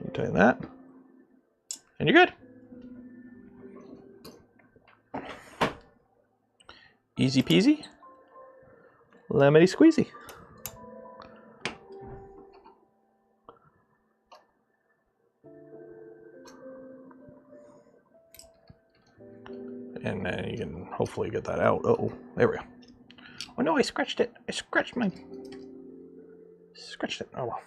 You tighten that, and you're good. Easy peasy, lemony squeezy. And then you can hopefully get that out. Uh-oh, there we go. Oh no, I scratched it. I scratched it. Oh well.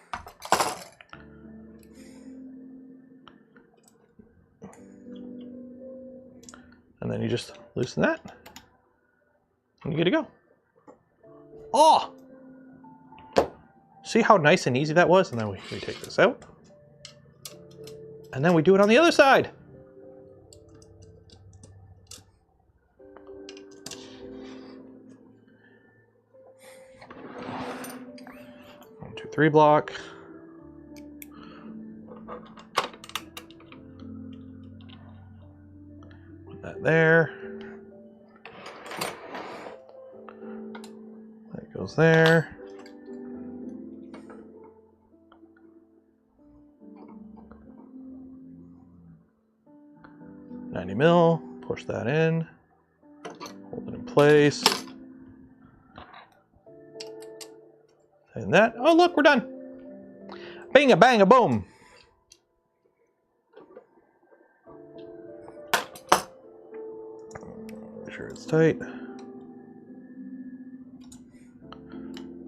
And then you just loosen that, and you're good to go. Oh! See how nice and easy that was? And then we take this out. And then we do it on the other side. 1, 2, 3 block. Put that there. That goes there. Mil, push that in, hold it in place, and that. Oh look, we're done. Bing a bang a boom. Make sure it's tight.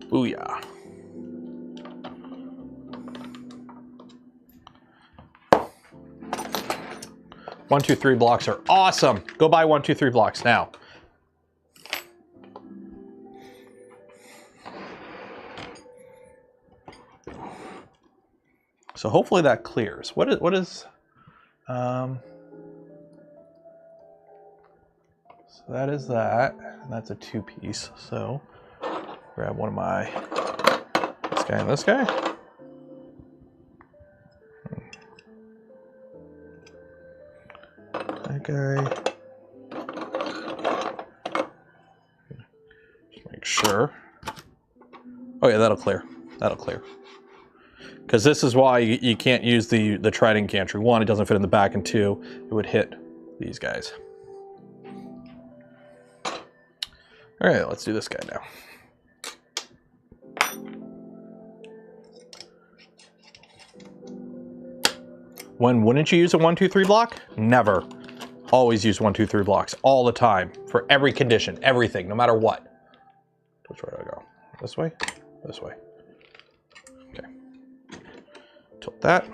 Booyah. One, 2, 3 blocks are awesome. Go buy 1, 2, 3 blocks now. So hopefully that clears. What is so that is that, and that's a 2-piece. So grab one of my, this guy and this guy. Guy. Just make sure. Oh yeah, that'll clear. That'll clear. Because this is why you can't use the Trident gantry. 1, it doesn't fit in the back, and 2, it would hit these guys. All right, let's do this guy now. When wouldn't you use a 1, 2, 3 block? Never. Always use 1, 2, 3 blocks all the time for every condition, everything, no matter what. Which way do I go? This way? This way. Okay. Tilt that.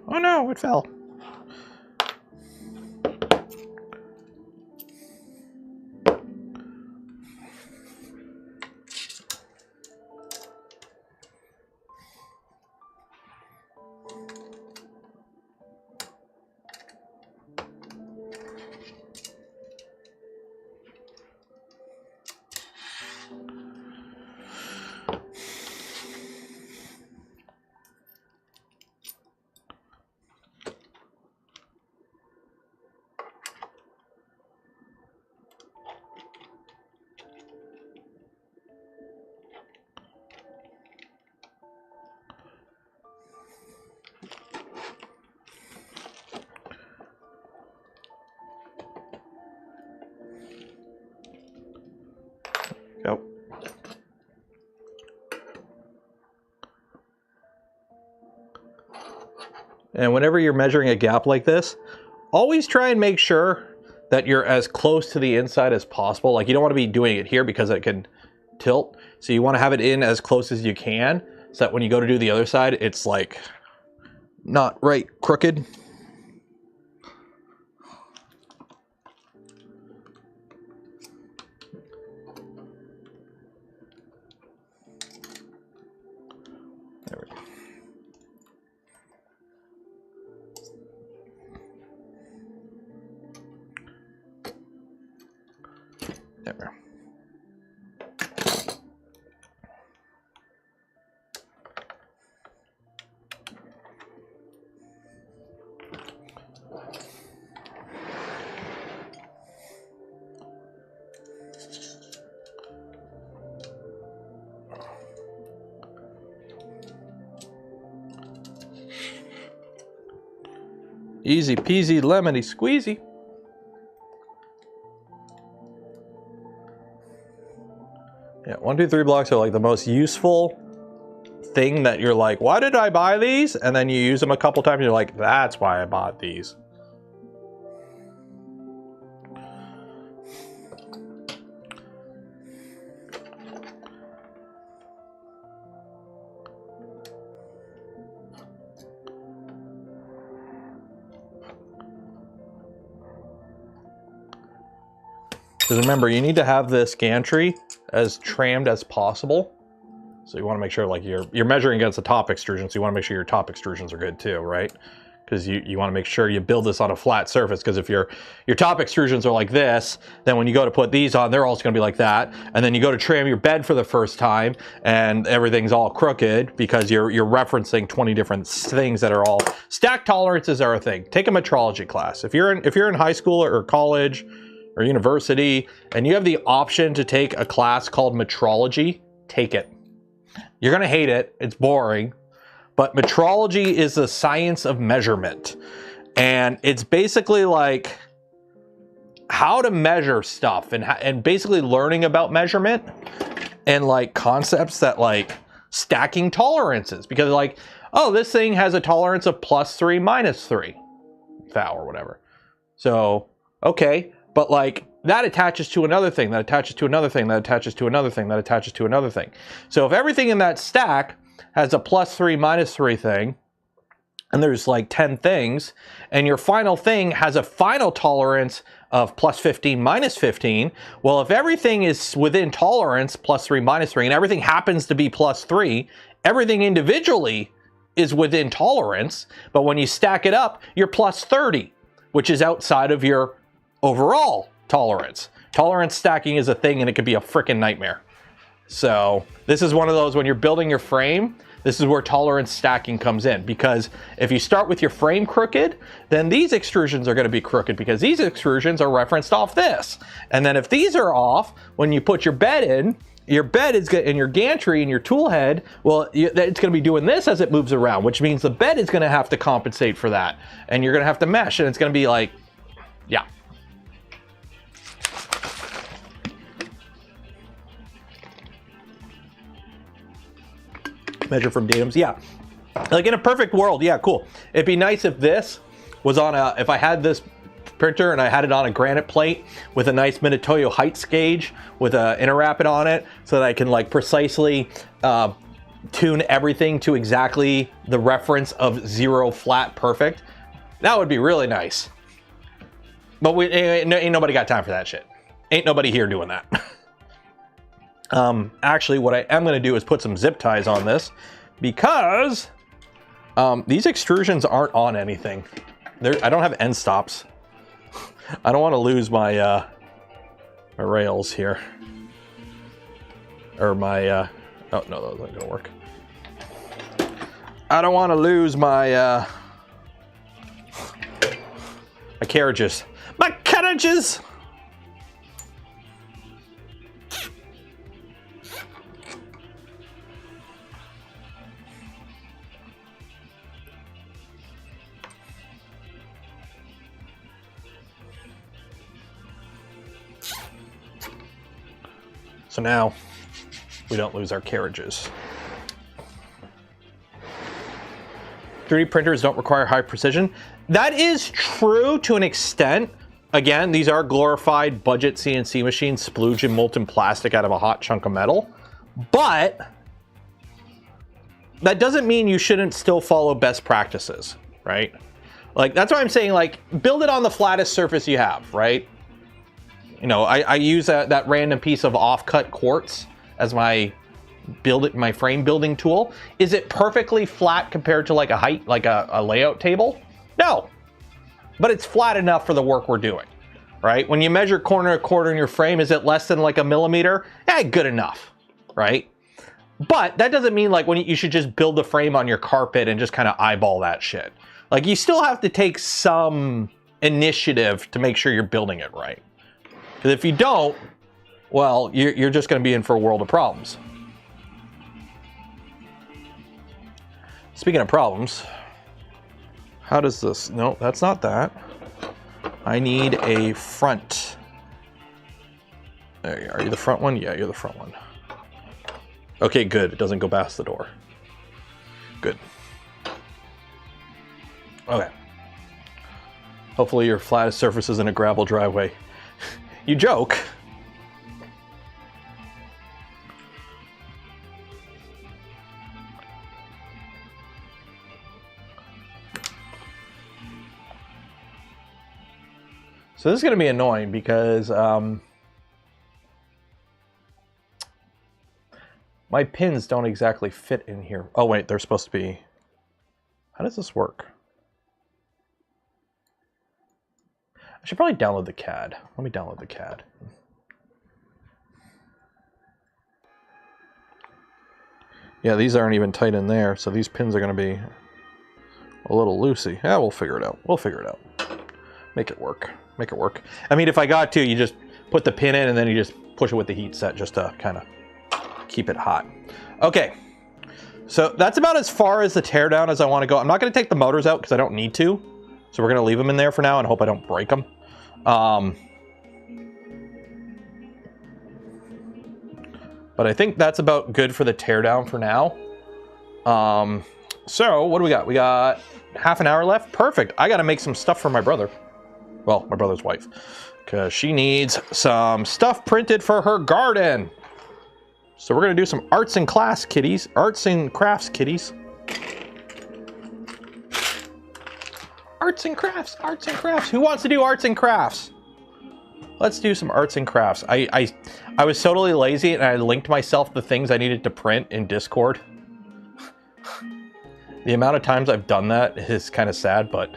Oh no, it fell. And whenever you're measuring a gap like this, always try and make sure that you're as close to the inside as possible. Like, you don't want to be doing it here because it can tilt. So you want to have it in as close as you can, so that when you go to do the other side, it's like not right crooked. There we go. There we go. Easy peasy lemony squeezy. Yeah, 1, 2, 3 blocks are like the most useful thing that you're like, why did I buy these? And then you use them a couple times and you're like, that's why I bought these. Because remember, you need to have this gantry as trammed as possible. So you want to make sure, like, you're measuring against the top extrusion, so you want to make sure your top extrusions are good too, right? Because you want to make sure you build this on a flat surface, because if your top extrusions are like this, then when you go to put these on, they're also going to be like that. And then you go to tram your bed for the first time, and everything's all crooked because you're referencing 20 different things that are all... Stack tolerances are a thing. Take a metrology class. If you're in high school or college or university, and you have the option to take a class called metrology, take it. You're gonna hate it, it's boring, but metrology is the science of measurement. And it's basically like how to measure stuff and basically learning about measurement and like concepts that like stacking tolerances, because like, oh, this thing has a tolerance of +3, -3 thou or whatever. So, okay. But like that attaches to another thing, that attaches to another thing, that attaches to another thing, that attaches to another thing. So if everything in that stack has a +3, -3 thing, and there's like 10 things, and your final thing has a final tolerance of +15, -15, well, if everything is within tolerance, +3, -3, and everything happens to be +3, everything individually is within tolerance, but when you stack it up, you're +30, which is outside of your overall tolerance. Tolerance stacking is a thing, and it could be a freaking nightmare. So this is one of those, when you're building your frame, this is where tolerance stacking comes in, because if you start with your frame crooked, then these extrusions are going to be crooked because these extrusions are referenced off this. And then if these are off, when you put your bed in, your bed is in your gantry and your tool head, well, it's going to be doing this as it moves around, which means the bed is going to have to compensate for that. And you're going to have to mesh, and it's going to be like, yeah. Measure from datums, yeah. Like in a perfect world, yeah, cool. It'd be nice if this was on a, if I had this printer and I had it on a granite plate with a nice Minatoyo heights gauge with a interrapid on it, so that I can like precisely tune everything to exactly the reference of 0 flat perfect. That would be really nice. But ain't nobody got time for that shit. Ain't nobody here doing that. Actually, what I am going to do is put some zip ties on this, because these extrusions aren't on anything. I don't have end stops. I don't want to lose my my rails here, or my oh no, those aren't gonna work. I don't want to lose my my carriages. My carriages. So now we don't lose our carriages. 3D printers don't require high precision. That is true to an extent. Again, these are glorified budget CNC machines, splooging molten plastic out of a hot chunk of metal. But that doesn't mean you shouldn't still follow best practices, right? Like, that's why I'm saying, like, build it on the flattest surface you have, right? You know, I use that random piece of off-cut quartz as my frame building tool. Is it perfectly flat compared to like a height, like a layout table? No, but it's flat enough for the work we're doing, right? When you measure corner to corner in your frame, is it less than like a millimeter? Good enough, right? But that doesn't mean like you should just build the frame on your carpet and just kind of eyeball that shit. Like, you still have to take some initiative to make sure you're building it right. Because if you don't, well, you're just going to be in for a world of problems. Speaking of problems, how does this? No, that's not that. I need a front. There you are. Are you the front one? Yeah, you're the front one. Okay, good. It doesn't go past the door. Good. Okay. Hopefully your flattest surface isn't a gravel driveway. You joke. So this is going to be annoying because my pins don't exactly fit in here. Oh wait, they're supposed to be... How does this work? I should probably download the CAD. Let me download the CAD. Yeah, these aren't even tight in there, so these pins are going to be a little loosey. Yeah, we'll figure it out. We'll figure it out. Make it work. Make it work. I mean, if I got to, you just put the pin in and then you just push it with the heat set just to kind of keep it hot. Okay, so that's about as far as the teardown as I want to go. I'm not going to take the motors out because I don't need to. So we're going to leave them in there for now and hope I don't break them. But I think that's about good for the teardown for now. So what do we got? We got half an hour left. Perfect. I got to make some stuff for my brother. Well, my brother's wife. Because she needs some stuff printed for her garden. So we're going to do some arts and crafts kitties. Arts and crafts kitties. Arts and crafts, arts and crafts. Who wants to do arts and crafts? Let's do some arts and crafts. I was totally lazy and I linked myself the things I needed to print in Discord. The amount of times I've done that is kind of sad, but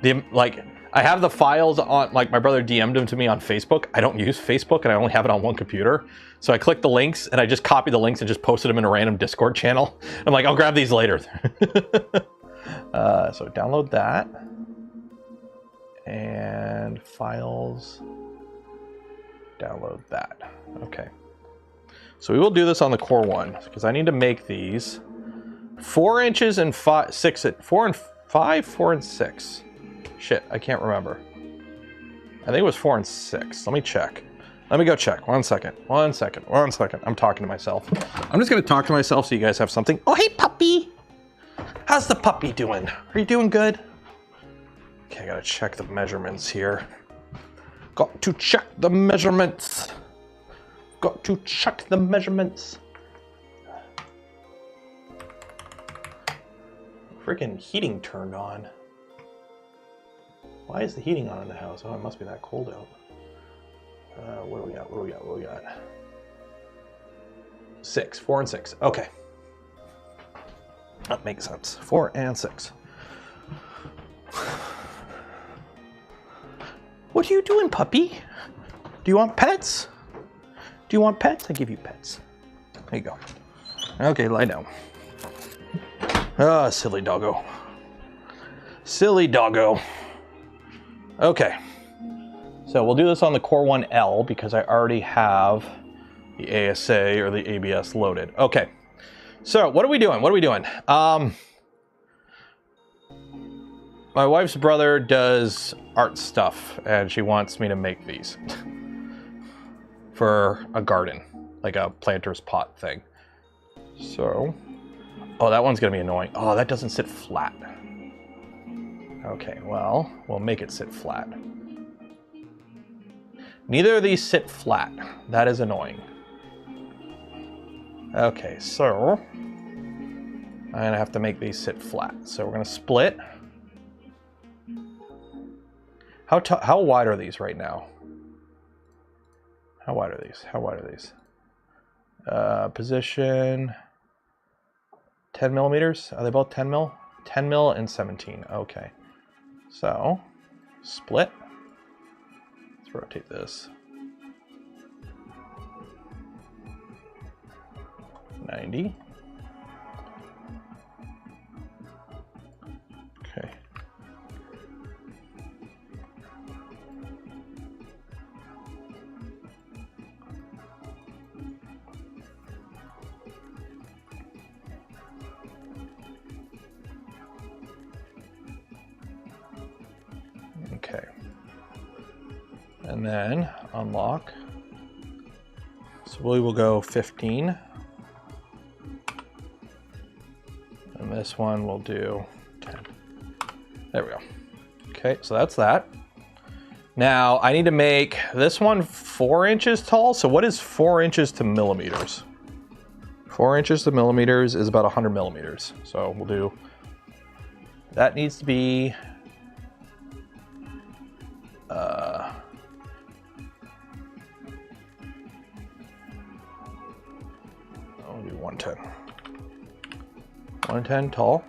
I have the files on, like, my brother DM'd them to me on Facebook. I don't use Facebook and I only have it on one computer. So I click the links and I just copy the links and just posted them in a random Discord channel. I'm like, I'll grab these later. So download that. And files, download that. Okay. So we will do this on the Core 1 because I need to make these 4 inches and 4 and 5, 4 and 6. Shit, I can't remember. I think it was 4 and 6. Let me check. Let me go check. 1 second. 1 second. 1 second. I'm talking to myself. I'm just going to talk to myself so you guys have something. Oh, hey, puppy. How's the puppy doing? Are you doing good? Okay, I gotta check the measurements here. Got to check the measurements. Got to check the measurements. Freaking heating turned on. Why is the heating on in the house? Oh, it must be that cold out. What do we got? What do we got? What do we got? 6, 4 and 6. Okay. That makes sense. 4 and 6. What are you doing, puppy? Do you want pets? Do you want pets? I give you pets. There you go. Okay, lie down. Ah, silly doggo. Silly doggo. Okay. So we'll do this on the Core 1L because I already have the ASA or the ABS loaded. Okay. So what are we doing? What are we doing? My wife's brother does art stuff and she wants me to make these for a garden, like a planter's pot thing. So, oh, that one's gonna be annoying. Oh, that doesn't sit flat. Okay, well, we'll make it sit flat. Neither of these sit flat. That is annoying. Okay, so I'm gonna have to make these sit flat. So we're gonna split. How wide are these right now? How wide are these? How wide are these? Position 10 millimeters. Are they both 10 mil? 10 mil and 17. Okay. So split. Let's rotate this. 90. Okay. Okay. And then unlock. So we will go 15. And this one will do 10. There we go. Okay, so that's that. Now I need to make this one 4 inches tall. So what is 4 inches to millimeters? 4 inches to millimeters is about 100 millimeters. So we'll do, that needs to be, I'll do 110. 110 tall.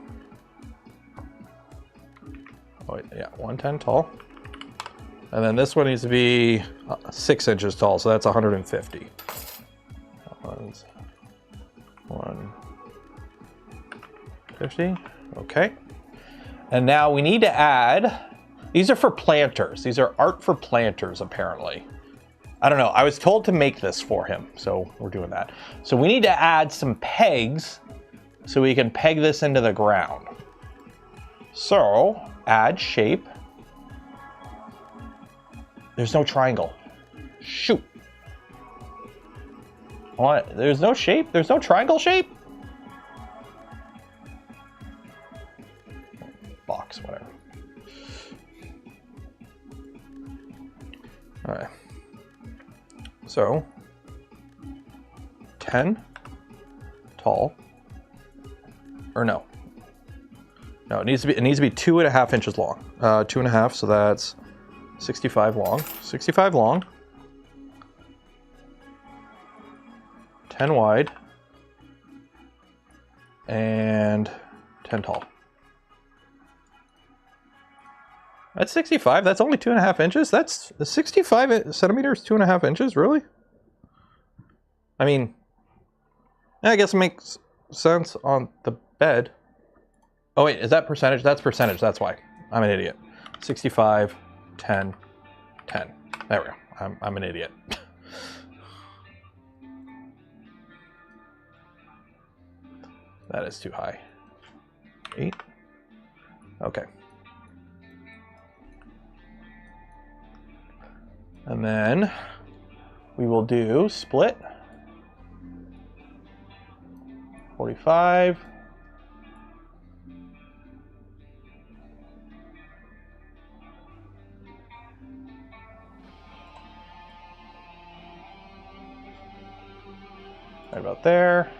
Oh, yeah, 110 tall. And then this one needs to be 6 inches tall, so that's 150. 150, okay. And now we need to add, these are for planters. These are art for planters, apparently. I don't know, I was told to make this for him, so we're doing that. So we need to add some pegs so we can peg this into the ground. So, add shape. There's no triangle. Shoot. What? There's no shape? There's no triangle shape? Box, whatever. All right. So, 10 tall. Or no. No, it needs to be 2.5 inches long. 2.5, so that's 65 long. 65 long. 10 wide. And 10 tall. That's 65. That's only 2.5 inches. That's 65 centimeters, 2.5 inches, really? I mean, I guess it makes sense on the bed. Oh wait, is that percentage? That's percentage, that's why. I'm an idiot. 65, 10, 10. There we go. I'm an idiot. That is too high. 8. Okay. And then we will do split. 45. Right about there.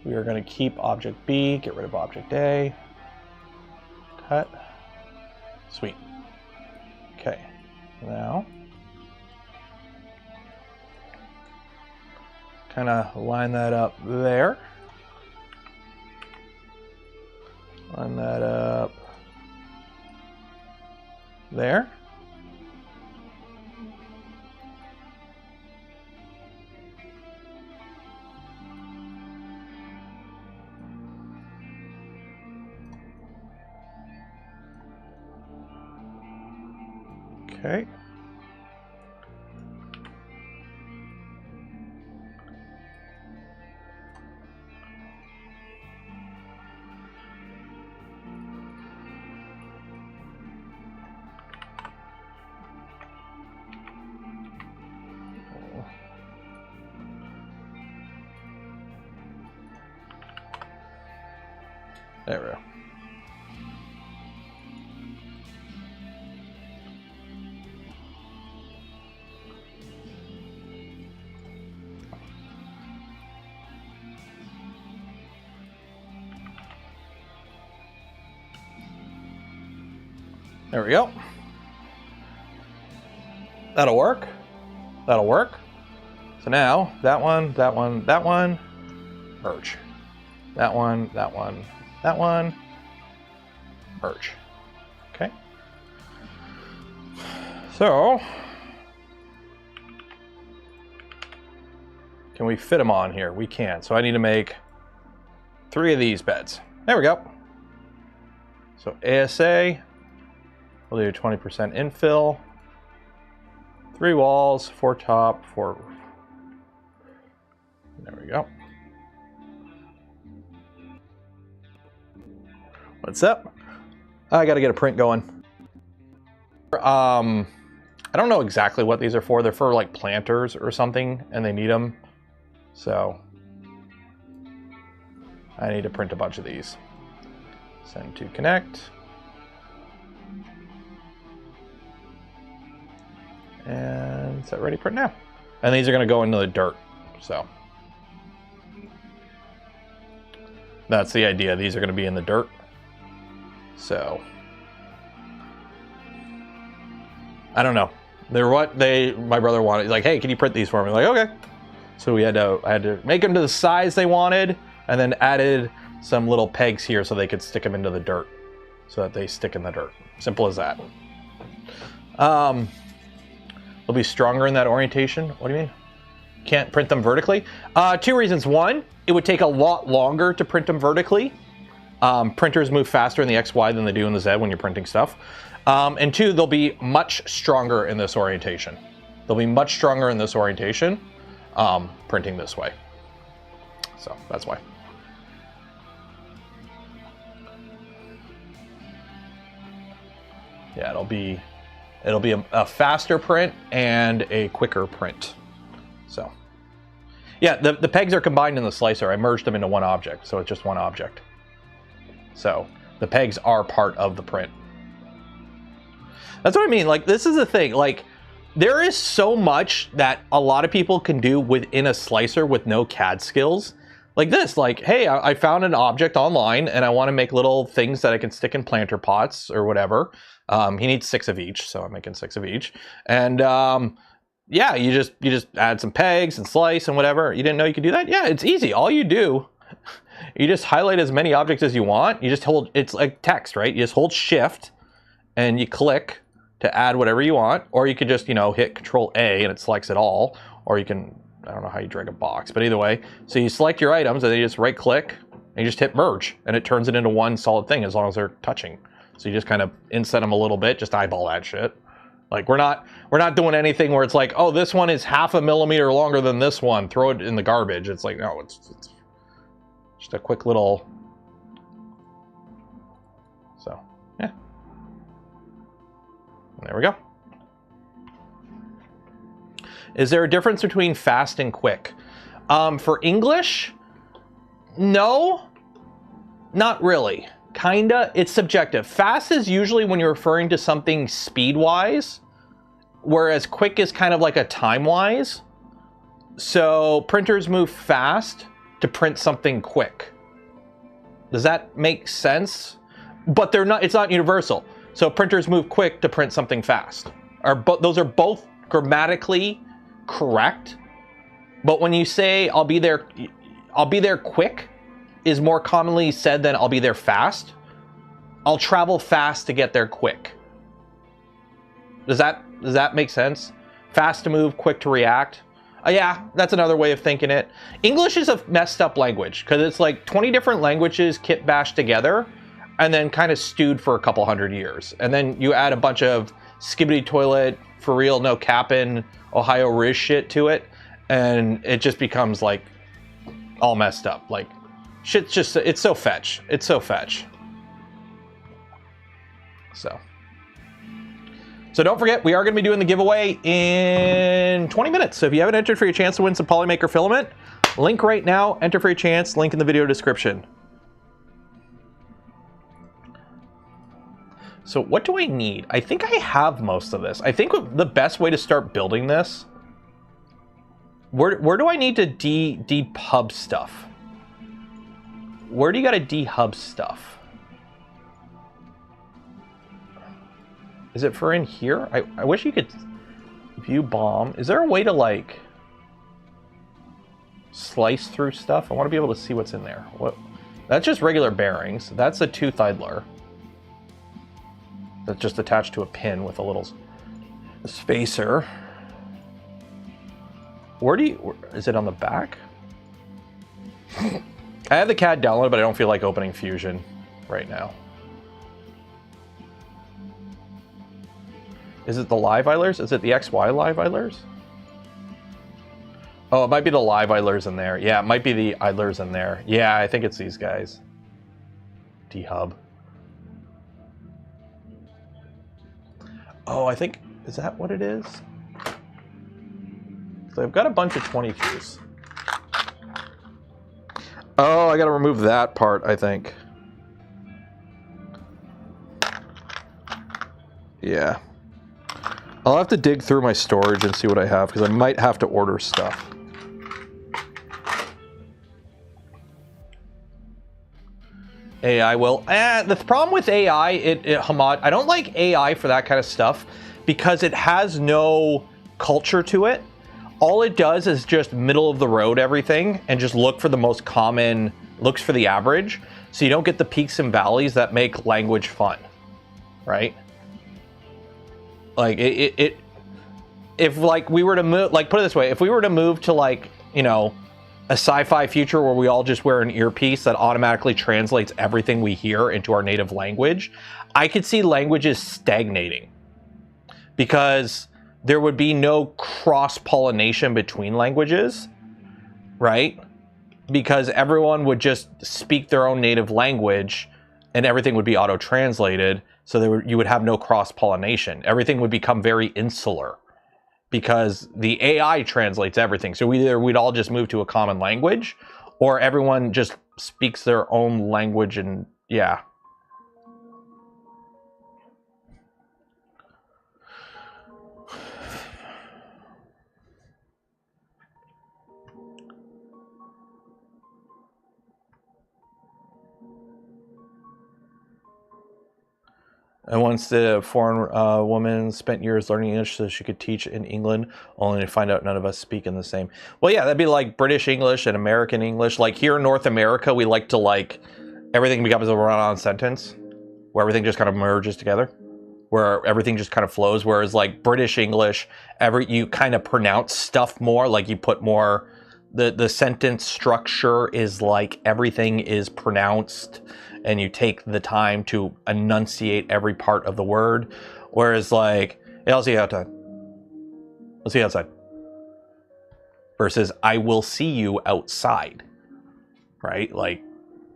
We are going to keep object B, get rid of object A. Cut. Sweet. Okay. Now, kind of line that up there. Line that up there. Okay. There we go. There we go. That'll work. That'll work. So now, that one, that one, that one, merge. That one, that one, that one, merge. Okay. So, can we fit them on here? We can. So I need to make 3 of these beds. There we go. So ASA, we'll do 20% infill, 3 walls, 4 top, 4 roof. There we go. What's up? I gotta get a print going. I don't know exactly what these are for. They're for like planters or something, and they need them. So I need to print a bunch of these. Send to connect. And set ready print now. And these are going to go into the dirt. So that's the idea. These are going to be in the dirt. So I don't know. They're what my brother wanted. He's like, hey, can you print these for me? I'm like, okay. So I had to make them to the size they wanted, and then added some little pegs here so they could stick them into the dirt, so that they stick in the dirt. Simple as that. They'll be stronger in that orientation. What do you mean? Can't print them vertically? 2 reasons. 1, it would take a lot longer to print them vertically. Printers move faster in the XY than they do in the Z when you're printing stuff. And 2, they'll be much stronger in this orientation. They'll be much stronger in this orientation, printing this way. So that's why. Yeah, it'll be a faster print and a quicker print. So yeah, the pegs are combined in the slicer. I merged them into one object, so it's just one object. So the pegs are part of the print. That's what I mean. Like, this is the thing. Like, there is so much that a lot of people can do within a slicer with no CAD skills. Like this, like, hey, I found an object online and I want to make little things that I can stick in planter pots or whatever. He needs 6 of each, so I'm making 6 of each. And yeah, you just add some pegs and slice and whatever. You didn't know you could do that? Yeah, it's easy. All you do, you just highlight as many objects as you want. You just hold, it's like text, right? You just hold Shift and you click to add whatever you want, or you could just, you know, hit Control A and it selects it all, or you can, I don't know how you drag a box, but either way, so you select your items and then you just right click and you just hit merge and it turns it into one solid thing as long as they're touching. So you just kind of inset them a little bit, just eyeball that shit. Like, we're not doing anything where it's like, oh, this one is 0.5 millimeter longer than this one, throw it in the garbage. It's like, no, it's just a quick little, so yeah. There we go. Is there a difference between fast and quick? For English, no, not really. Kinda, it's subjective. Fast is usually when you're referring to something speed-wise, whereas quick is kind of like a time-wise. So printers move fast to print something quick. Does that make sense? But they're not, it's not universal. So printers move quick to print something fast. Those are both grammatically correct. But when you say I'll be there quick is more commonly said than I'll be there fast. I'll travel fast to get there quick. Does that make sense? Fast to move, quick to react. Yeah, that's another way of thinking it. English is a messed up language because it's like 20 different languages kit bashed together and then kind of stewed for a couple hundred years. And then you add a bunch of skibbity toilet, for real, no capping, Ohio Riz shit to it. And it just becomes like all messed up. Like, shit's just, it's so fetch. It's so fetch. So don't forget, we are going to be doing the giveaway in 20 minutes. So if you haven't entered for your chance to win some Polymaker filament, link right now, enter for your chance, link in the video description. So what do I need? I think I have most of this. I think the best way to start building this, where do I need to depub stuff? Where do you got to dehub stuff? Is it for in here? I wish you could view bomb. Is there a way to like slice through stuff? I want to be able to see what's in there. What? That's just regular bearings. That's a tooth idler. That's just attached to a pin with a little spacer. Is it on the back? I have the CAD downloaded, but I don't feel like opening Fusion right now. Is it the live idlers? Is it the XY live idlers? Oh, it might be the live idlers in there. Yeah, it might be the idlers in there. Yeah, I think it's these guys. D-hub. Oh, I think, is that what it is? So I've got a bunch of 22s. Oh, I gotta remove that part, I think. Yeah. I'll have to dig through my storage and see what I have, because I might have to order stuff. AI will. The problem with AI, Hamad, I don't like AI for that kind of stuff because it has no culture to it. All it does is just middle of the road everything and just look for the most common, looks for the average. So you don't get the peaks and valleys that make language fun, right? Like if like we were to move, like put it this way, if we were to move to like, you know, a sci-fi future where we all just wear an earpiece that automatically translates everything we hear into our native language, I could see languages stagnating because there would be no cross-pollination between languages, right? Because everyone would just speak their own native language and everything would be auto-translated, so you would have no cross-pollination. Everything would become very insular because the AI translates everything. So either we'd all just move to a common language or everyone just speaks their own language and yeah. And once the foreign woman spent years learning English so she could teach in England, only to find out none of us speak in the same. Well, yeah, that'd be like British English and American English. Like here in North America, we like to like, everything becomes a run-on sentence where everything just kind of merges together, where everything just kind of flows. Whereas like British English, you kind of pronounce stuff more, like you put more, the sentence structure is like everything is pronounced and you take the time to enunciate every part of the word. Whereas like, hey, I'll see you outside. I'll see you outside. Versus, I will see you outside. Right? Like,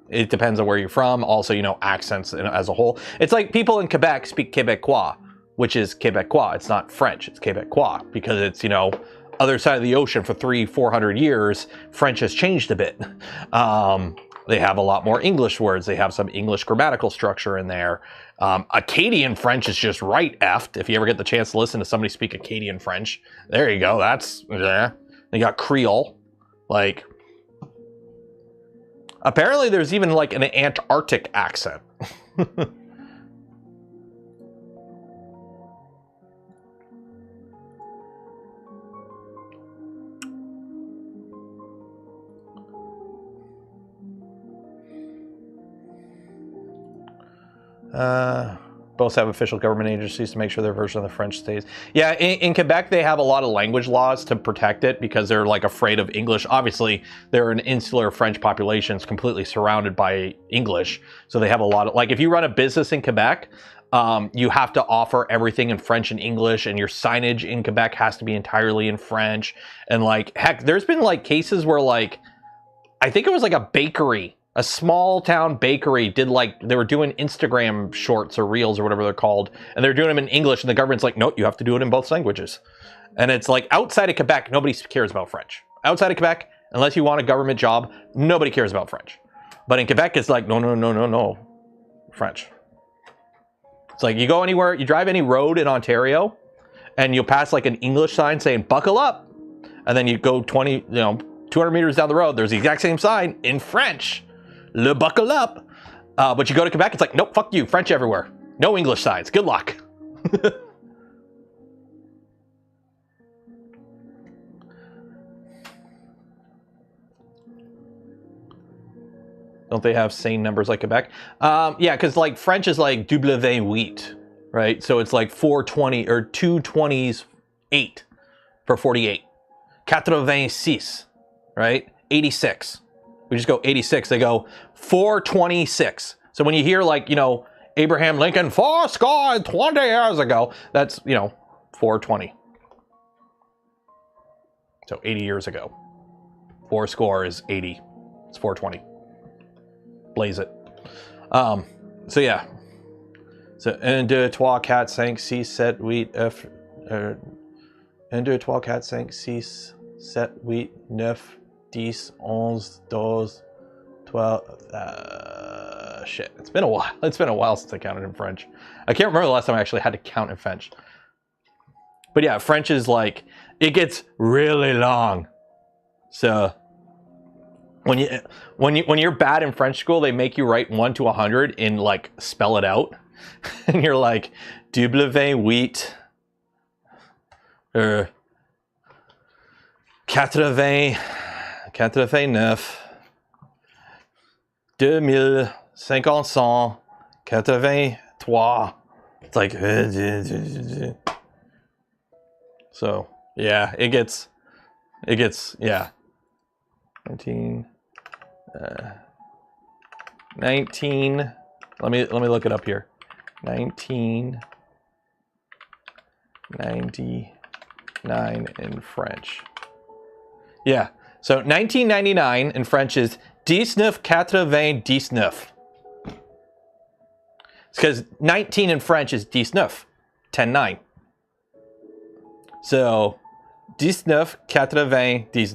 it depends on where you're from. Also, you know, accents as a whole. It's like people in Quebec speak Quebecois, which is Quebecois. It's not French, it's Quebecois. Because it's, you know, other side of the ocean for 300-400 years, French has changed a bit. They have a lot more English words. They have some English grammatical structure in there. Acadian French is just right effed. If you ever get the chance to listen to somebody speak Acadian French, there you go. That's, yeah. You got Creole. Like, apparently there's even like an Antarctic accent. Both have official government agencies to make sure their version of the French stays. Yeah, in Quebec, they have a lot of language laws to protect it because they're like afraid of English. Obviously, they're an insular French population, it's completely surrounded by English. So they have a lot of, like if you run a business in Quebec, you have to offer everything in French and English, and your signage in Quebec has to be entirely in French. And like, heck, there's been like cases where like, I think it was like a bakery, a small town bakery did like, they were doing Instagram shorts or reels or whatever they're called, and they're doing them in English, and the government's like, nope, you have to do it in both languages. And it's like, outside of Quebec, nobody cares about French. Outside of Quebec, unless you want a government job, nobody cares about French. But in Quebec, it's like, no, French. It's like, you go anywhere, you drive any road in Ontario, and you'll pass like an English sign saying, buckle up. And then you go 200 meters down the road, there's the exact same sign in French. Le buckle up. But you go to Quebec, it's like, nope, fuck you, French everywhere. No English signs, good luck. Don't they have sane numbers like Quebec? Yeah, because like French is like W8, right? So it's like 420 or 220s 8 for 48. 86, right? 86. We just go 86. They go 426. So when you hear like, you know, Abraham Lincoln, 20 years ago, that's, you know, 420. So 80 years ago. 4 score is 80. It's 420. Blaze it. So yeah. So 1, 2, 3, 4, 5, 6, 7, 8, 1, 2, 3, 4, 5, 6, 7, 8, 9, 10, 11, 12, 12. Shit. It's been a while. It's been a while since I counted in French. I can't remember the last time I actually had to count in French. But yeah, French is like, it gets really long. So when you're bad in French school, they make you write 1 to 100 and like spell it out, and you're like W8 or 89 2500 83. It's like so yeah, it gets yeah. 19 let me look it up here. 1999 in French. Yeah, so 1999 in French is 1999. It's because 19 in French is 19, 10-9. So 1999 is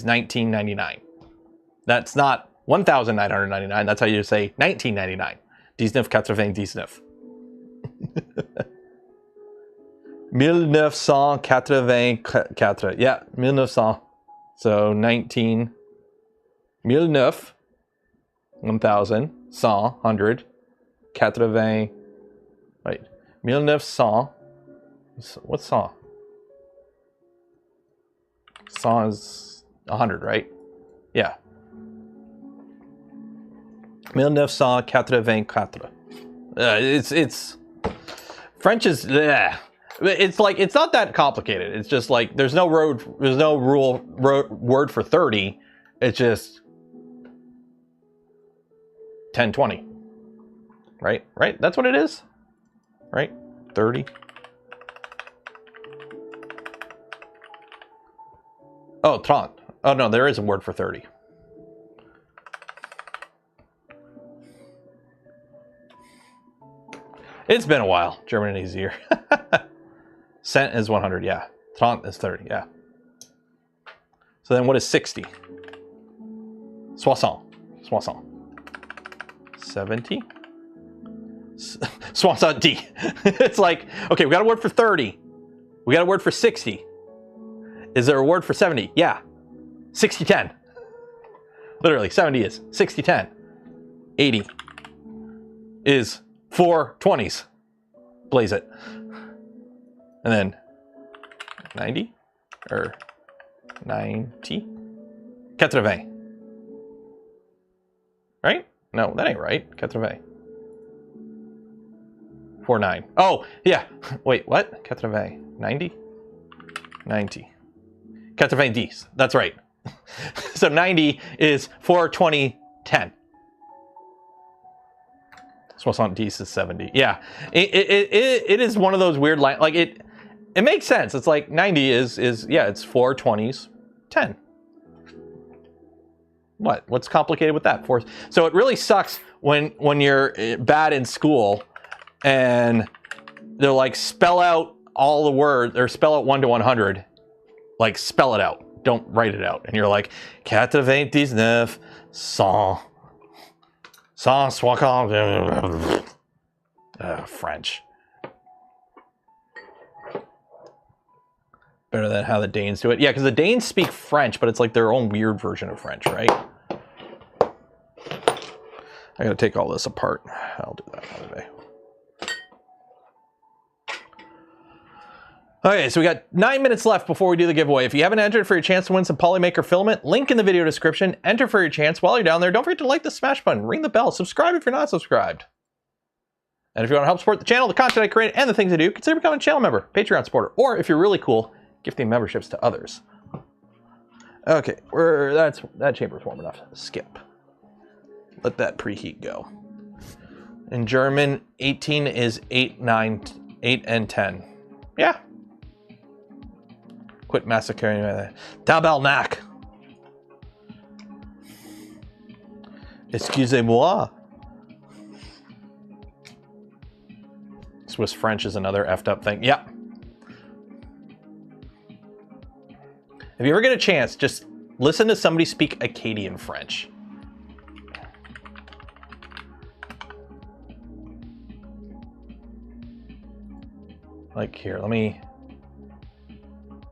1999. That's not 1999. That's how you say 1999. 1999. 1984. Yeah, 1900. So 19. 1000. 1000. 100. 80. Wait. 1900. What's 100? 100 is 100, right? Yeah. 1984. It's French is it's like, it's not that complicated. It's just like there's no word for 30. It's just 1020. Right? That's what it is. Right? 30. Oh, 30. Oh no, there is a word for 30. It's been a while. German is easier. Cent is 100, yeah. 30 is 30, yeah. So then what is 60? 60. 70? 70. It's like, okay, we got a word for 30. We got a word for 60. Is there a word for 70? Yeah. 60-10. Literally, 70 is 60-10. 80 is 4 20s. Blaze it. And then 90 or 90. 80. Right? No, that ain't right. 80. 49. Oh, yeah. Wait, what? 80. 90? 90. 90. That's right. So 90 is 4 20 10. 70 is 70. Yeah, it is one of those weird lines. Like it makes sense. It's like 90 is yeah, it's 4 20s 10. What's complicated with that? So it really sucks when you're bad in school and they're like, spell out all the words, or spell out 1 to 100. Like, spell it out. Don't write it out. And you're like 99, 100. 160. French. Better than how the Danes do it. Yeah, because the Danes speak French, but it's like their own weird version of French, right? I gotta take all this apart. I'll do that another day. Okay, so we got 9 minutes left before we do the giveaway. If you haven't entered for your chance to win some Polymaker filament, link in the video description. Enter for your chance. While you're down there, don't forget to like the smash button, ring the bell, subscribe if you're not subscribed. And if you want to help support the channel, the content I create, and the things I do, consider becoming a channel member, Patreon supporter, or if you're really cool, gifting memberships to others. Okay, that chamber's warm enough. Skip. Let that preheat go. In German, 18 is 8 and 10. Yeah. Quit massacring me. Tabarnak. Excusez-moi. Swiss French is another effed up thing. Yeah. If you ever get a chance, just listen to somebody speak Acadian French. Like here, let me...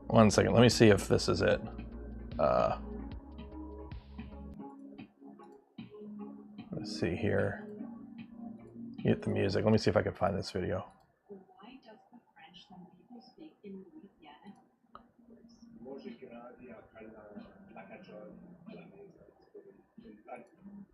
1 second, let me see if this is it. Let's see here. Get the music. Let me see if I can find this video. Why does the French some people speak in Louisiana?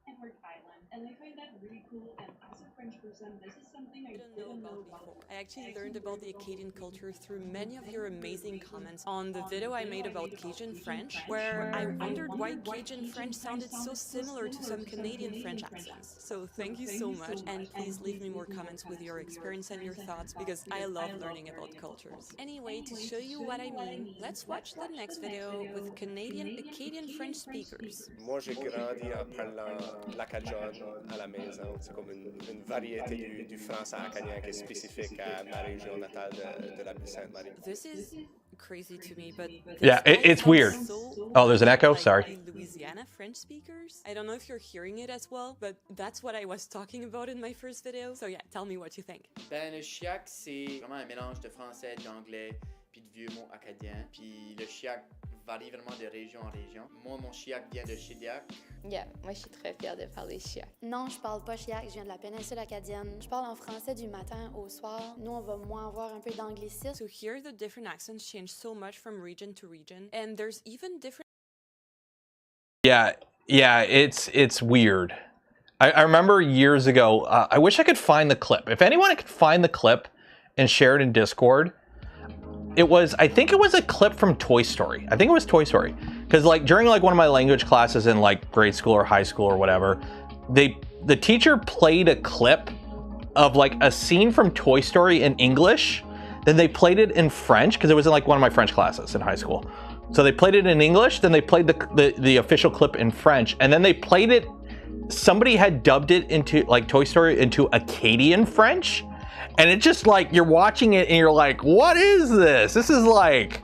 And we're Thailand, and I find that really cool. And as a French person, this is something I didn't know about before. I actually learned about the Acadian culture through many of your amazing comments on the video I made about Cajun French, where I wondered why Cajun French sounded so similar to some Canadian French accents. So thank you so much, and please leave me more comments with your experience and your thoughts, because I love learning about cultures. Anyway, to show you what I mean, let's watch the next video with Canadian Acadian French speakers. Moi, j'ai grandi en parlant l'acadian à la maison. C'est comme une variété du français acadien qui est spécifique à ma région natale de la Sainte-Marie. This is crazy to me, but yeah, it's weird. Oh, there's an echo? Sorry. Louisiana French speakers. I don't know if you're hearing it as well, but that's what I was talking about in my first video. So yeah, tell me what you think. Ben, le chiac, c'est vraiment un mélange de français, d'anglais, puis de vieux mots acadiens. Puis le chiac varie vraiment de région en région. Moi, mon chiac vient de Chediac. Yeah, moi je suis très fière de parler chiac. Non, je parle pas chiac, je viens de la péninsule acadienne. Je parle en français du matin au soir. Nous, on va moins avoir un peu d'anglicisme. So here the different accents change so much from region to region, and there's even different... Yeah, it's weird. I remember years ago, I wish I could find the clip. If anyone could find the clip and share it in Discord, I think it was a clip from Toy Story. I think it was Toy Story. Because like during like one of my language classes in like grade school or high school or whatever, the teacher played a clip of like a scene from Toy Story in English. Then they played it in French, because it was in like one of my French classes in high school. So they played it in English, then they played the official clip in French, and then they played it, somebody had dubbed it into like Toy Story into Acadian French. And it's just like, you're watching it and you're like, what is this? This is like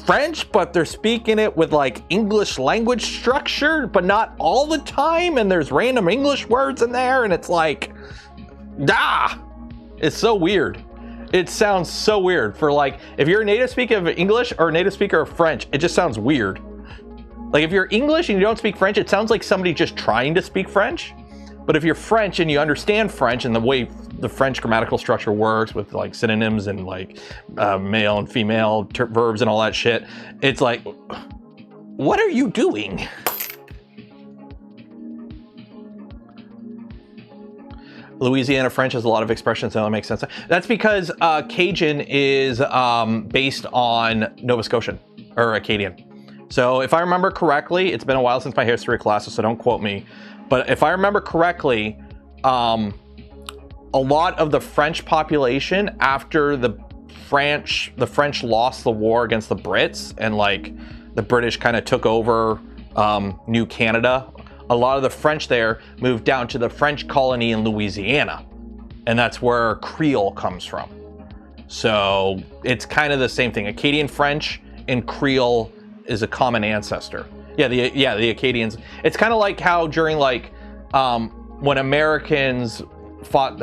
French, but they're speaking it with like English language structure, but not all the time. And there's random English words in there. And it's like, it's so weird. It sounds so weird for like, if you're a native speaker of English or a native speaker of French, it just sounds weird. Like if you're English and you don't speak French, it sounds like somebody just trying to speak French. But if you're French and you understand French and the way the French grammatical structure works with like synonyms and like male and female verbs and all that shit, it's like, what are you doing? Louisiana French has a lot of expressions that don't make sense. That's because Cajun is based on Nova Scotian or Acadian. So if I remember correctly, it's been a while since my history classes, so don't quote me. But if I remember correctly, a lot of the French population after the French lost the war against the Brits and like the British kind of took over New Canada, a lot of the French there moved down to the French colony in Louisiana. And that's where Creole comes from. So it's kind of the same thing. Acadian French and Creole is a common ancestor. Yeah, the Acadians. It's kind of like how during like when Americans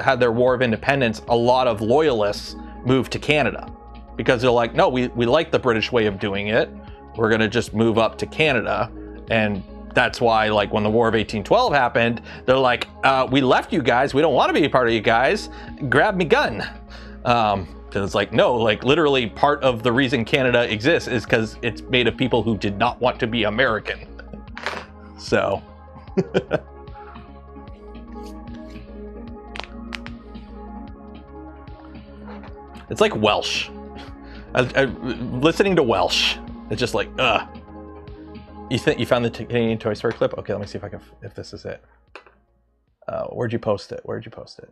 had their War of Independence, a lot of loyalists moved to Canada because they're like, no, we like the British way of doing it. We're gonna just move up to Canada. And that's why like when the War of 1812 happened, they're like, we left you guys. We don't want to be a part of you guys. Grab me gun. And it's like, no, like literally part of the reason Canada exists is because it's made of people who did not want to be American. So. It's like Welsh. Listening to Welsh, it's just like, ugh. You think you found the Canadian Toy Story clip? Okay, let me see if I can, if this is it. Where'd you post it? Where'd you post it?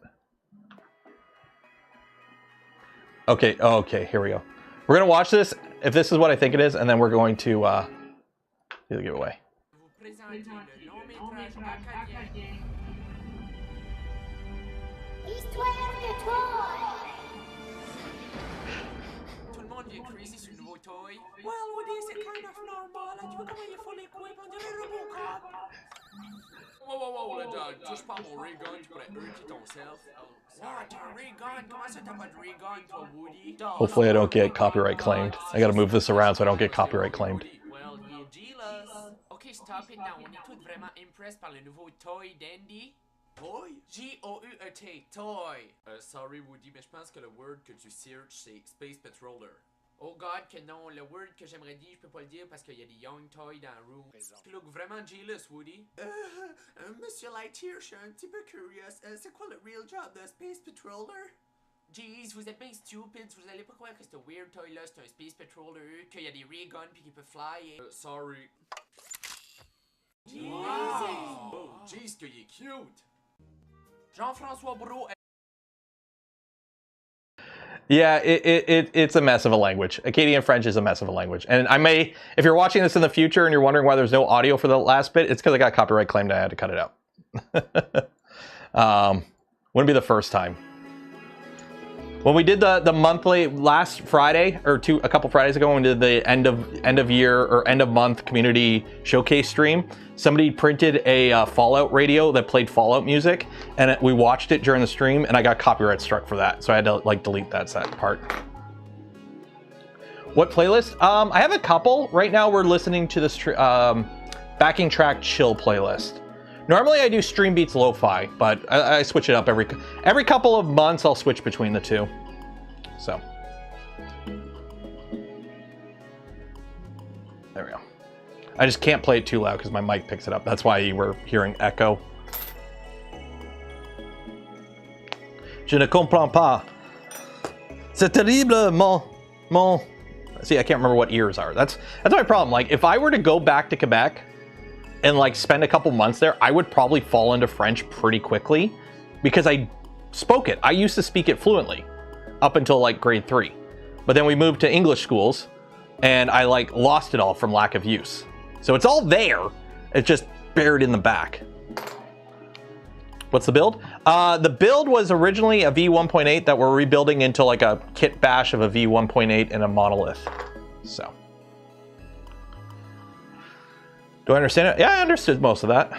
Okay, okay, here we go. We're gonna watch this, if this is what I think it is, and then we're going to do the giveaway. Tout le monde vient crazy sur le nouveau toy. Well, Woody, c'est kind of normal. Tu vois comment il faut l'équipe, on dirait Robocop. Wow, là, Doug, touche pas mon ray gun, tu pourrais hurter ton self. Ah, t'as un ray gun? Comment ça t'as pas de ray gun, toi, Woody? Hopefully I don't get copyright claimed. I gotta move this around so I don't get copyright claimed. Well, you're jealous. Okay, stop it now. On est tous vraiment impressed par le nouveau toy d'Andy. Toy? G-O-U-E-T, toy. Sorry, Woody, mais je pense que le word que tu search, c'est Space Patroller. Oh god, que non, le word que j'aimerais dire, je peux pas le dire parce qu'il y a des young toys dans le room. Tu look vraiment jealous, Woody. Monsieur Lightyear, je suis un petit peu curious. C'est quoi le real job de Space Patroller? Jeez, vous êtes bien stupid. Vous allez pas croire que ce weird toy-là, c'est un Space Patroller, qu'il y a des ray guns pis qu'il peut fly. Sorry. Jeez. Wow. Oh, jeez, qu'il est cute. Jean-François Brault. Yeah, it's a mess of a language. Acadian French is a mess of a language. And I may, if you're watching this in the future and you're wondering why there's no audio for the last bit, it's because I got copyright claimed and I had to cut it out. Wouldn't be the first time. When we did the monthly last Friday or a couple Fridays ago, when we did the end of year or end of month community showcase stream, somebody printed a Fallout radio that played Fallout music, and we watched it during the stream, and I got copyright struck for that, so I had to like delete that part. What playlist? I have a couple. Right now we're listening to this backing track chill playlist. Normally I do Stream Beats Lo-Fi, but I switch it up every couple of months. I'll switch between the two. So there we go. I just can't play it too loud because my mic picks it up. That's why you were hearing echo. Je ne comprends pas. C'est terrible, mon. See, I can't remember what ears are. That's my problem. Like, if I were to go back to Quebec and like spend a couple months there, I would probably fall into French pretty quickly because I spoke it. I used to speak it fluently up until like grade 3. But then we moved to English schools and I like lost it all from lack of use. So it's all there. It's just buried in the back. What's the build? The build was originally a V1.8 that we're rebuilding into like a kit bash of a V1.8 and a monolith. So. Do I understand it? Yeah, I understood most of that.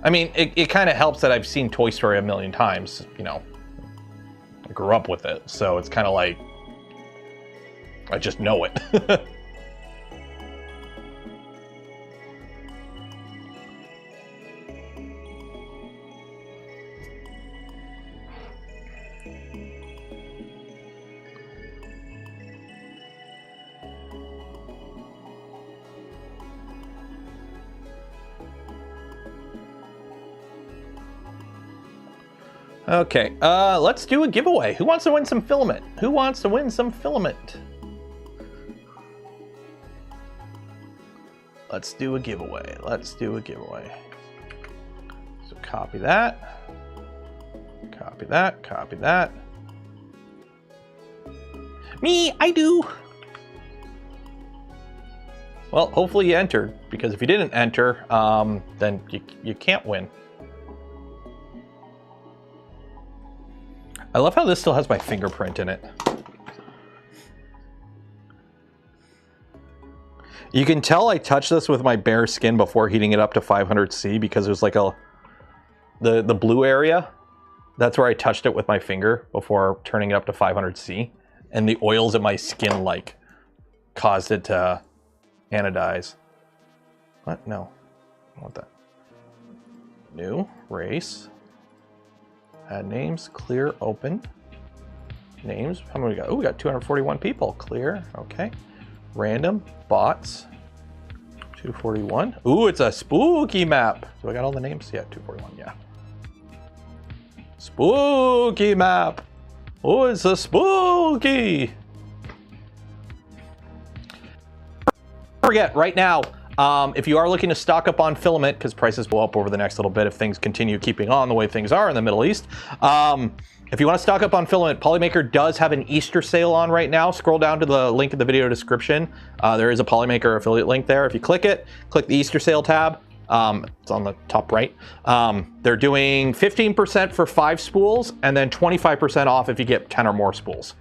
I mean, it kind of helps that I've seen Toy Story a million times, you know. I grew up with it, so it's kind of like, I just know it. Okay, let's do a giveaway. Who wants to win some filament? Who wants to win some filament? Let's do a giveaway. Let's do a giveaway. So copy that. Copy that. Copy that. Me, I do. Well, hopefully you entered, because if you didn't enter, then you can't win. I love how this still has my fingerprint in it. You can tell I touched this with my bare skin before heating it up to 500C because there's like the blue area. That's where I touched it with my finger before turning it up to 500C. And the oils in my skin like caused it to anodize. What? No. I want that. New race. Add names, clear, open. names. How many we got? Oh, we got 241 people. Clear. Okay. Random. Bots. 241. Ooh, it's a spooky map. Do I got all the names? Yeah, 241. Yeah. Spooky map. Oh, it's a spooky. Forget right now, if you are looking to stock up on filament, because prices will up over the next little bit if things continue keeping on the way things are in the Middle East. If you want to stock up on filament, Polymaker does have an Easter sale on right now. Scroll down to the link in the video description. There is a Polymaker affiliate link there. If you click it, click the Easter sale tab. It's on the top right. They're doing 15% for 5 spools and then 25% off if you get 10 or more spools.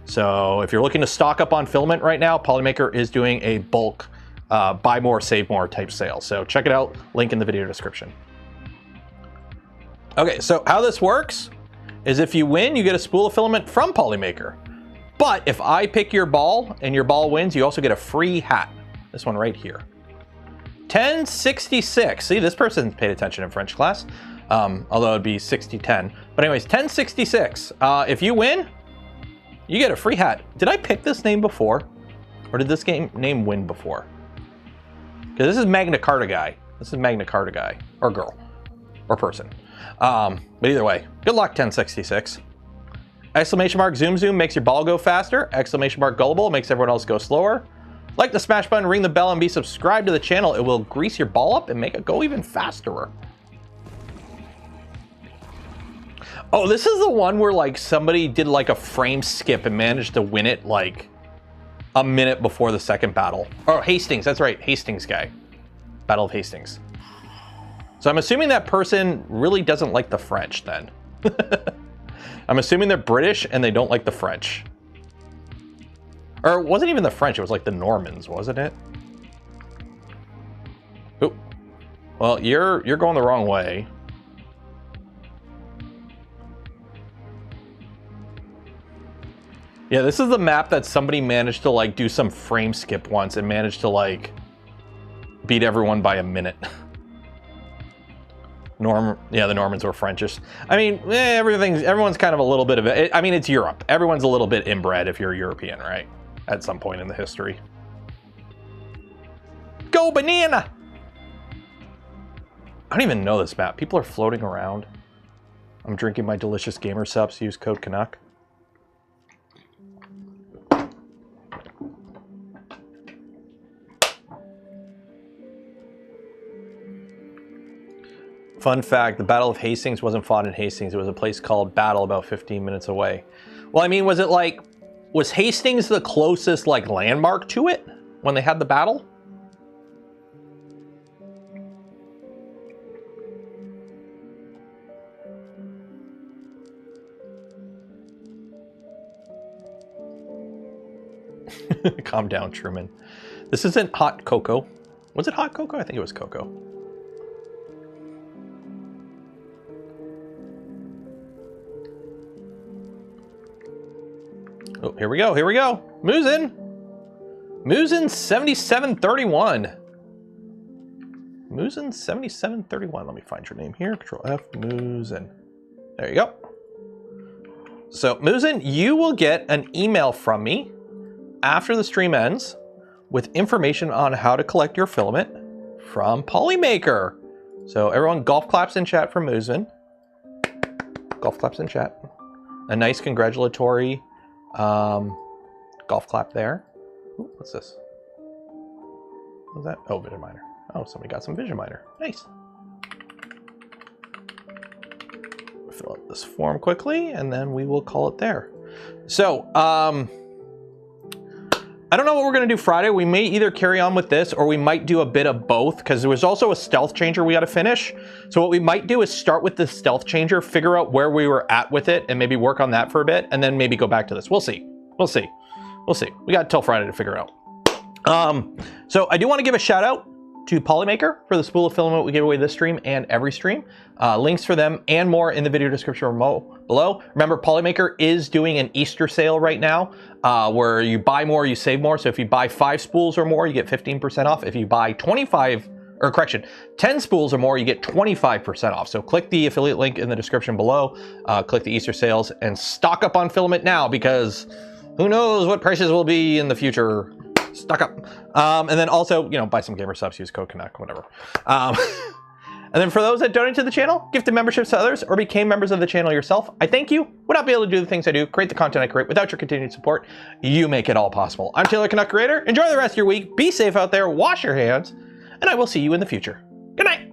So if you're looking to stock up on filament right now, Polymaker is doing a bulk buy more, save more type sale. So check it out, link in the video description. Okay, so how this works is if you win, you get a spool of filament from Polymaker. But if I pick your ball and your ball wins, you also get a free hat. This one right here. 1066. See, this person paid attention in French class, although it'd be 6010. But anyways, 1066. If you win, you get a free hat. Did I pick this name before? Or did this name win before? Because this is Magna Carta guy. This is Magna Carta guy. Or girl. Or person. But either way, good luck, 1066. Exclamation mark zoom zoom makes your ball go faster. Exclamation mark gullible makes everyone else go slower. Like the smash button, ring the bell, and be subscribed to the channel. It will grease your ball up and make it go even faster. Oh, this is the one where like somebody did like a frame skip and managed to win it like a minute before the second battle. Oh, Hastings, that's right, Hastings guy. Battle of Hastings. So I'm assuming that person really doesn't like the French then. I'm assuming they're British and they don't like the French. Or it wasn't even the French, it was like the Normans, wasn't it? Oop. Well, you're going the wrong way. Yeah, this is the map that somebody managed to like do some frame skip once and managed to like beat everyone by a minute. Yeah, the Normans were Frenchish. I mean, everyone's kind of a little bit of it. I mean, it's Europe. Everyone's a little bit inbred if you're European, right? At some point in the history. Go banana! I don't even know this map. People are floating around. I'm drinking my delicious gamer subs. Use code Canuck. Fun fact, the Battle of Hastings wasn't fought in Hastings. It was a place called Battle about 15 minutes away. Well, I mean, was it like, was Hastings the closest like landmark to it when they had the battle? Calm down, Truman. This isn't hot cocoa. Was it hot cocoa? I think it was cocoa. Oh, here we go, here we go. Musin 7731. Musin 7731. Let me find your name here. Control F, Musin. There you go. So Musin, you will get an email from me after the stream ends with information on how to collect your filament from Polymaker. So everyone golf claps in chat for Musin. Golf claps in chat. A nice congratulatory golf clap there. Ooh, what's this? What's that? Oh, vision miner. Oh, somebody got some vision miner. Nice. Fill out this form quickly, and then we will call it there. So, I don't know what we're gonna do Friday. We may either carry on with this, or we might do a bit of both, because there was also a stealth changer we gotta finish. So what we might do is start with the stealth changer, figure out where we were at with it, and maybe work on that for a bit, and then maybe go back to this. We'll see. We'll see. We'll see. We got till Friday to figure out. So I do want to give a shout out to Polymaker for the spool of filament we gave away this stream and every stream. Links for them and more in the video description below. Remember, Polymaker is doing an Easter sale right now where you buy more, you save more. So if you buy 5 spools or more, you get 15% off. If you buy 25 or correction, 10 spools or more, you get 25% off. So click the affiliate link in the description below, click the Easter sales, and stock up on filament now, because who knows what prices will be in the future. Stock up. And then also, you know, buy some gamer subs, use code Canuck, whatever. And then for those that donate to the channel, gifted memberships to others, or became members of the channel yourself, I thank you. Would not be able to do the things I do, create the content I create without your continued support. You make it all possible. I'm Taylor Canuck Creator. Enjoy the rest of your week. Be safe out there. Wash your hands. And I will see you in the future. Good night.